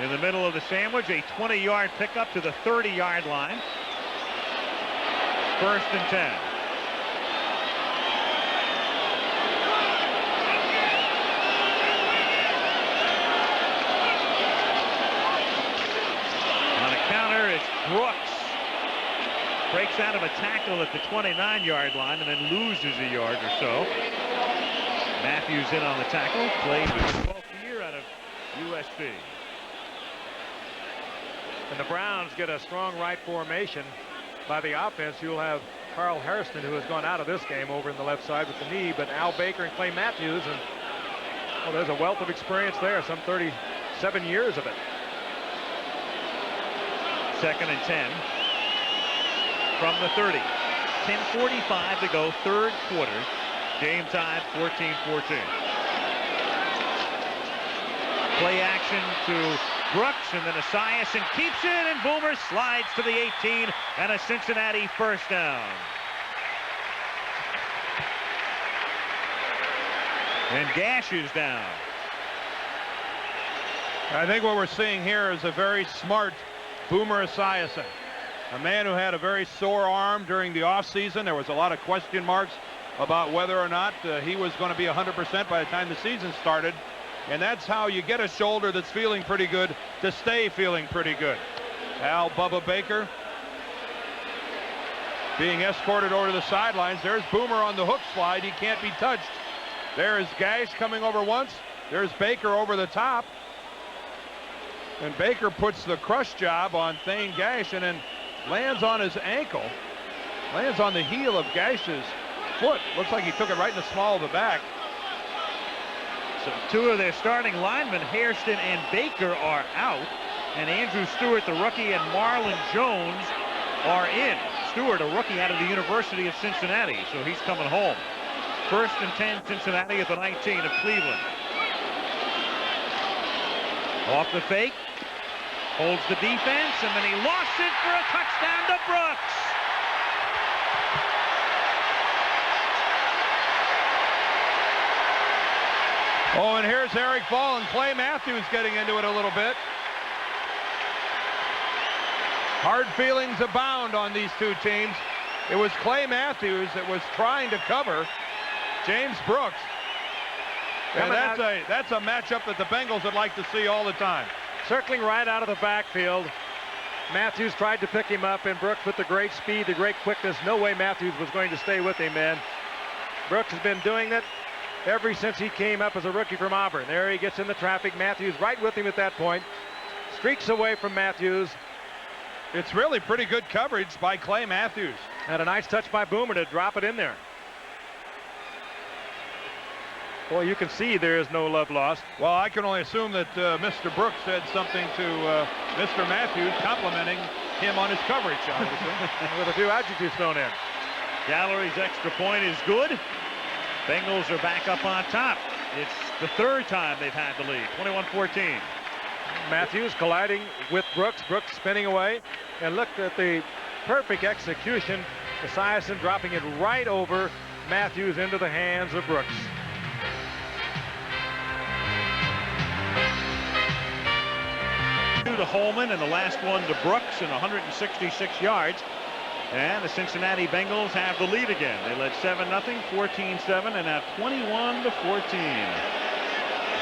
In the middle of the sandwich, a 20-yard pickup to the 30-yard line. 1st and 10. On a counter, it's Brooks. Breaks out of a tackle at the 29-yard line and then loses a yard or so. Matthews in on the tackle. Played with his 12th year out of USC. And the Browns get a strong right formation by the offense. You'll have Carl Hairston, who has gone out of this game, over in the left side with the knee, but Al Baker and Clay Matthews, and well, there's a wealth of experience there, some 37 years of it. 2nd and 10 from the 30. 10:45 to go, 3rd quarter. Game tied 14-14. Play action to Brooks, and then Esiason keeps it, and Boomer slides to the 18, and a Cincinnati 1st down. And Gash is down. I think what we're seeing here is a very smart Boomer Esiason, a man who had a very sore arm during the offseason. There was a lot of question marks about whether or not he was going to be 100% by the time the season started. And that's how you get a shoulder that's feeling pretty good to stay feeling pretty good. Al Bubba Baker being escorted over to the sidelines. There's Boomer on the hook slide. He can't be touched. There's Gash coming over once. There's Baker over the top. And Baker puts the crush job on Thane Gash and then lands on his ankle. Lands on the heel of Gash's foot. Looks like he took it right in the small of the back. So 2 of their starting linemen, Hairston and Baker, are out. And Andrew Stewart, the rookie, and Marlon Jones are in. Stewart, a rookie out of the University of Cincinnati, so he's coming home. 1st and 10, Cincinnati at the 19 of Cleveland. Off the fake. Holds the defense, and then he lost it for a touchdown to Brooks. Oh, and here's Eric Ball and Clay Matthews getting into it a little bit. Hard feelings abound on these two teams. It was Clay Matthews that was trying to cover James Brooks. And that's a matchup that the Bengals would like to see all the time. Circling right out of the backfield. Matthews tried to pick him up, and Brooks with the great speed, the great quickness. No way Matthews was going to stay with him, man. Brooks has been doing that ever since he came up as a rookie from Auburn. There he gets in the traffic. Matthews right with him at that point. Streaks away from Matthews. It's really pretty good coverage by Clay Matthews. And a nice touch by Boomer to drop it in there. Boy, you can see there is no love lost. Well, I can only assume that Mr. Brooks said something to Mr. Matthews, complimenting him on his coverage, obviously. With a few adjectives thrown in. Gallery's extra point is good. Bengals are back up on top. It's the 3rd time they've had the lead, 21-14. Matthews colliding with Brooks. Brooks spinning away. And look at the perfect execution. Esiason dropping it right over Matthews into the hands of Brooks. To Holman, and the last one to Brooks, and 166 yards. And the Cincinnati Bengals have the lead again. They led 7-0, 14-7, and now 21-14.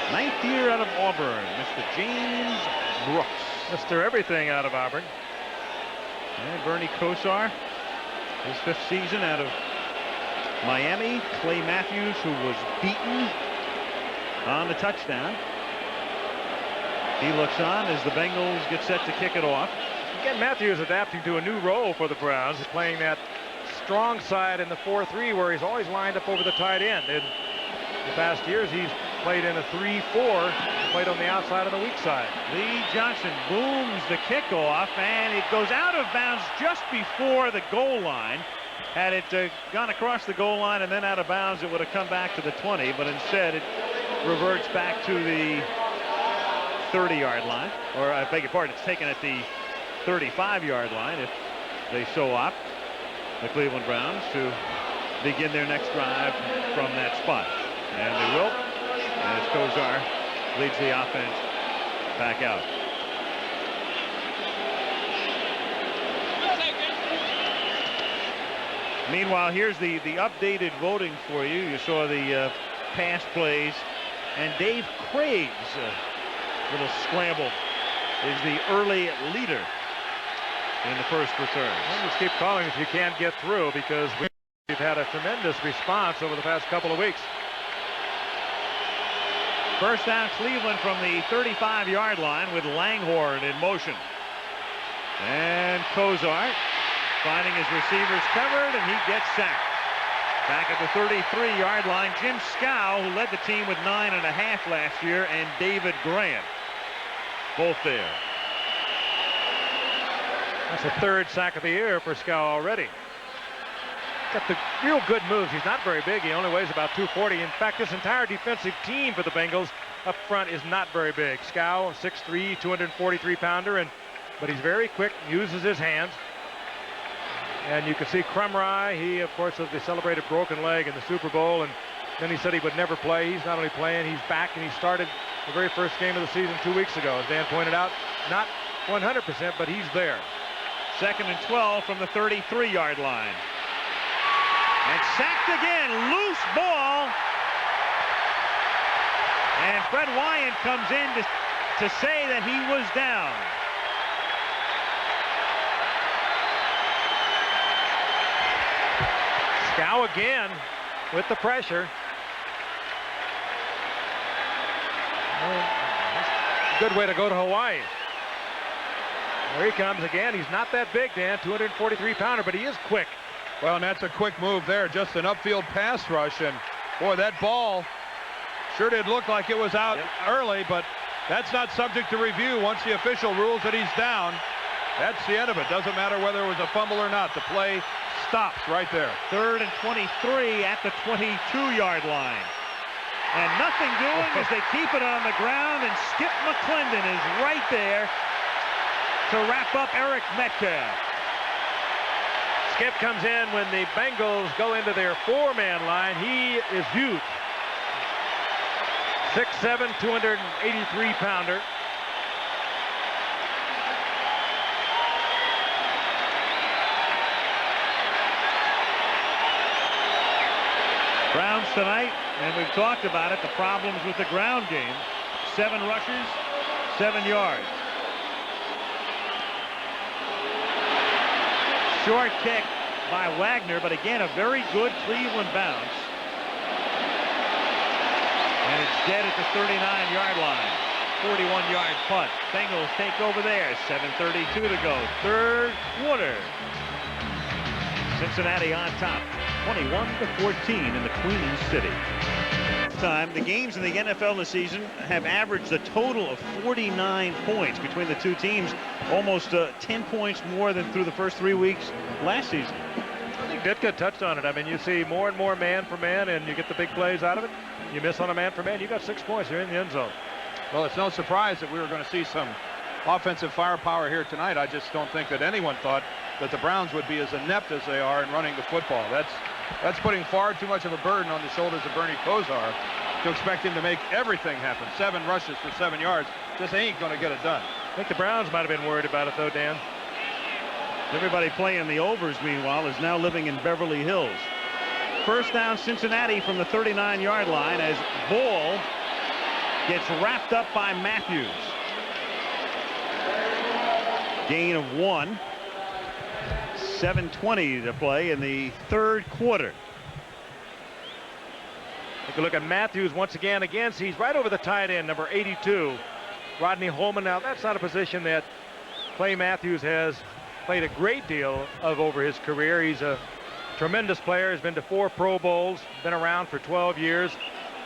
9th year out of Auburn, Mr. James Brooks. Mr. Everything out of Auburn. And Bernie Kosar, his 5th season out of Miami. Clay Matthews, who was beaten on the touchdown. He looks on as the Bengals get set to kick it off. Again, Matthews adapting to a new role for the Browns, playing that strong side in the 4-3, where he's always lined up over the tight end. In the past years, he's played in a 3-4, played on the outside of the weak side. Lee Johnson booms the kickoff, and it goes out of bounds just before the goal line. Had it gone across the goal line and then out of bounds, it would have come back to the 20, but instead it reverts back to the 30-yard line, or I beg your pardon, it's taken at the 35-yard line if they so opt, the Cleveland Browns, to begin their next drive from that spot. And they will, as Kozar leads the offense back out. Meanwhile, here's the updated voting for you. You saw the pass plays, and Dave Craig's little scramble is the early leader in the first return. Well, just keep calling if you can't get through, because we've had a tremendous response over the past couple of weeks. First down, Cleveland from the 35-yard line with Langhorne in motion. And Kozar finding his receivers covered, and he gets sacked. Back at the 33-yard line, Jim Scow, who led the team with 9.5 last year, and David Grant, both there. That's the third sack of the year for Scow already. Got the real good moves. He's not very big. He only weighs about 240. In fact, this entire defensive team for the Bengals up front is not very big. Scow, 6'3", 243-pounder, but he's very quick, uses his hands. And you can see Crumry, he, of course, has the celebrated broken leg in the Super Bowl, and then he said he would never play. He's not only playing, he's back, and he started the very first game of the season 2 weeks ago. As Dan pointed out, not 100%, but he's there. 2nd and 12 from the 33-yard line. And sacked again, loose ball. And Fred Wyant comes in to say that he was down. Scow again with the pressure. Good way to go to Hawaii. There he comes again. He's not that big, Dan, 243-pounder, but he is quick. Well, and that's a quick move there, just an upfield pass rush, and boy, that ball sure did look like it was out early, but that's not subject to review. Once the official rules that he's down, that's the end of it. Doesn't matter whether it was a fumble or not. The play stops right there. 3rd and 23 at the 22-yard line. And nothing doing as they keep it on the ground, and Skip McClendon is right there to wrap up Eric Metcalf. Skip comes in when the Bengals go into their 4-man line. He is huge. 6'7", 283-pounder. Browns tonight, and we've talked about it, the problems with the ground game. 7 rushes, 7 yards. Short kick by Wagner, but again, a very good Cleveland bounce. And it's dead at the 39-yard line. 41-yard punt. Bengals take over there. 7:32 to go. 3rd quarter. Cincinnati on top. 21-14 in the Queen City. The games in the NFL this season have averaged a total of 49 points between the two teams, almost 10 points more than through the first 3 weeks last season. I think Ditka touched on it. I mean, you see more and more man for man, and you get the big plays out of it. You miss on a man for man, you got 6 points. You're in the end zone. Well, it's no surprise that we were going to see some offensive firepower here tonight. I just don't think that anyone thought that the Browns would be as inept as they are in running the football. That's putting far too much of a burden on the shoulders of Bernie Kosar to expect him to make everything happen. 7 rushes for 7 yards just ain't going to get it done. I think the Browns might have been worried about it, though, Dan. Everybody playing the overs, meanwhile, is now living in Beverly Hills. First down, Cincinnati from the 39-yard line as Ball gets wrapped up by Matthews. Gain of 1. 7:20 to play in the 3rd quarter. Take a look at Matthews once again. He's right over the tight end, number 82, Rodney Holman. Now, that's not a position that Clay Matthews has played a great deal of over his career. He's a Tremendous player, has been to 4 Pro Bowls, been around for 12 years.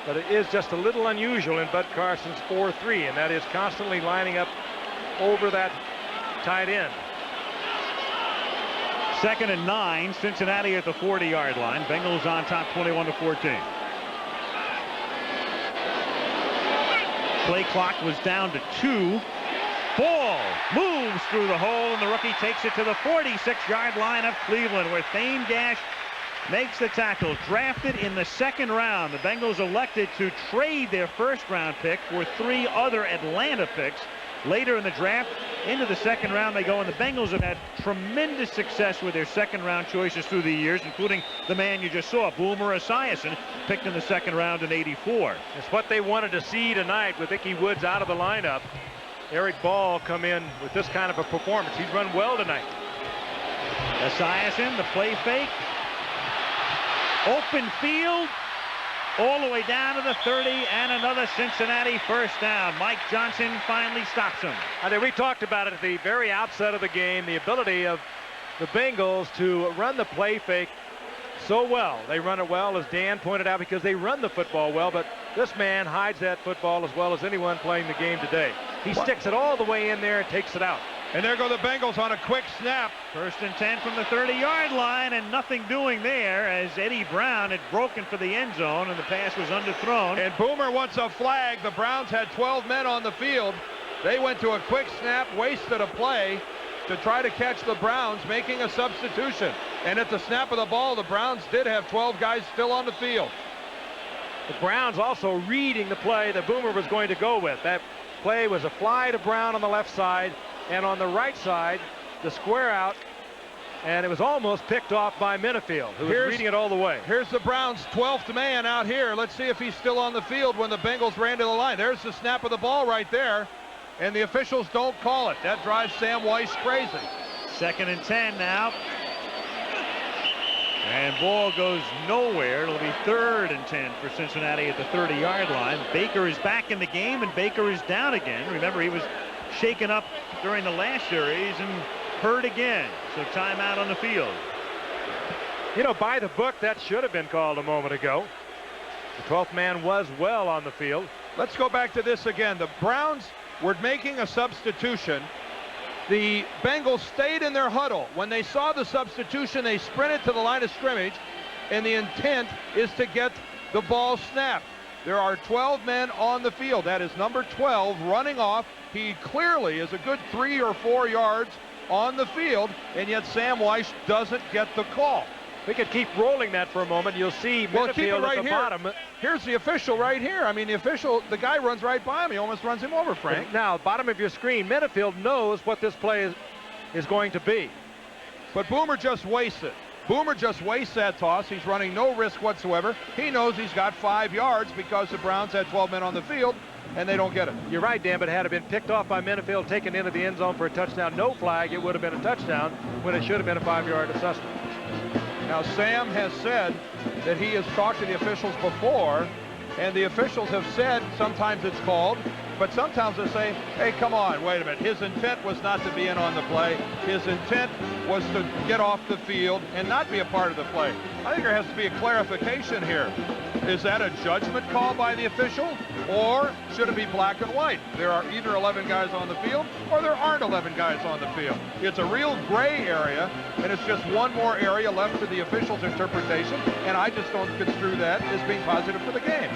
But it is just a little unusual in Bud Carson's 4-3, and that is constantly lining up over that tight end. 2nd and 9, Cincinnati at the 40-yard line. Bengals on top 21-14. Play clock was down to 2. Ball moves through the hole, and the rookie takes it to the 46-yard line of Cleveland, where Thane Gash makes the tackle. Drafted in the 2nd round, the Bengals elected to trade their 1st-round pick for 3 other Atlanta picks. Later in the draft, into the 2nd round they go, and the Bengals have had tremendous success with their 2nd-round choices through the years, including the man you just saw, Boomer Esiason, picked in the 2nd round in '84. It's what they wanted to see tonight with Ickey Woods out of the lineup. Eric Ball come in with this kind of a performance. He's run well tonight. Esiason, the play fake. Open field, all the way down to the 30, and another Cincinnati 1st down. Mike Johnson finally stops him. I think we talked about it at the very outset of the game, the ability of the Bengals to run the play fake so well. They run it well, as Dan pointed out, because they run the football well, but this man hides that football as well as anyone playing the game today. He sticks it all the way in there and takes it out. And there go the Bengals on a quick snap. 1st and 10 from the 30-yard line, and nothing doing there as Eddie Brown had broken for the end zone, and the pass was underthrown. And Boomer wants a flag. The Browns had 12 men on the field. They went to a quick snap, wasted a play to try to catch the Browns, making a substitution. And at the snap of the ball, the Browns did have 12 guys still on the field. The Browns also reading the play that Boomer was going to go with. That play was a fly to Brown on the left side, and on the right side, the square out, and it was almost picked off by Minifield, who was reading it all the way. Here's the Browns' 12th man out here. Let's see if he's still on the field when the Bengals ran to the line. There's the snap of the ball right there, and the officials don't call it. That drives Sam Weiss crazy. 2nd and 10 now. And ball goes nowhere. It'll be 3rd and 10 for Cincinnati at the 30-yard line. Baker is back in the game, and Baker is down again. Remember, he was shaken up during the last series and hurt again. So timeout on the field. You know, by the book, that should have been called a moment ago. The 12th man was well on the field. Let's go back to this again. The Browns were making a substitution. The Bengals stayed in their huddle. When they saw the substitution, they sprinted to the line of scrimmage, and the intent is to get the ball snapped. There are 12 men on the field. That is number 12 running off. He clearly is a good 3 or 4 yards on the field, and yet Sam Weiss doesn't get the call. We could keep rolling that for a moment. You'll see Minifield right at the here. bottom. Here's the official right here. I mean, the guy runs right by him. He almost runs him over, Frank. Now, bottom of your screen, Minifield knows what this play is going to be. But Boomer just wastes it. Boomer just wastes that toss. He's running no risk whatsoever. He knows he's got 5 yards because the Browns had 12 men on the field, and they don't get it. You're right, Dan, but had it been picked off by Minifield, taken into the end zone for a touchdown, no flag, it would have been a touchdown when it should have been a 5-yard assessment. Now, Sam has said that he has talked to the officials before, and the officials have said sometimes it's called, but sometimes they say, hey, come on, wait a minute. His intent was not to be in on the play. His intent was to get off the field and not be a part of the play. I think there has to be a clarification here. Is that a judgment call by the official, or should it be black and white? There are either 11 guys on the field or there aren't 11 guys on the field. It's a real gray area, and it's just one more area left to the official's interpretation, and I just don't construe that as being positive for the game.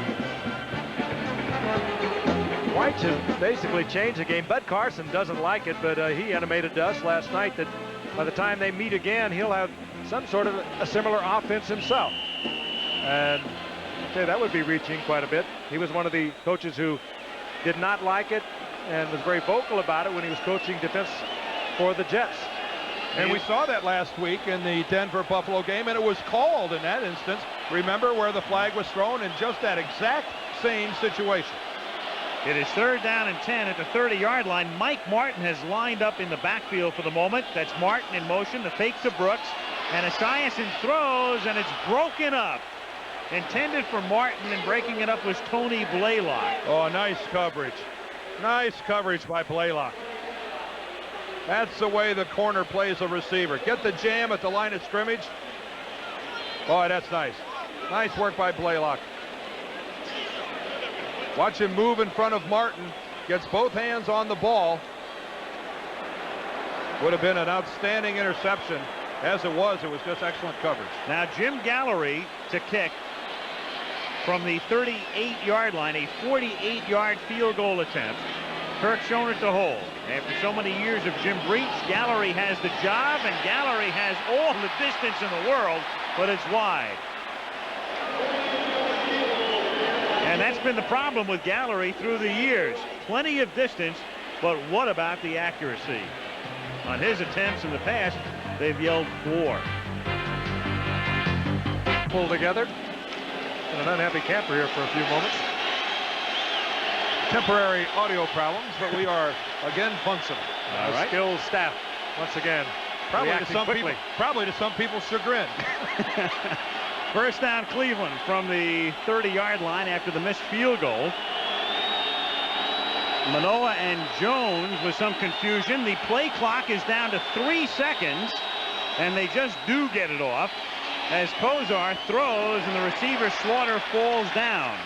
White has basically changed the game. Bud Carson doesn't like it, but he intimated to us last night that by the time they meet again, he'll have some sort of a similar offense himself. And I'd say that would be reaching quite a bit. He was one of the coaches who did not like it and was very vocal about it when he was coaching defense for the Jets. And we saw that last week in the Denver-Buffalo game, and it was called in that instance. Remember where the flag was thrown in just that exact same situation. It is 3rd down and 10 at the 30-yard line. Mike Martin has lined up in the backfield for the moment. That's Martin in motion. The fake to Brooks. And Esiason throws, and it's broken up. Intended for Martin, and breaking it up was Tony Blaylock. Oh, nice coverage. Nice coverage by Blaylock. That's the way the corner plays a receiver. Get the jam at the line of scrimmage Boy, that's nice. Nice work by Blaylock. Watch him move in front of Martin. Gets both hands on the ball. Would have been an outstanding interception. As it was just excellent coverage. Now Jim Gallery to kick from the 38-yard line, a 48-yard field goal attempt. Kirk Schoner to hold. After so many years of Jim Breach, Gallery has the job, and Gallery has all the distance in the world, but it's wide. And that's been the problem with Gallery through the years. Plenty of distance, but what about the accuracy? On his attempts in the past, they've yelled 4. Pulled together. And an unhappy camper here for a few moments. Temporary audio problems, but we are again functional. All right. Skilled staff once again. Probably to some people's chagrin. First down Cleveland from the 30-yard line after the missed field goal. Manoa and Jones with some confusion. The play clock is down to 3 seconds, and they just do get it off as Kozar throws and the receiver Slaughter falls down.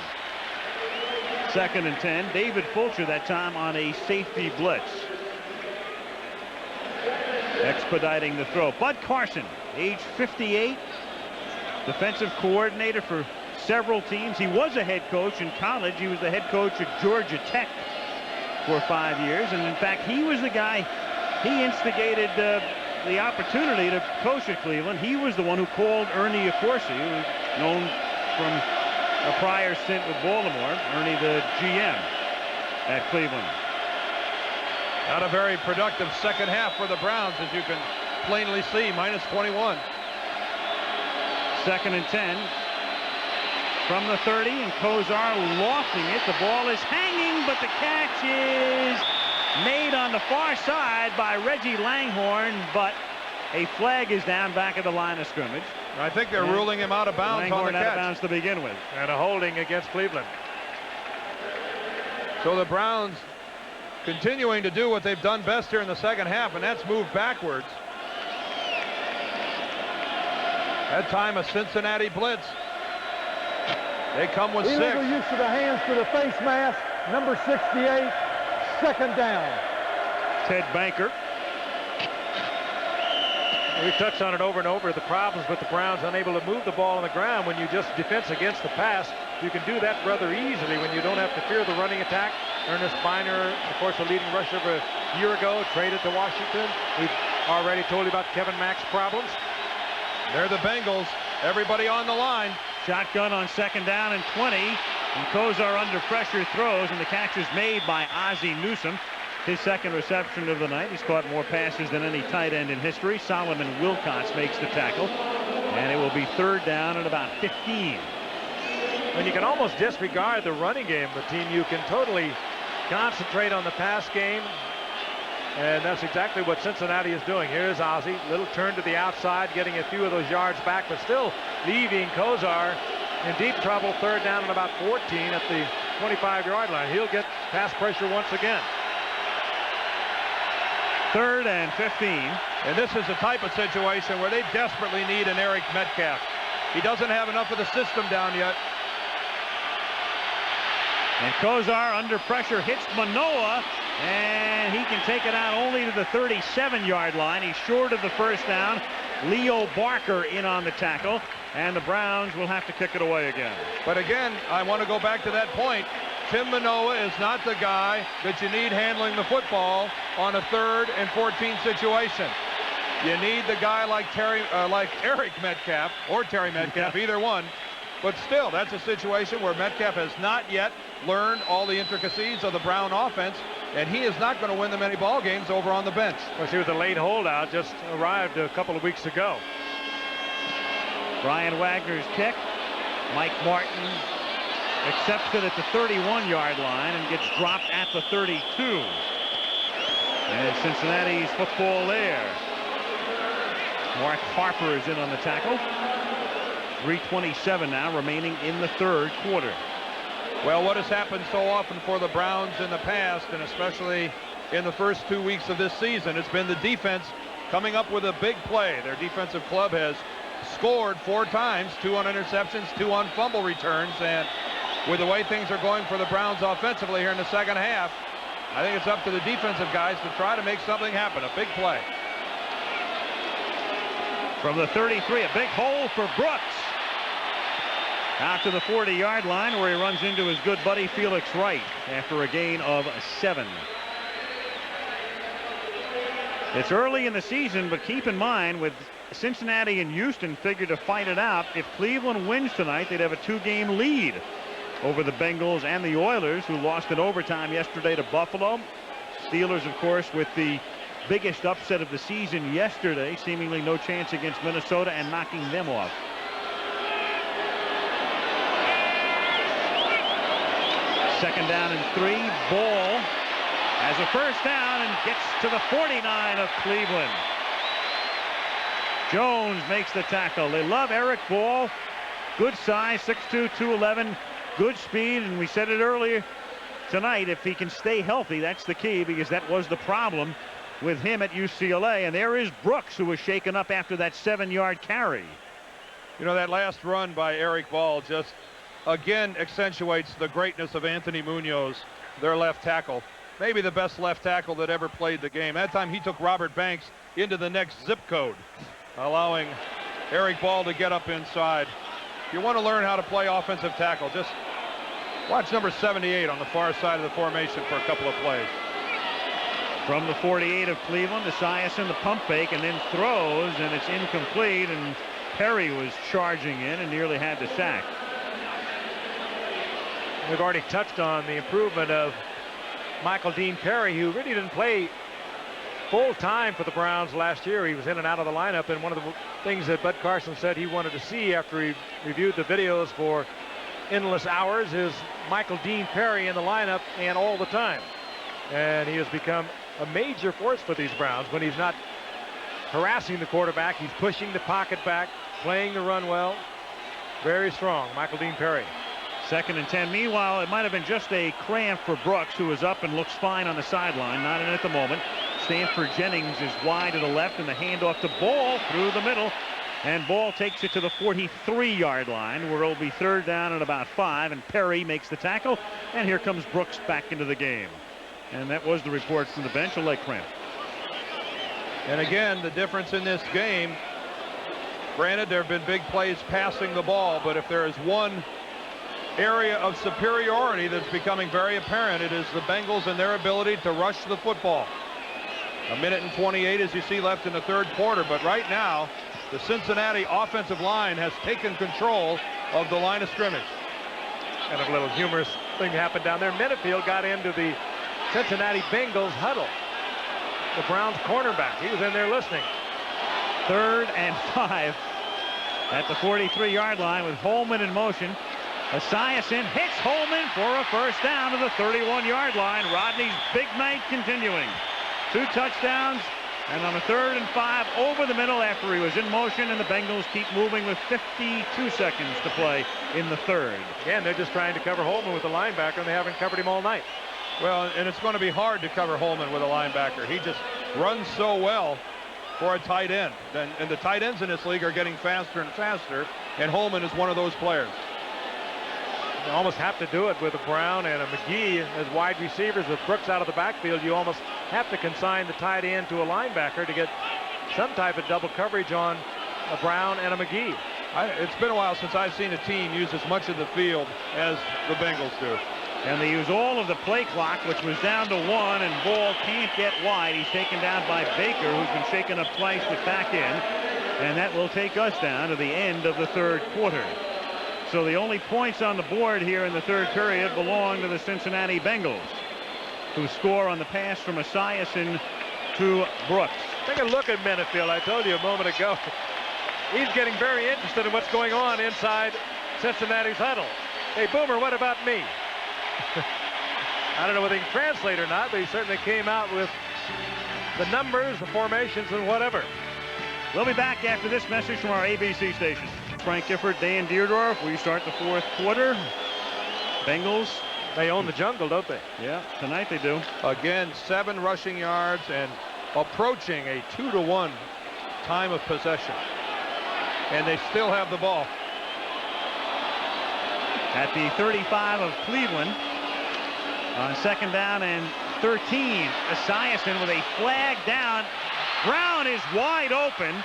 2nd and 10. David Fulcher that time on a safety blitz. Expediting the throw. Bud Carson, age 58, defensive coordinator for several teams. He was a head coach in college. He was the head coach at Georgia Tech for 5 years, and in fact he was the guy, he instigated the opportunity to coach at Cleveland. He was the one who called Ernie Accorsi, who was known from a prior stint with Baltimore. Ernie, the GM at Cleveland. Not a very productive second half for the Browns, as you can plainly see. Minus 21. 2nd and 10 from the 30, and Kozar lofting it. The ball is hanging, but the catch is made on the far side by Reggie Langhorne, but a flag is down back at the line of scrimmage. I think they're ruling him out of bounds on the catch. Out of bounds to begin with. And a holding against Cleveland. So the Browns continuing to do what they've done best here in the second half, and that's move backwards. That time a Cincinnati blitz. They come with 6. Illegal use of the hands to the face mask. Number 68. 2nd down. Ted Banker. We've touched on it over and over, the problems with the Browns unable to move the ball on the ground. When you just defense against the pass, you can do that rather easily when you don't have to fear the running attack. Ernest Biner, of course, a leading rusher of a year ago, traded to Washington. We've already told you about Kevin Mack's problems. They're the Bengals. Everybody on the line. Shotgun on 2nd down and 20. And Kozar under pressure throws, and the catch is made by Ozzie Newsome. His 2nd reception of the night. He's caught more passes than any tight end in history. Solomon Wilcots makes the tackle. And it will be 3rd down and about 15. And you can almost disregard the running game of the team. You can totally concentrate on the pass game. And that's exactly what Cincinnati is doing. Here's Ozzie. Little turn to the outside, getting a few of those yards back, but still leaving Kozar in deep trouble. 3rd down and about 14 at the 25-yard line. He'll get pass pressure once again. 3rd and 15. And this is the type of situation where they desperately need an Eric Metcalf. He doesn't have enough of the system down yet. And Kozar under pressure hits Manoa, and he can take it out only to the 37-yard line. He's short of the 1st down. Leo Barker in on the tackle, and the Browns will have to kick it away again. But again, I want to go back to that point. Tim Manoa is not the guy that you need handling the football on a 3rd and 14 situation. You need the guy like Eric Metcalf or Terry Metcalf, either one. But still, that's a situation where Metcalf has not yet learned all the intricacies of the Brown offense, and he is not going to win them any ball games over on the bench. Of course, he was a late holdout, just arrived a couple of weeks ago. Brian Wagner's kick. Mike Martin accepts it at the 31-yard line and gets dropped at the 32. And Cincinnati's football there. Mark Harper is in on the tackle. 3:27 now remaining in the 3rd quarter. Well, what has happened so often for the Browns in the past, and especially in the first 2 weeks of this season, it's been the defense coming up with a big play. Their defensive club has scored 4 times, 2 on interceptions, 2 on fumble returns, and with the way things are going for the Browns offensively here in the second half, I think it's up to the defensive guys to try to make something happen. A big play. From the 33, a big hole for Brooks. Out to the 40-yard line where he runs into his good buddy Felix Wright after a gain of 7. It's early in the season, but keep in mind with Cincinnati and Houston figure to fight it out. If Cleveland wins tonight, they'd have a 2-game lead over the Bengals and the Oilers, who lost in overtime yesterday to Buffalo. Steelers, of course, with the biggest upset of the season yesterday, seemingly no chance against Minnesota and knocking them off. Second down and 3. Ball has a first down and gets to the 49 of Cleveland. Jones makes the tackle. They love Eric Ball. Good size, 6'2", 211. Good speed, and we said it earlier tonight, if he can stay healthy, that's the key, because that was the problem with him at UCLA. And there is Brooks, who was shaken up after that 7-yard carry. You know, that last run by Eric Ball just again accentuates the greatness of Anthony Munoz, their left tackle. Maybe the best left tackle that ever played the game. That time he took Robert Banks into the next zip code, allowing Eric Ball to get up inside. If you want to learn how to play offensive tackle, just watch number 78 on the far side of the formation for a couple of plays. From the 48 of Cleveland, Esiason the pump fake and then throws, and it's incomplete, and Perry was charging in and nearly had the sack. We've already touched on the improvement of Michael Dean Perry, who really didn't play full time for the Browns last year. He was in and out of the lineup, and one of the things that Bud Carson said he wanted to see after he reviewed the videos for endless hours is Michael Dean Perry in the lineup and all the time. And he has become a major force for these Browns. When he's not harassing the quarterback, he's pushing the pocket back, playing the run well. Very strong, Michael Dean Perry. Second and 10. Meanwhile, it might have been just a cramp for Brooks, who is up and looks fine on the sideline. Not in at the moment. Stanford Jennings is wide to the left, and the handoff to Ball through the middle. And Ball takes it to the 43-yard line, where it'll be third down at about 5. And Perry makes the tackle. And here comes Brooks back into the game. And that was the report from the bench, a leg cramp. And again, the difference in this game, granted, there have been big plays passing the ball, but if there is one area of superiority that's becoming very apparent, it is the Bengals and their ability to rush the football. 1:28 as you see left in the third quarter, but right now the Cincinnati offensive line has taken control of the line of scrimmage. And a little humorous thing happened down there. Minifield got into the Cincinnati Bengals huddle. The Browns cornerback, he was in there listening. Third and 5 at the 43-yard line with Holman in motion. Esiason hits Holman for a first down to the 31-yard line. Rodney's big night continuing. 2 touchdowns, and on a 3rd and 5 over the middle after he was in motion, and the Bengals keep moving with 52 seconds to play in the third. Again, they're just trying to cover Holman with the linebacker, and they haven't covered him all night. Well, and it's going to be hard to cover Holman with a linebacker. He just runs so well for a tight end. And the tight ends in this league are getting faster and faster, and Holman is one of those players. You almost have to do it with a Brown and a McGee as wide receivers. With Brooks out of the backfield, you almost have to consign the tight end to a linebacker to get some type of double coverage on a Brown and a McGee. It's been a while since I've seen a team use as much of the field as the Bengals do. And they use all of the play clock, which was down to 1, and Ball can't get wide. He's taken down by Baker, who's been shaken up twice but back in. And that will take us down to the end of the third quarter. So the only points on the board here in the third period belong to the Cincinnati Bengals, who score on the pass from Esiason to Brooks. Take a look at Minifield. I told you a moment ago, he's getting very interested in what's going on inside Cincinnati's huddle. Hey, Boomer, what about me? I don't know whether he can translate or not, but he certainly came out with the numbers, the formations, and whatever. We'll be back after this message from our ABC station. Frank Gifford, Dan Dierforf. We start the fourth quarter. Bengals. They own the jungle, don't they? Yeah, tonight they do. Again, 7 rushing yards and approaching a 2-to-1 time of possession. and they still have the ball. At the 35 of Cleveland on 2nd down and 13. Esiason with a flag down. Brown is wide open.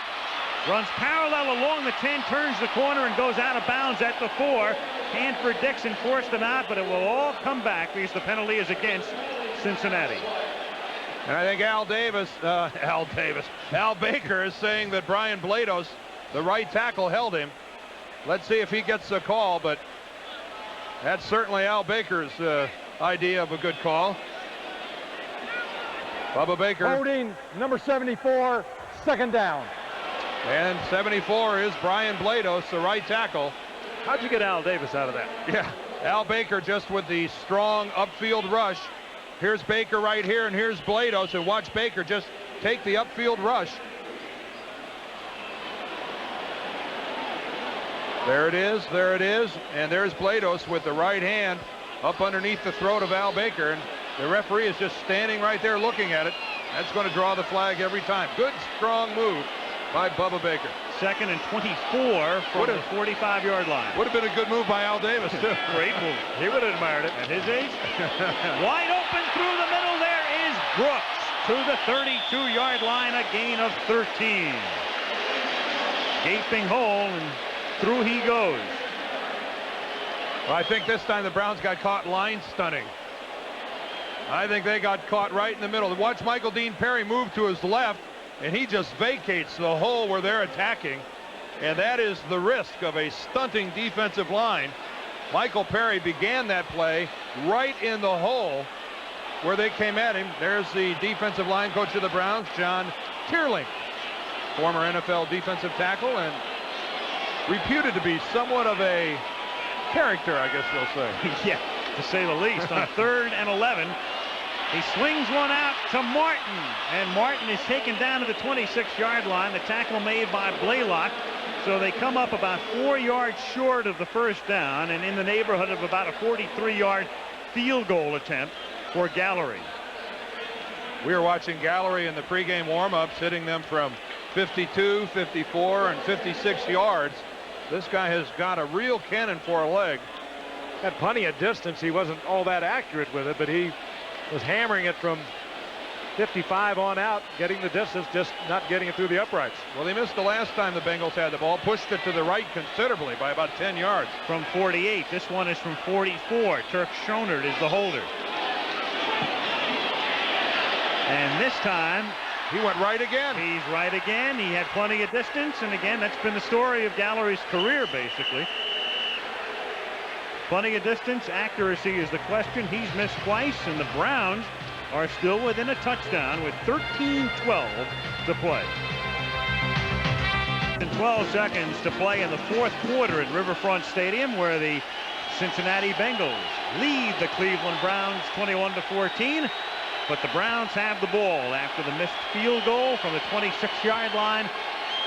Runs parallel along the 10, turns the corner, and goes out of bounds at the 4. Hanford-Dixon forced him out, but it will all come back because the penalty is against Cincinnati. And I think Al Baker is saying that Brian Blados, the right tackle, held him. Let's see if he gets a call, but that's certainly Al Baker's idea of a good call. Bubba Baker. Holding number 74, 2nd down. And 74 is Brian Blados, the right tackle. How'd you get Al Davis out of that? Yeah, Al Baker just with the strong upfield rush. Here's Baker right here, and here's Blados, and watch Baker just take the upfield rush. There it is, and there's Blados with the right hand up underneath the throat of Al Baker, and the referee is just standing right there looking at it. That's going to draw the flag every time. Good, strong move by Bubba Baker. 2nd and 24 from the 45-yard line. Would have been a good move by Al Davis, too. Great move. He would have admired it. At his age. Wide open through the middle. There is Brooks to the 32-yard line, a gain of 13. Gaping hole, and through he goes. Well, I think this time the Browns got caught line stunning. I think they got caught right in the middle. Watch Michael Dean Perry move to his left, and he just vacates the hole where they're attacking. And that is the risk of a stunting defensive line. Michael Perry began that play right in the hole where they came at him. There's the defensive line coach of the Browns, John Teerlink, former NFL defensive tackle and reputed to be somewhat of a character, I guess we'll say. Yeah, to say the least. On 3rd and 11, he swings one out to Martin, and Martin is taken down to the 26-yard line. The tackle made by Blaylock. So they come up about 4 yards short of the 1st down, and in the neighborhood of about a 43-yard field goal attempt for Gallery. We are watching Gallery in the pregame warm-ups, hitting them from 52, 54, and 56 yards. This guy has got a real cannon for a leg. Had plenty of distance. He wasn't all that accurate with it, but he was hammering it from 55 on out, getting the distance, just not getting it through the uprights. Well, they missed the last time the Bengals had the ball, pushed it to the right considerably by about 10 yards. From 48. This one is from 44. Turk Schonert is the holder. And this time, he went right again. He's right again. He had plenty of distance, and again, that's been the story of Gallery's career, basically. Plenty of distance. Accuracy is the question. He's missed twice, and the Browns are still within a touchdown with 13-12 to play. And 12 seconds to play in the 4th quarter at Riverfront Stadium, where the Cincinnati Bengals lead the Cleveland Browns 21-14. But the Browns have the ball after the missed field goal from the 26-yard line.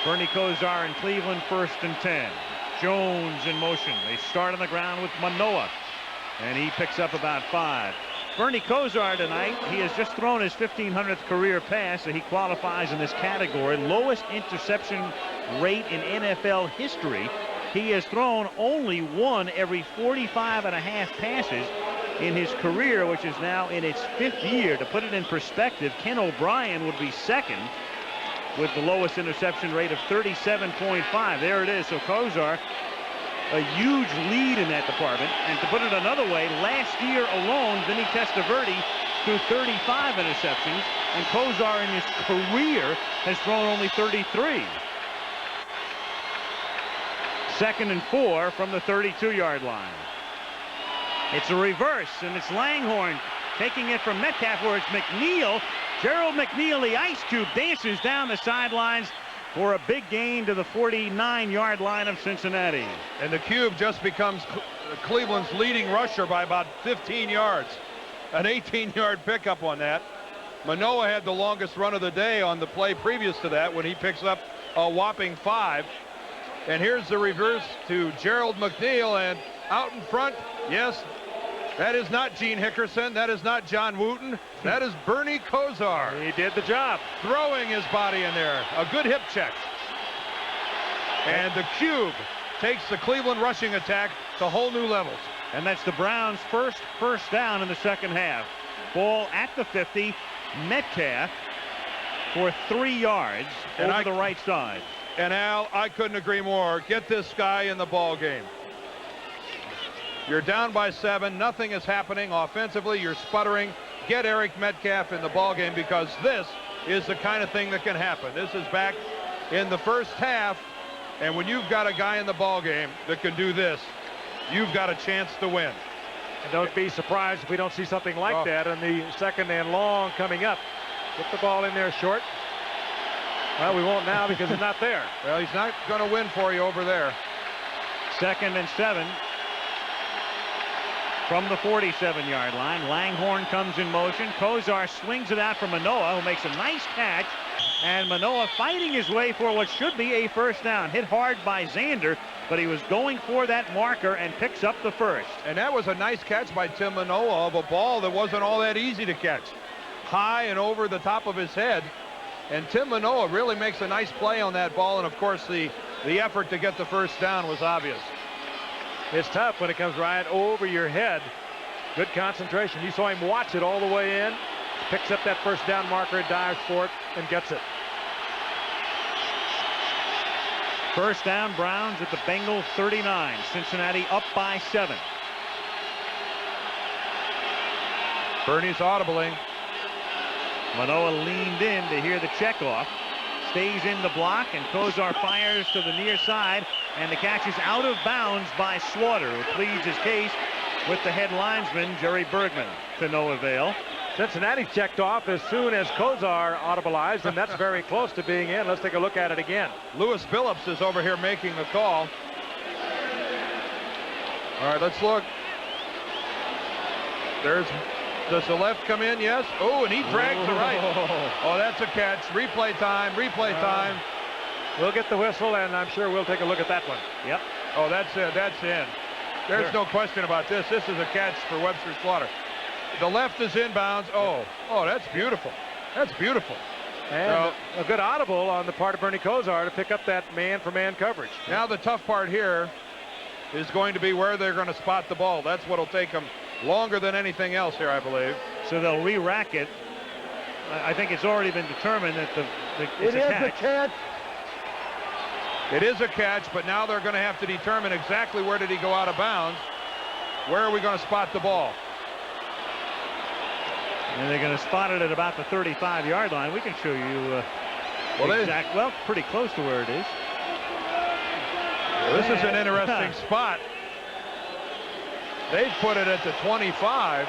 Bernie Kosar in Cleveland, 1st and 10. Jones in motion. They start on the ground with Manoa, and he picks up about 5. Bernie Kosar tonight, he has just thrown his 1,500th career pass, so he qualifies in this category. Lowest interception rate in NFL history. He has thrown only one every 45.5 passes in his career, which is now in its 5th year. To put it in perspective, Ken O'Brien would be 2nd with the lowest interception rate of 37.5. There it is. So Kosar, a huge lead in that department. And to put it another way, last year alone, Vinny Testaverde threw 35 interceptions, and Kosar in his career has thrown only 33. 2nd and 4 from the 32-yard line. It's a reverse, and it's Langhorne taking it from Metcalf, where it's McNeil. Gerald McNeil, the ice cube, dances down the sidelines for a big gain to the 49-yard line of Cincinnati. And the cube just becomes Cleveland's leading rusher by about 15 yards. An 18-yard pickup on that. Manoa had the longest run of the day on the play previous to that when he picks up a whopping 5. And here's the reverse to Gerald McNeil, and out in front, yes, that is not Gene Hickerson. That is not John Wooten. That is Bernie Kosar. He did the job. Throwing his body in there. A good hip check. And the cube takes the Cleveland rushing attack to whole new levels. And that's the Browns' first down in the second half. Ball at the 50. Metcalf for 3 yards over the right side. And Al, I couldn't agree more. Get this guy in the ball game. You're down by 7. Nothing is happening offensively. You're sputtering. Get Eric Metcalf in the ball game, because this is the kind of thing that can happen. This is back in the first half. And when you've got a guy in the ball game that can do this, you've got a chance to win. And don't be surprised if we don't see something like that in the second and long coming up. Get the ball in there short. Well, we won't now because it's not there. Well, he's not going to win for you over there. 2nd and 7 from the 47-yard line. Langhorne comes in motion. Kozar swings it out for Manoah, who makes a nice catch. And Manoah fighting his way for what should be a first down. Hit hard by Zander, but he was going for that marker and picks up the first. And that was a nice catch by Tim Manoah of a ball that wasn't all that easy to catch. High and over the top of his head. And Tim Manoah really makes a nice play on that ball. And, of course, the effort to get the first down was obvious. It's tough when it comes right over your head. Good concentration. You saw him watch it all the way in. Picks up that first down marker, dives for it, and gets it. First down, Browns at the Bengal 39. Cincinnati up by 7. Bernie's audibling. Manoah leaned in to hear the checkoff. Stays in the block, and Kozar fires to the near side, and the catch is out of bounds by Slaughter, who pleads his case with the head linesman, Jerry Bergman, to no avail. Cincinnati checked off as soon as Kozar audibilized, and that's very close to being in. Let's take a look at it again. Lewis Phillips is over here making the call. All right, let's look. Does the left come in? Yes. Oh, and he drags the right. Oh, that's a catch. Replay time. Replay time. We'll get the whistle, and I'm sure we'll take a look at that one. Yep. Oh, that's in. That's in. There's no question about this. This is a catch for Webster Slaughter. The left is inbounds. Oh, that's beautiful. That's beautiful. And a good audible on the part of Bernie Kozar to pick up that man-for-man coverage. Now the tough part here is going to be where they're going to spot the ball. That's what will take them longer than anything else here, I believe. So they'll re-rack it. I think it's already been determined that it's a catch. It is a catch, but now they're going to have to determine exactly where did he go out of bounds. Where are we going to spot the ball? And they're going to spot it at about the 35-yard line. We can show you pretty close to where it is. This is an interesting spot. They've put it at the 25.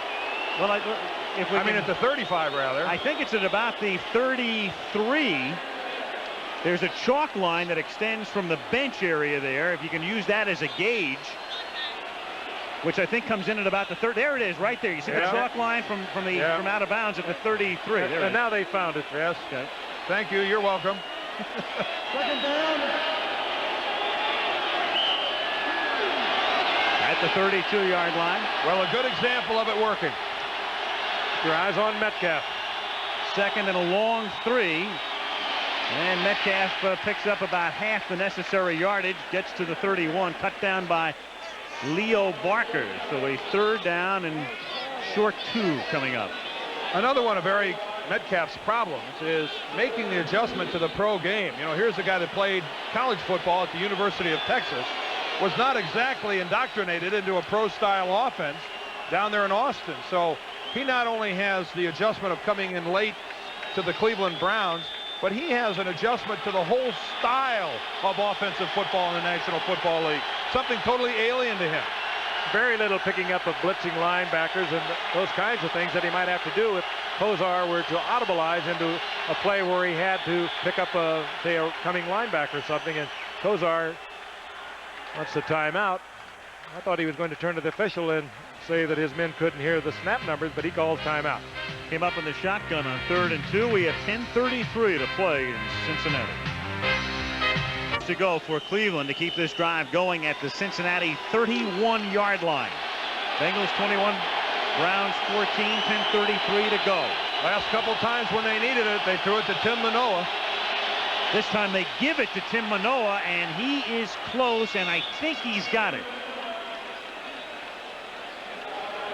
Well, at the 35, rather. I think it's at about the 33. There's a chalk line that extends from the bench area there. If you can use that as a gauge, which I think comes in at about the 30. There it is, right there. You see the chalk line from out of bounds at the 33. And now they found it. Yes. Okay. Thank you. You're welcome. Second down. At the 32-yard line. Well, a good example of it working. Your eyes on Metcalf. Second and a long 3. And Metcalf picks up about half the necessary yardage, gets to the 31, cut down by Leo Barker. So a third down and short 2 coming up. Another one of Barry Metcalf's problems is making the adjustment to the pro game. You know, here's a guy that played college football at the University of Texas, was not exactly indoctrinated into a pro-style offense down there in Austin. So he not only has the adjustment of coming in late to the Cleveland Browns, but he has an adjustment to the whole style of offensive football in the National Football League. Something totally alien to him. Very little picking up of blitzing linebackers and those kinds of things that he might have to do if Kozar were to audibilize into a play where he had to pick up a coming linebacker or something. And Kozar wants the timeout. I thought he was going to turn to the official and say that his men couldn't hear the snap numbers, but he calls timeout. Came up in the shotgun on 3rd and 2. We have 10:33 to play in Cincinnati. To go for Cleveland to keep this drive going at the Cincinnati 31-yard line. Bengals 21, Browns 14, 10:33 to go. Last couple times when they needed it, they threw it to Tim Manoah. This time they give it to Tim Manoa, and he is close, and I think he's got it.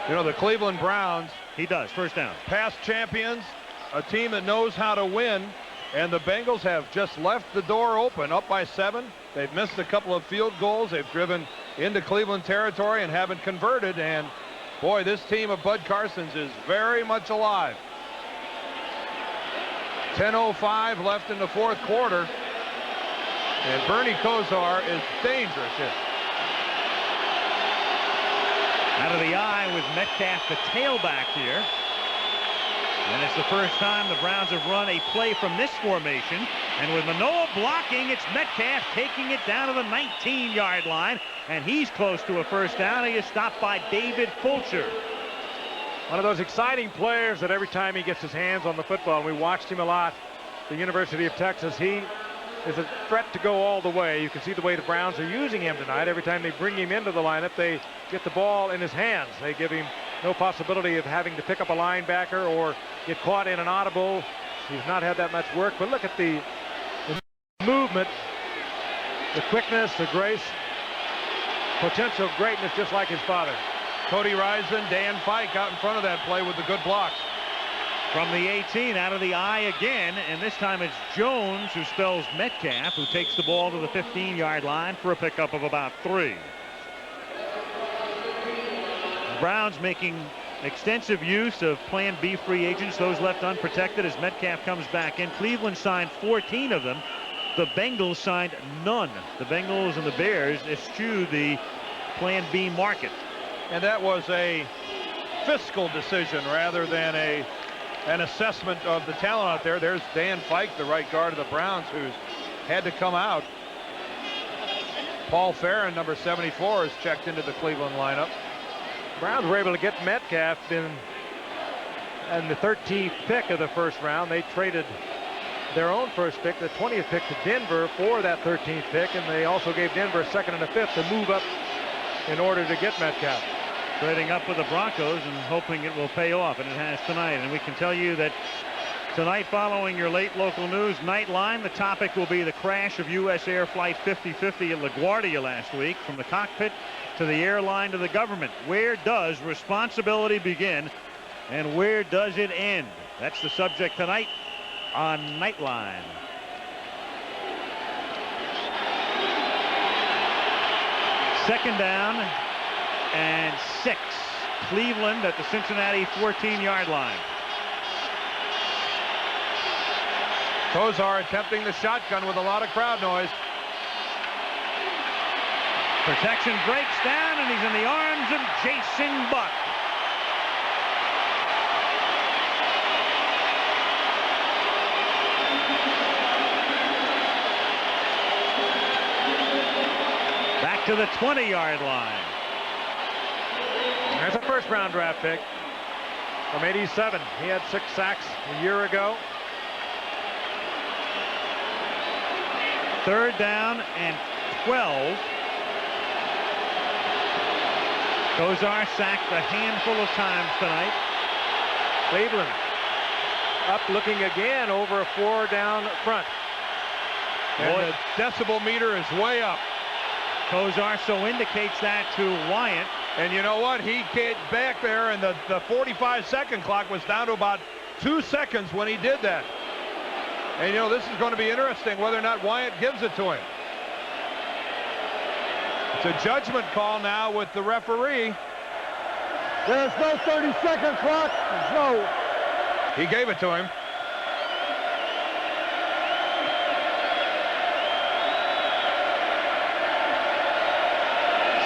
You know, the Cleveland Browns. He does. First down. Past champions, a team that knows how to win, and the Bengals have just left the door open, up by 7. They've missed a couple of field goals. They've driven into Cleveland territory and haven't converted, and boy, this team of Bud Carson's is very much alive. 10:05 left in the fourth quarter, and Bernie Kosar is dangerous here. Out of the eye with Metcalf, the tailback here. And it's the first time the Browns have run a play from this formation. And with Manoa blocking, it's Metcalf taking it down to the 19-yard line. And he's close to a first down. He is stopped by David Fulcher. One of those exciting players that every time he gets his hands on the football, and we watched him a lot at the University of Texas, he is a threat to go all the way. You can see the way the Browns are using him tonight. Every time they bring him into the lineup, they get the ball in his hands. They give him no possibility of having to pick up a linebacker or get caught in an audible. He's not had that much work, but look at the movement, the quickness, the grace, potential greatness, just like his father. Cody Rison, Dan Fike out in front of that play with the good blocks. From the 18, out of the eye again, and this time it's Jones who spells Metcalf, who takes the ball to the 15-yard line for a pickup of about 3. The Browns making extensive use of Plan B free agents, those left unprotected as Metcalf comes back in. Cleveland signed 14 of them. The Bengals signed none. The Bengals and the Bears eschewed the Plan B market. And that was a fiscal decision rather than an assessment of the talent out there. There's Dan Fike, the right guard of the Browns, who's had to come out. Paul Farron, number 74, is checked into the Cleveland lineup. Browns were able to get Metcalf in the 13th pick of the first round. They traded their own first pick, the 20th pick, to Denver for that 13th pick, and they also gave Denver a second and a fifth to move up in order to get Metcalf. Trading up with the Broncos and hoping it will pay off, and it has tonight. And we can tell you that tonight, following your late local news Nightline, the topic will be the crash of U.S. Air Flight 5050 at LaGuardia last week. From the cockpit to the airline to the government, where does responsibility begin and where does it end? That's the subject tonight on Nightline. Second down and 6. Cleveland at the Cincinnati 14-yard line. Kosar attempting the shotgun with a lot of crowd noise. Protection breaks down, and he's in the arms of Jason Buck. Back to the 20-yard line. There's a first-round draft pick from 87. He had 6 sacks a year ago. Third down and 12. Kosar sacked a handful of times tonight. Cleveland up looking again over a 4-down front. And the decibel meter is way up. Kosar so indicates that to Wyatt. And you know what? He came back there, and the 45-second clock was down to about 2 seconds when he did that. And, you know, this is going to be interesting whether or not Wyatt gives it to him. It's a judgment call now with the referee. There's no 30-second clock. No. He gave it to him.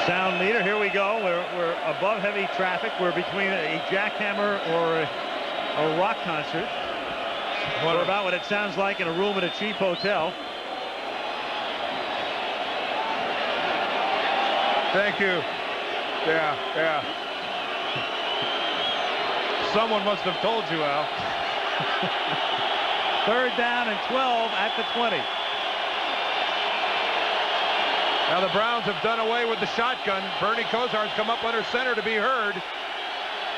Sound leader, here we go. We're above heavy traffic. We're between a jackhammer or a rock concert. We're about what it sounds like in a room at a cheap hotel. Thank you. Yeah. Someone must have told you, Al. Third down and 12 at the 20. Now the Browns have done away with the shotgun. Bernie Kosar's come up under center to be heard.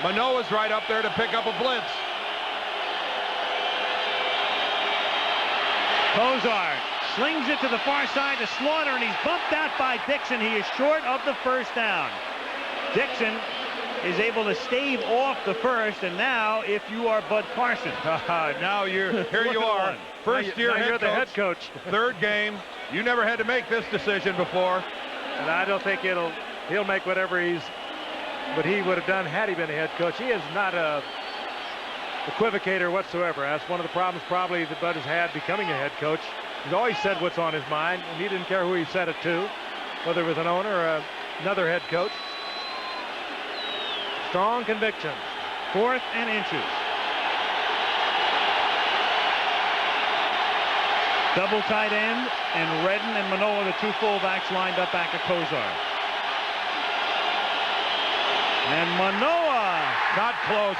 Manoa's right up there to pick up a blitz. Kozar slings it to the far side to Slaughter, and he's bumped out by Dixon. He is short of the first down. Dixon is able to stave off the first, and now if you are Bud Carson. Now here you are, first year head coach, third game. You never had to make this decision before. And I don't think he'll make whatever he would have done had he been a head coach. He is not a equivocator whatsoever. That's one of the problems probably that Bud has had becoming a head coach. He's always said what's on his mind, and he didn't care who he said it to, whether it was an owner or another head coach. Strong conviction. 4th and inches. Double tight end, and Redden and Manoa, the 2 fullbacks, lined up back of Kozar. And Manoa. Not close.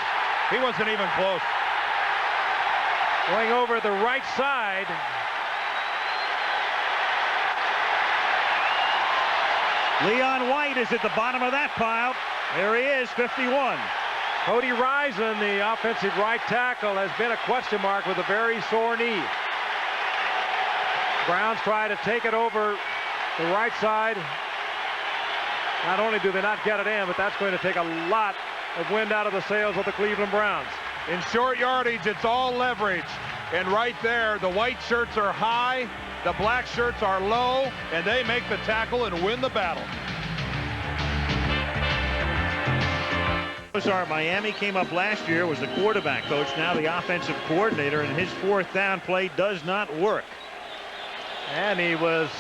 He wasn't even close. Going over the right side. Leon White is at the bottom of that pile. There he is, 51. Cody Rison, the offensive right tackle, has been a question mark with a very sore knee. Browns try to take it over the right side. Not only do they not get it in, but that's going to take a lot of wind out of the sails of the Cleveland Browns. In short yardage, it's all leverage. And right there, the white shirts are high, the black shirts are low, and they make the tackle and win the battle. Miami came up last year, was the quarterback coach, now the offensive coordinator, and his 4th down play does not work. And he was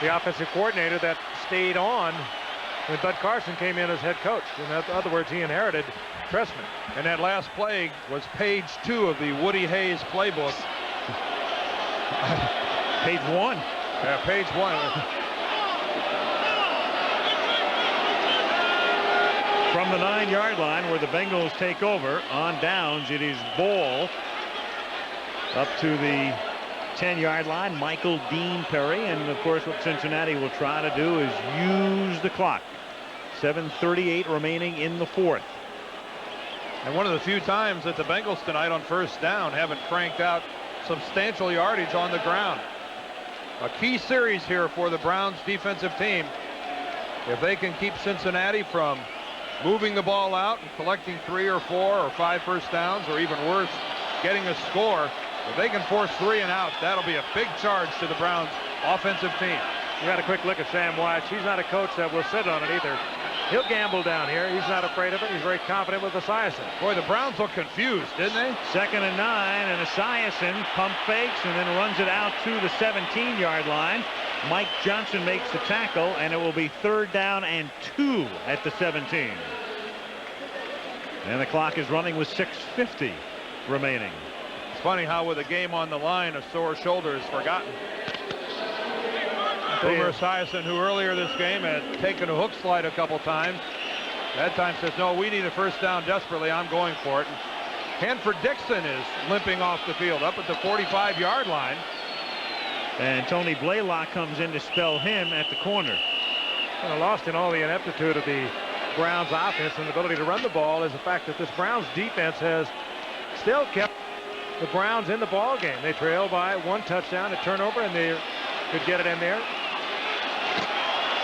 the offensive coordinator that stayed on when Bud Carson came in as head coach. In other words, he inherited Trestman. And that last play was page 2 of the Woody Hayes playbook. Page 1. Yeah, page 1. From the 9-yard line where the Bengals take over on downs, it is Ball up to the 10-yard line. Michael Dean Perry, and of course what Cincinnati will try to do is use the clock. 7:38 remaining in the 4th. And one of the few times that the Bengals tonight on first down haven't cranked out substantial yardage on the ground. A key series here for the Browns defensive team. If they can keep Cincinnati from moving the ball out and collecting 3 or 4 or 5 first downs, or even worse, getting a score, if they can force 3 and out, that'll be a big charge to the Browns offensive team. You got a quick look at Sam White. He's not a coach that will sit on it either. He'll gamble down here. He's not afraid of it. He's very confident with Esiason. Boy, the Browns look confused, didn't they? 2nd and 9, and Esiason pump fakes and then runs it out to the 17-yard line. Mike Johnson makes the tackle, and it will be 3rd down and 2 at the 17. And the clock is running with 6:50 remaining. It's funny how with a game on the line, a sore shoulder is forgotten. Boomer Esiason, who earlier this game had taken a hook slide a couple times, that time says, no, we need a first down desperately. I'm going for it. Hanford Dixon is limping off the field up at the 45-yard line. And Tony Blaylock comes in to spell him at the corner. And lost in all the ineptitude of the Browns offense and the ability to run the ball is the fact that this Browns defense has still kept the Browns in the ball game. They trail by 1 touchdown, a turnover, and they could get it in there.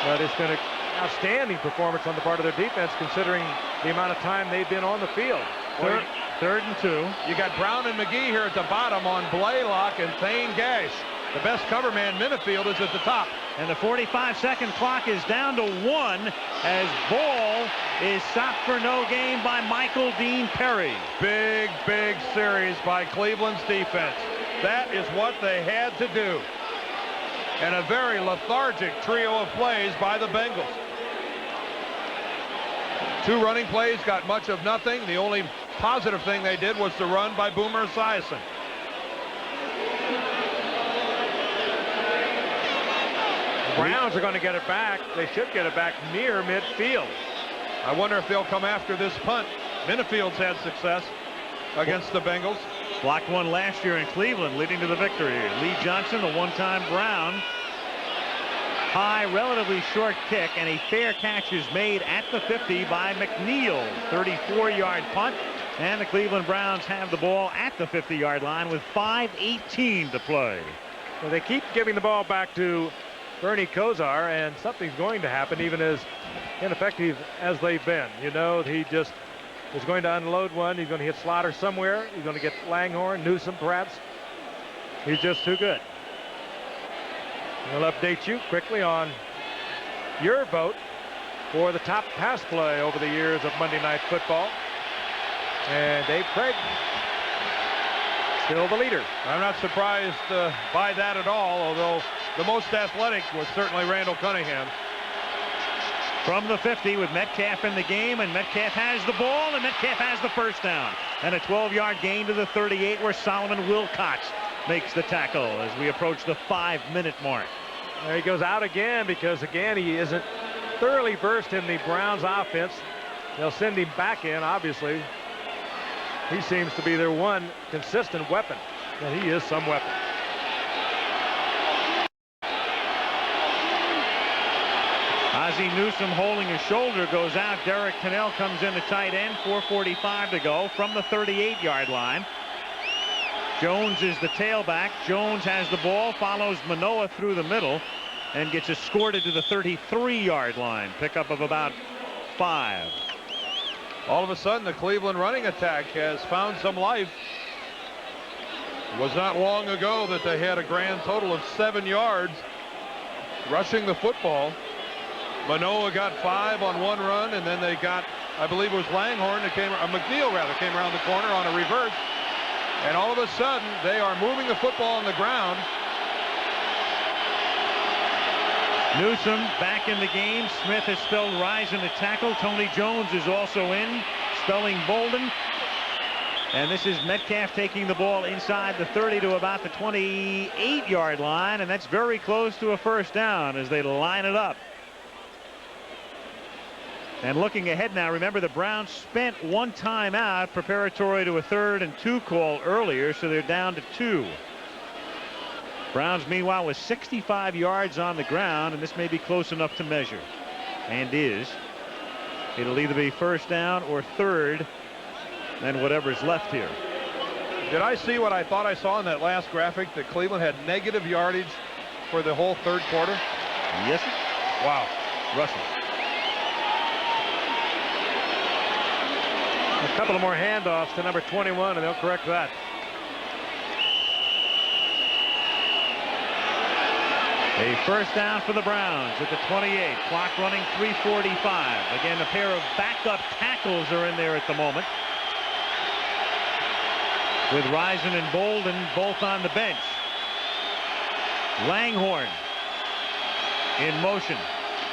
But it's been an outstanding performance on the part of their defense considering the amount of time they've been on the field. 3rd and 2. You got Brown and McGee here at the bottom on Blaylock and Thane Gash. The best cover man, Minifield, is at the top. And the 45-second clock is down to 1 as Ball is stopped for no gain by Michael Dean Perry. Big series by Cleveland's defense. That is what they had to do. And a very lethargic trio of plays by the Bengals. 2 running plays got much of nothing. The only positive thing they did was the run by Boomer Esiason. Browns are going to get it back. They should get it back near midfield. I wonder if they'll come after this punt. Minifield's had success against the Bengals. Blocked one last year in Cleveland, leading to the victory. Lee Johnson, the one-time Brown. High, relatively short kick, and a fair catch is made at the 50 by McNeil. 34-yard punt, And the Cleveland Browns have the ball at the 50-yard line with 5:18 to play. Well, they keep giving the ball back to Bernie Kosar, and something's going to happen, even as ineffective as they've been. You know, he just is going to unload one. He's going to hit Slaughter somewhere. He's going to get Langhorne, Newsom perhaps. He's just too good. We'll update you quickly on your vote for the top pass play over the years of Monday Night Football. And Dave Craig, still the leader. I'm not surprised by that at all, although the most athletic was certainly Randall Cunningham. From the 50 with Metcalf in the game, and Metcalf has the ball, and Metcalf has the first down. And a 12-yard gain to the 38 where Solomon Wilcox makes the tackle as we approach the 5-minute mark. There he goes out again because, again, he isn't thoroughly versed in the Browns offense. They'll send him back in, obviously. He seems to be their one consistent weapon, and he is some weapon. Ozzie Newsome holding his shoulder goes out. Derek Cannell comes in, the tight end. 4:45 to go from the 38-yard line. Jones is the tailback. Jones has the ball, follows Manoa through the middle, and gets escorted to the 33-yard line. Pickup of about 5. All of a sudden, the Cleveland running attack has found some life. It was not long ago that they had a grand total of 7 yards rushing the football. Manoa got 5 on one run, and then they got, I believe it was Langhorne that came, McNeil rather, came around the corner on a reverse. And all of a sudden, they are moving the football on the ground. Newsome back in the game. Smith has spelled rise in the tackle. Tony Jones is also in, spelling Bolden. And this is Metcalf taking the ball inside the 30 to about the 28-yard line, and that's very close to a first down as they line it up. And looking ahead now, remember the Browns spent 1 timeout preparatory to a 3rd and 2 call earlier, so they're down to 2. Browns meanwhile with 65 yards on the ground, and this may be close enough to measure, and is. It'll either be first down or 3rd, and whatever's left here. Did I see what I thought I saw in that last graphic, that Cleveland had negative yardage for the whole 3rd quarter? Yes, sir. Wow. Russell. A couple of more handoffs to number 21, and they'll correct that. A first down for the Browns at the 28. Clock running 3:45. Again, a pair of backup tackles are in there at the moment, with Risen and Bolden both on the bench. Langhorne in motion.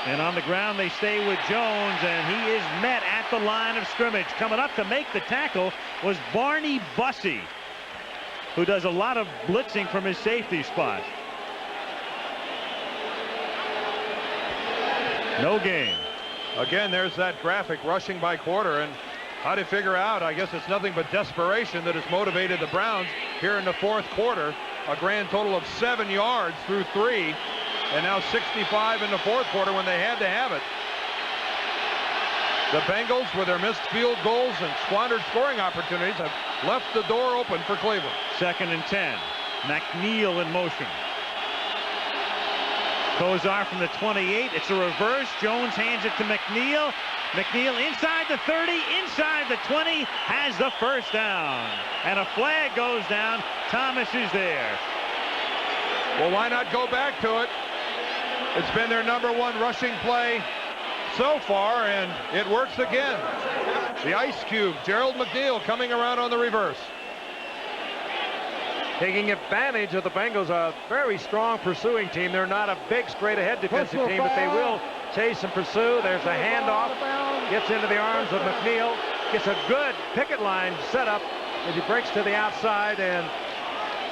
And on the ground they stay with Jones, and he is met at the line of scrimmage. Coming up to make the tackle was Barney Bussey, who does a lot of blitzing from his safety spot. No gain. Again, there's that graphic, rushing by quarter, and how to figure out, I guess it's nothing but desperation that has motivated the Browns here in the 4th quarter. A grand total of 7 yards through 3. And now 65 in the 4th quarter when they had to have it. The Bengals, with their missed field goals and squandered scoring opportunities, have left the door open for Cleveland. 2nd and 10. McNeil in motion. Kosar from the 28. It's a reverse. Jones hands it to McNeil. McNeil inside the 30, inside the 20, has the first down. And a flag goes down. Thomas is there. Well, why not go back to it? It's been their #1 rushing play so far, and it works again. The Ice Cube, Gerald McNeil, coming around on the reverse. Taking advantage of the Bengals, a very strong pursuing team. They're not a big straight-ahead defensive team, but they will chase and pursue. There's a handoff. Gets into the arms of McNeil. Gets a good picket line set up as he breaks to the outside and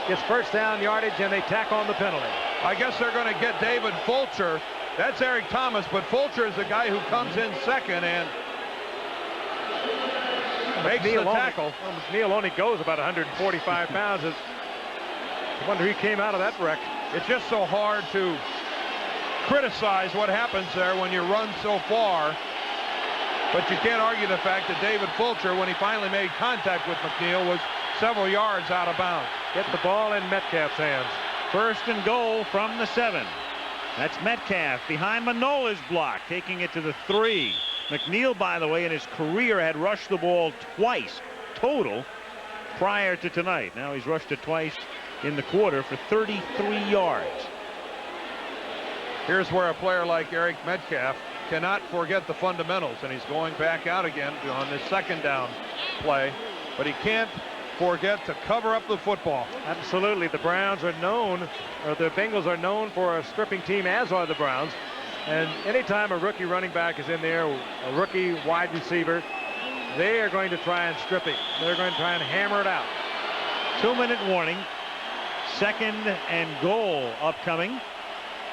gets first down yardage, and they tack on the penalty. I guess they're going to get David Fulcher. That's Eric Thomas, but Fulcher is the guy who comes in second and makes the tackle. McNeil only goes about 145 pounds. I wonder who came out of that wreck. It's just so hard to criticize what happens there when you run so far. But you can't argue the fact that David Fulcher, when he finally made contact with McNeil, was several yards out of bounds. Get the ball in Metcalf's hands. 1st and goal from the 7. That's Metcalf behind Manola's block, taking it to the 3. McNeil, by the way, in his career had rushed the ball twice total prior to tonight. Now he's rushed it twice in the quarter for 33 yards. Here's where a player like Eric Metcalf cannot forget the fundamentals, and he's going back out again on this 2nd down play, but he can't forget to cover up the football. Absolutely. The Browns are known, or the Bengals are known for a stripping team, as are the Browns. And anytime a rookie running back is in there, a rookie wide receiver, they are going to try and strip it. They're going to try and hammer it out. 2-minute warning. 2nd and goal upcoming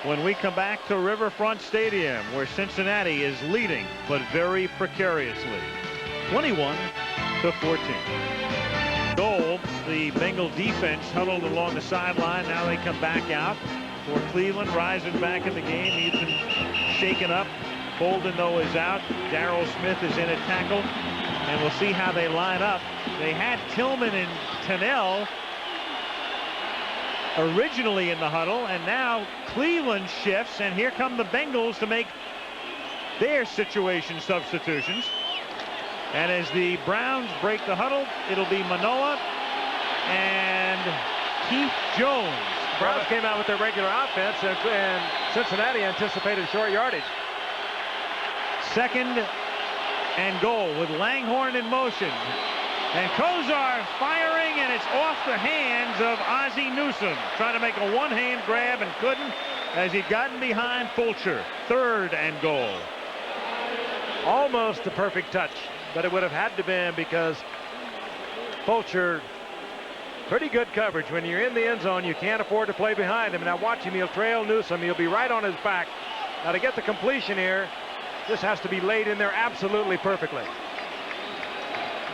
when we come back to Riverfront Stadium, where Cincinnati is leading, but very precariously. 21-14. Goal. The Bengal defense huddled along the sideline. Now they come back out for Cleveland. Rising back in the game. He's been shaken up. Bolden, though, is out. Darrell Smith is in at tackle. And we'll see how they line up. They had Tillman and Tennell originally in the huddle, and now Cleveland shifts, and here come the Bengals to make their situation substitutions. And as the Browns break the huddle, it'll be Manoa and Keith Jones. Browns came out with their regular offense, and Cincinnati anticipated short yardage. 2nd and goal with Langhorne in motion. And Kozar firing, and it's off the hands of Ozzie Newsome. Trying to make a one-hand grab and couldn't, as he'd gotten behind Fulcher. 3rd and goal. Almost a perfect touch, but it would have had to been because Fulcher, pretty good coverage. When you're in the end zone, you can't afford to play behind him. Now watch him, he'll trail Newsome. He'll be right on his back. Now to get the completion here, this has to be laid in there absolutely perfectly.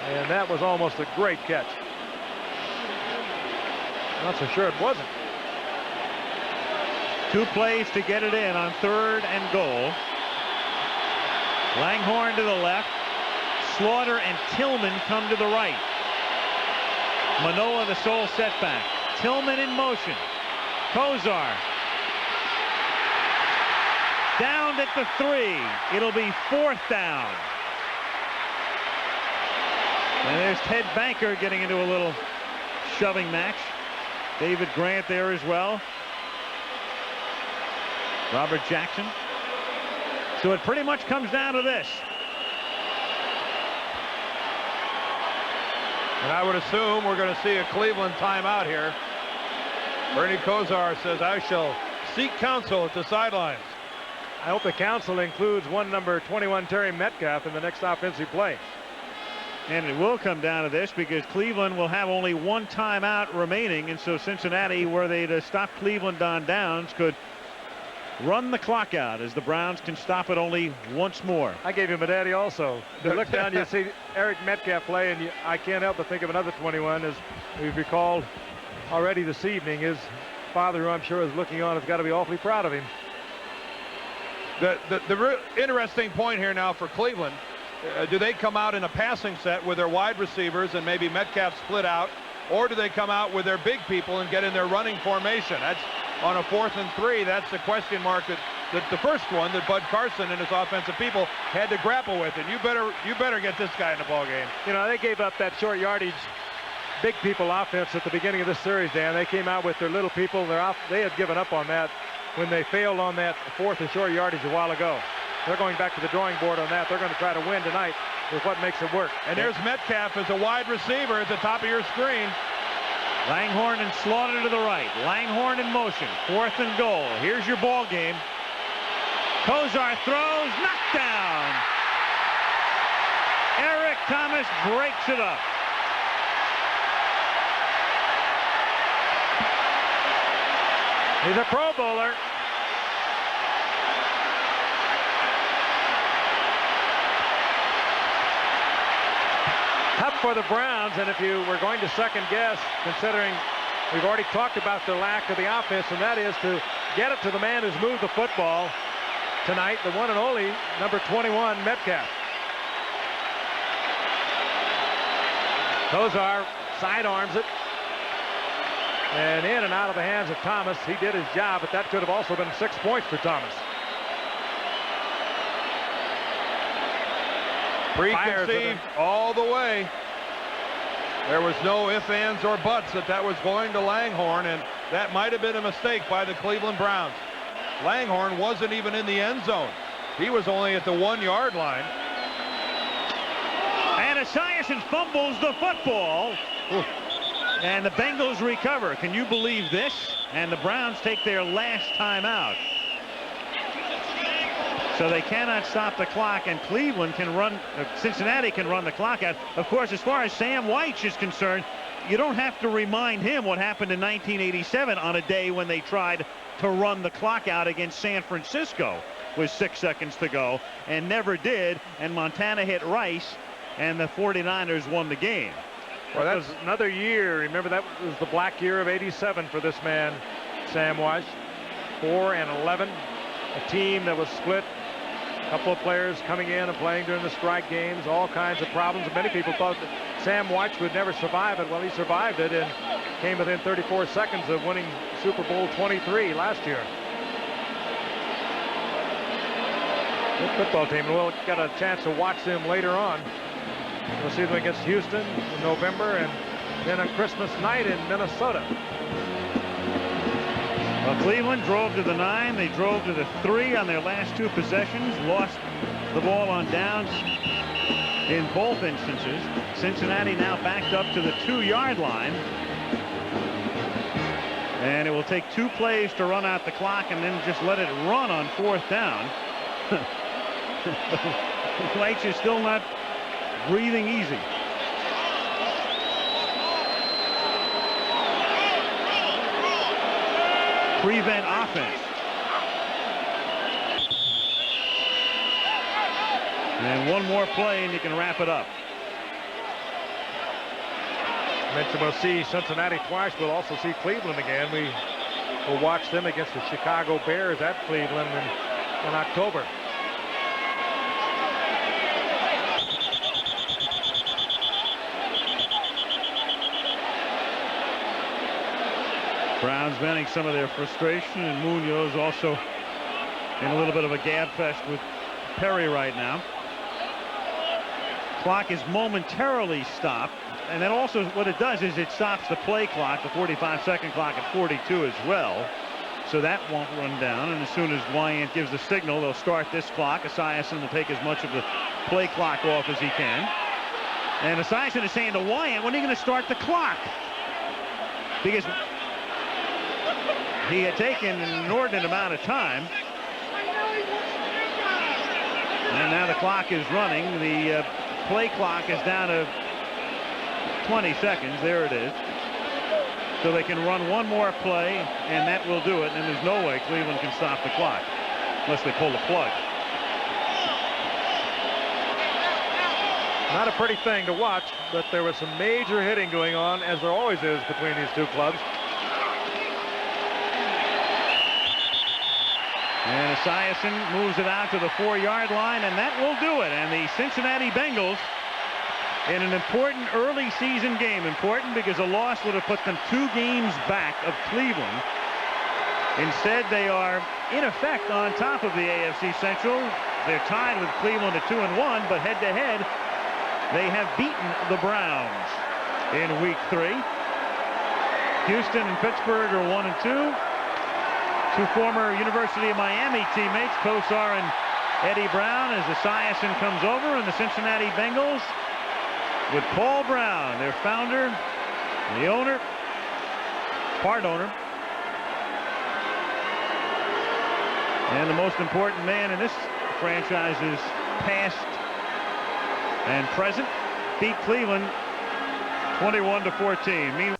And that was almost a great catch. Not so sure it wasn't. 2 plays to get it in on 3rd and goal. Langhorne to the left. Slaughter and Tillman come to the right. Manoa the sole setback. Tillman in motion. Kozar down at the 3. It'll be 4th down. And there's Ted Banker getting into a little shoving match. David Grant there as well. Robert Jackson. So it pretty much comes down to this. And I would assume we're going to see a Cleveland timeout here. Bernie Kosar says, I shall seek counsel at the sidelines. I hope the counsel includes number 21 Terry Metcalf in the next offensive play. And it will come down to this because Cleveland will have only 1 timeout remaining, and so Cincinnati, were they to stop Cleveland on downs, could run the clock out as the Browns can stop it only once more. I gave him a daddy also. To look down, you see Eric Metcalf play, and I can't help but think of another 21, as we've recalled already this evening. His father, who I'm sure is looking on, has got to be awfully proud of him. The real interesting point here now for Cleveland, do they come out in a passing set with their wide receivers and maybe Metcalf split out, or do they come out with their big people and get in their running formation? That's on a 4th and 3. That's the question mark that the first one that Bud Carson and his offensive people had to grapple with. And you better get this guy in the ball game. You know, they gave up that short yardage big people offense at the beginning of this series, Dan. They came out with their little people. They had given up on that when they failed on that 4th and short yardage a while ago. They're going back to the drawing board on that. They're going to try to win tonight with what makes it work. And there's Metcalf as a wide receiver at the top of your screen. Langhorne and Slaughter to the right. Langhorne in motion. 4th and goal. Here's your ball game. Kozar throws, knocked down. Eric Thomas breaks it up. He's a Pro Bowler. Tough for the Browns, and if you were going to second guess, considering we've already talked about the lack of the offense, and that is to get it to the man who's moved the football tonight, the one and only number 21 Metcalf. Kozar sidearms it. And in and out of the hands of Thomas. He did his job, but that could have also been 6 points for Thomas. Preconceived all the way. There was no ifs, ands, or buts that was going to Langhorne, and that might have been a mistake by the Cleveland Browns. Langhorne wasn't even in the end zone. He was only at the 1-yard line. And Esiason fumbles the football. Ooh. And the Bengals recover. Can you believe this? And the Browns take their last timeout. So they cannot stop the clock, and Cleveland can run, Cincinnati can run the clock out. Of course, as far as Sam White is concerned, you don't have to remind him what happened in 1987 on a day when they tried to run the clock out against San Francisco with 6 seconds to go and never did, and Montana hit Rice and the 49ers won the game. Well, that was another year. Remember, that was the black year of '87 for this man, Sam White. 4-11, a team that was split. A couple of players coming in and playing during the strike games, all kinds of problems. Many people thought that Sam White would never survive it. Well, he survived it and came within 34 seconds of winning Super Bowl 23 last year. Good football team, and we'll get a chance to watch them later on. We'll see them against Houston in November, and then on Christmas night in Minnesota. Well, Cleveland drove to the 9. They drove to the 3 on their last 2 possessions. Lost the ball on downs in both instances. Cincinnati now backed up to the 2-yard line. And it will take 2 plays to run out the clock and then just let it run on 4th down. White is still not breathing easy. Prevent offense. And one more play and you can wrap it up. Mentioned we'll see Cincinnati twice. We'll also see Cleveland again. We will watch them against the Chicago Bears at Cleveland in October. Browns venting some of their frustration, and Munoz also in a little bit of a gab fest with Perry right now. Clock is momentarily stopped, and then also what it does is it stops the play clock, the 45-second clock at 42 as well. So that won't run down, and as soon as Wyant gives the signal, they'll start this clock. Esiason will take as much of the play clock off as he can. And Esiason is saying to Wyant, when are you going to start the clock? Because he had taken an inordinate amount of time. And now the clock is running. The play clock is down to 20 seconds. There it is. So they can run one more play, and that will do it. And there's no way Cleveland can stop the clock unless they pull the plug. Not a pretty thing to watch, but there was some major hitting going on, as there always is between these two clubs. And Esiason moves it out to the 4-yard line, and that will do it. And the Cincinnati Bengals, in an important early season game, important because a loss would have put them 2 games back of Cleveland. Instead, they are, in effect, on top of the AFC Central. They're tied with Cleveland at 2-1, but head-to-head, they have beaten the Browns in Week 3. Houston and Pittsburgh are 1-2. 2 former University of Miami teammates, Kosar and Eddie Brown, as Esiason comes over, and the Cincinnati Bengals with Paul Brown, their founder, the owner, part owner, and the most important man in this franchise's past and present, beat Cleveland 21-14. Meanwhile,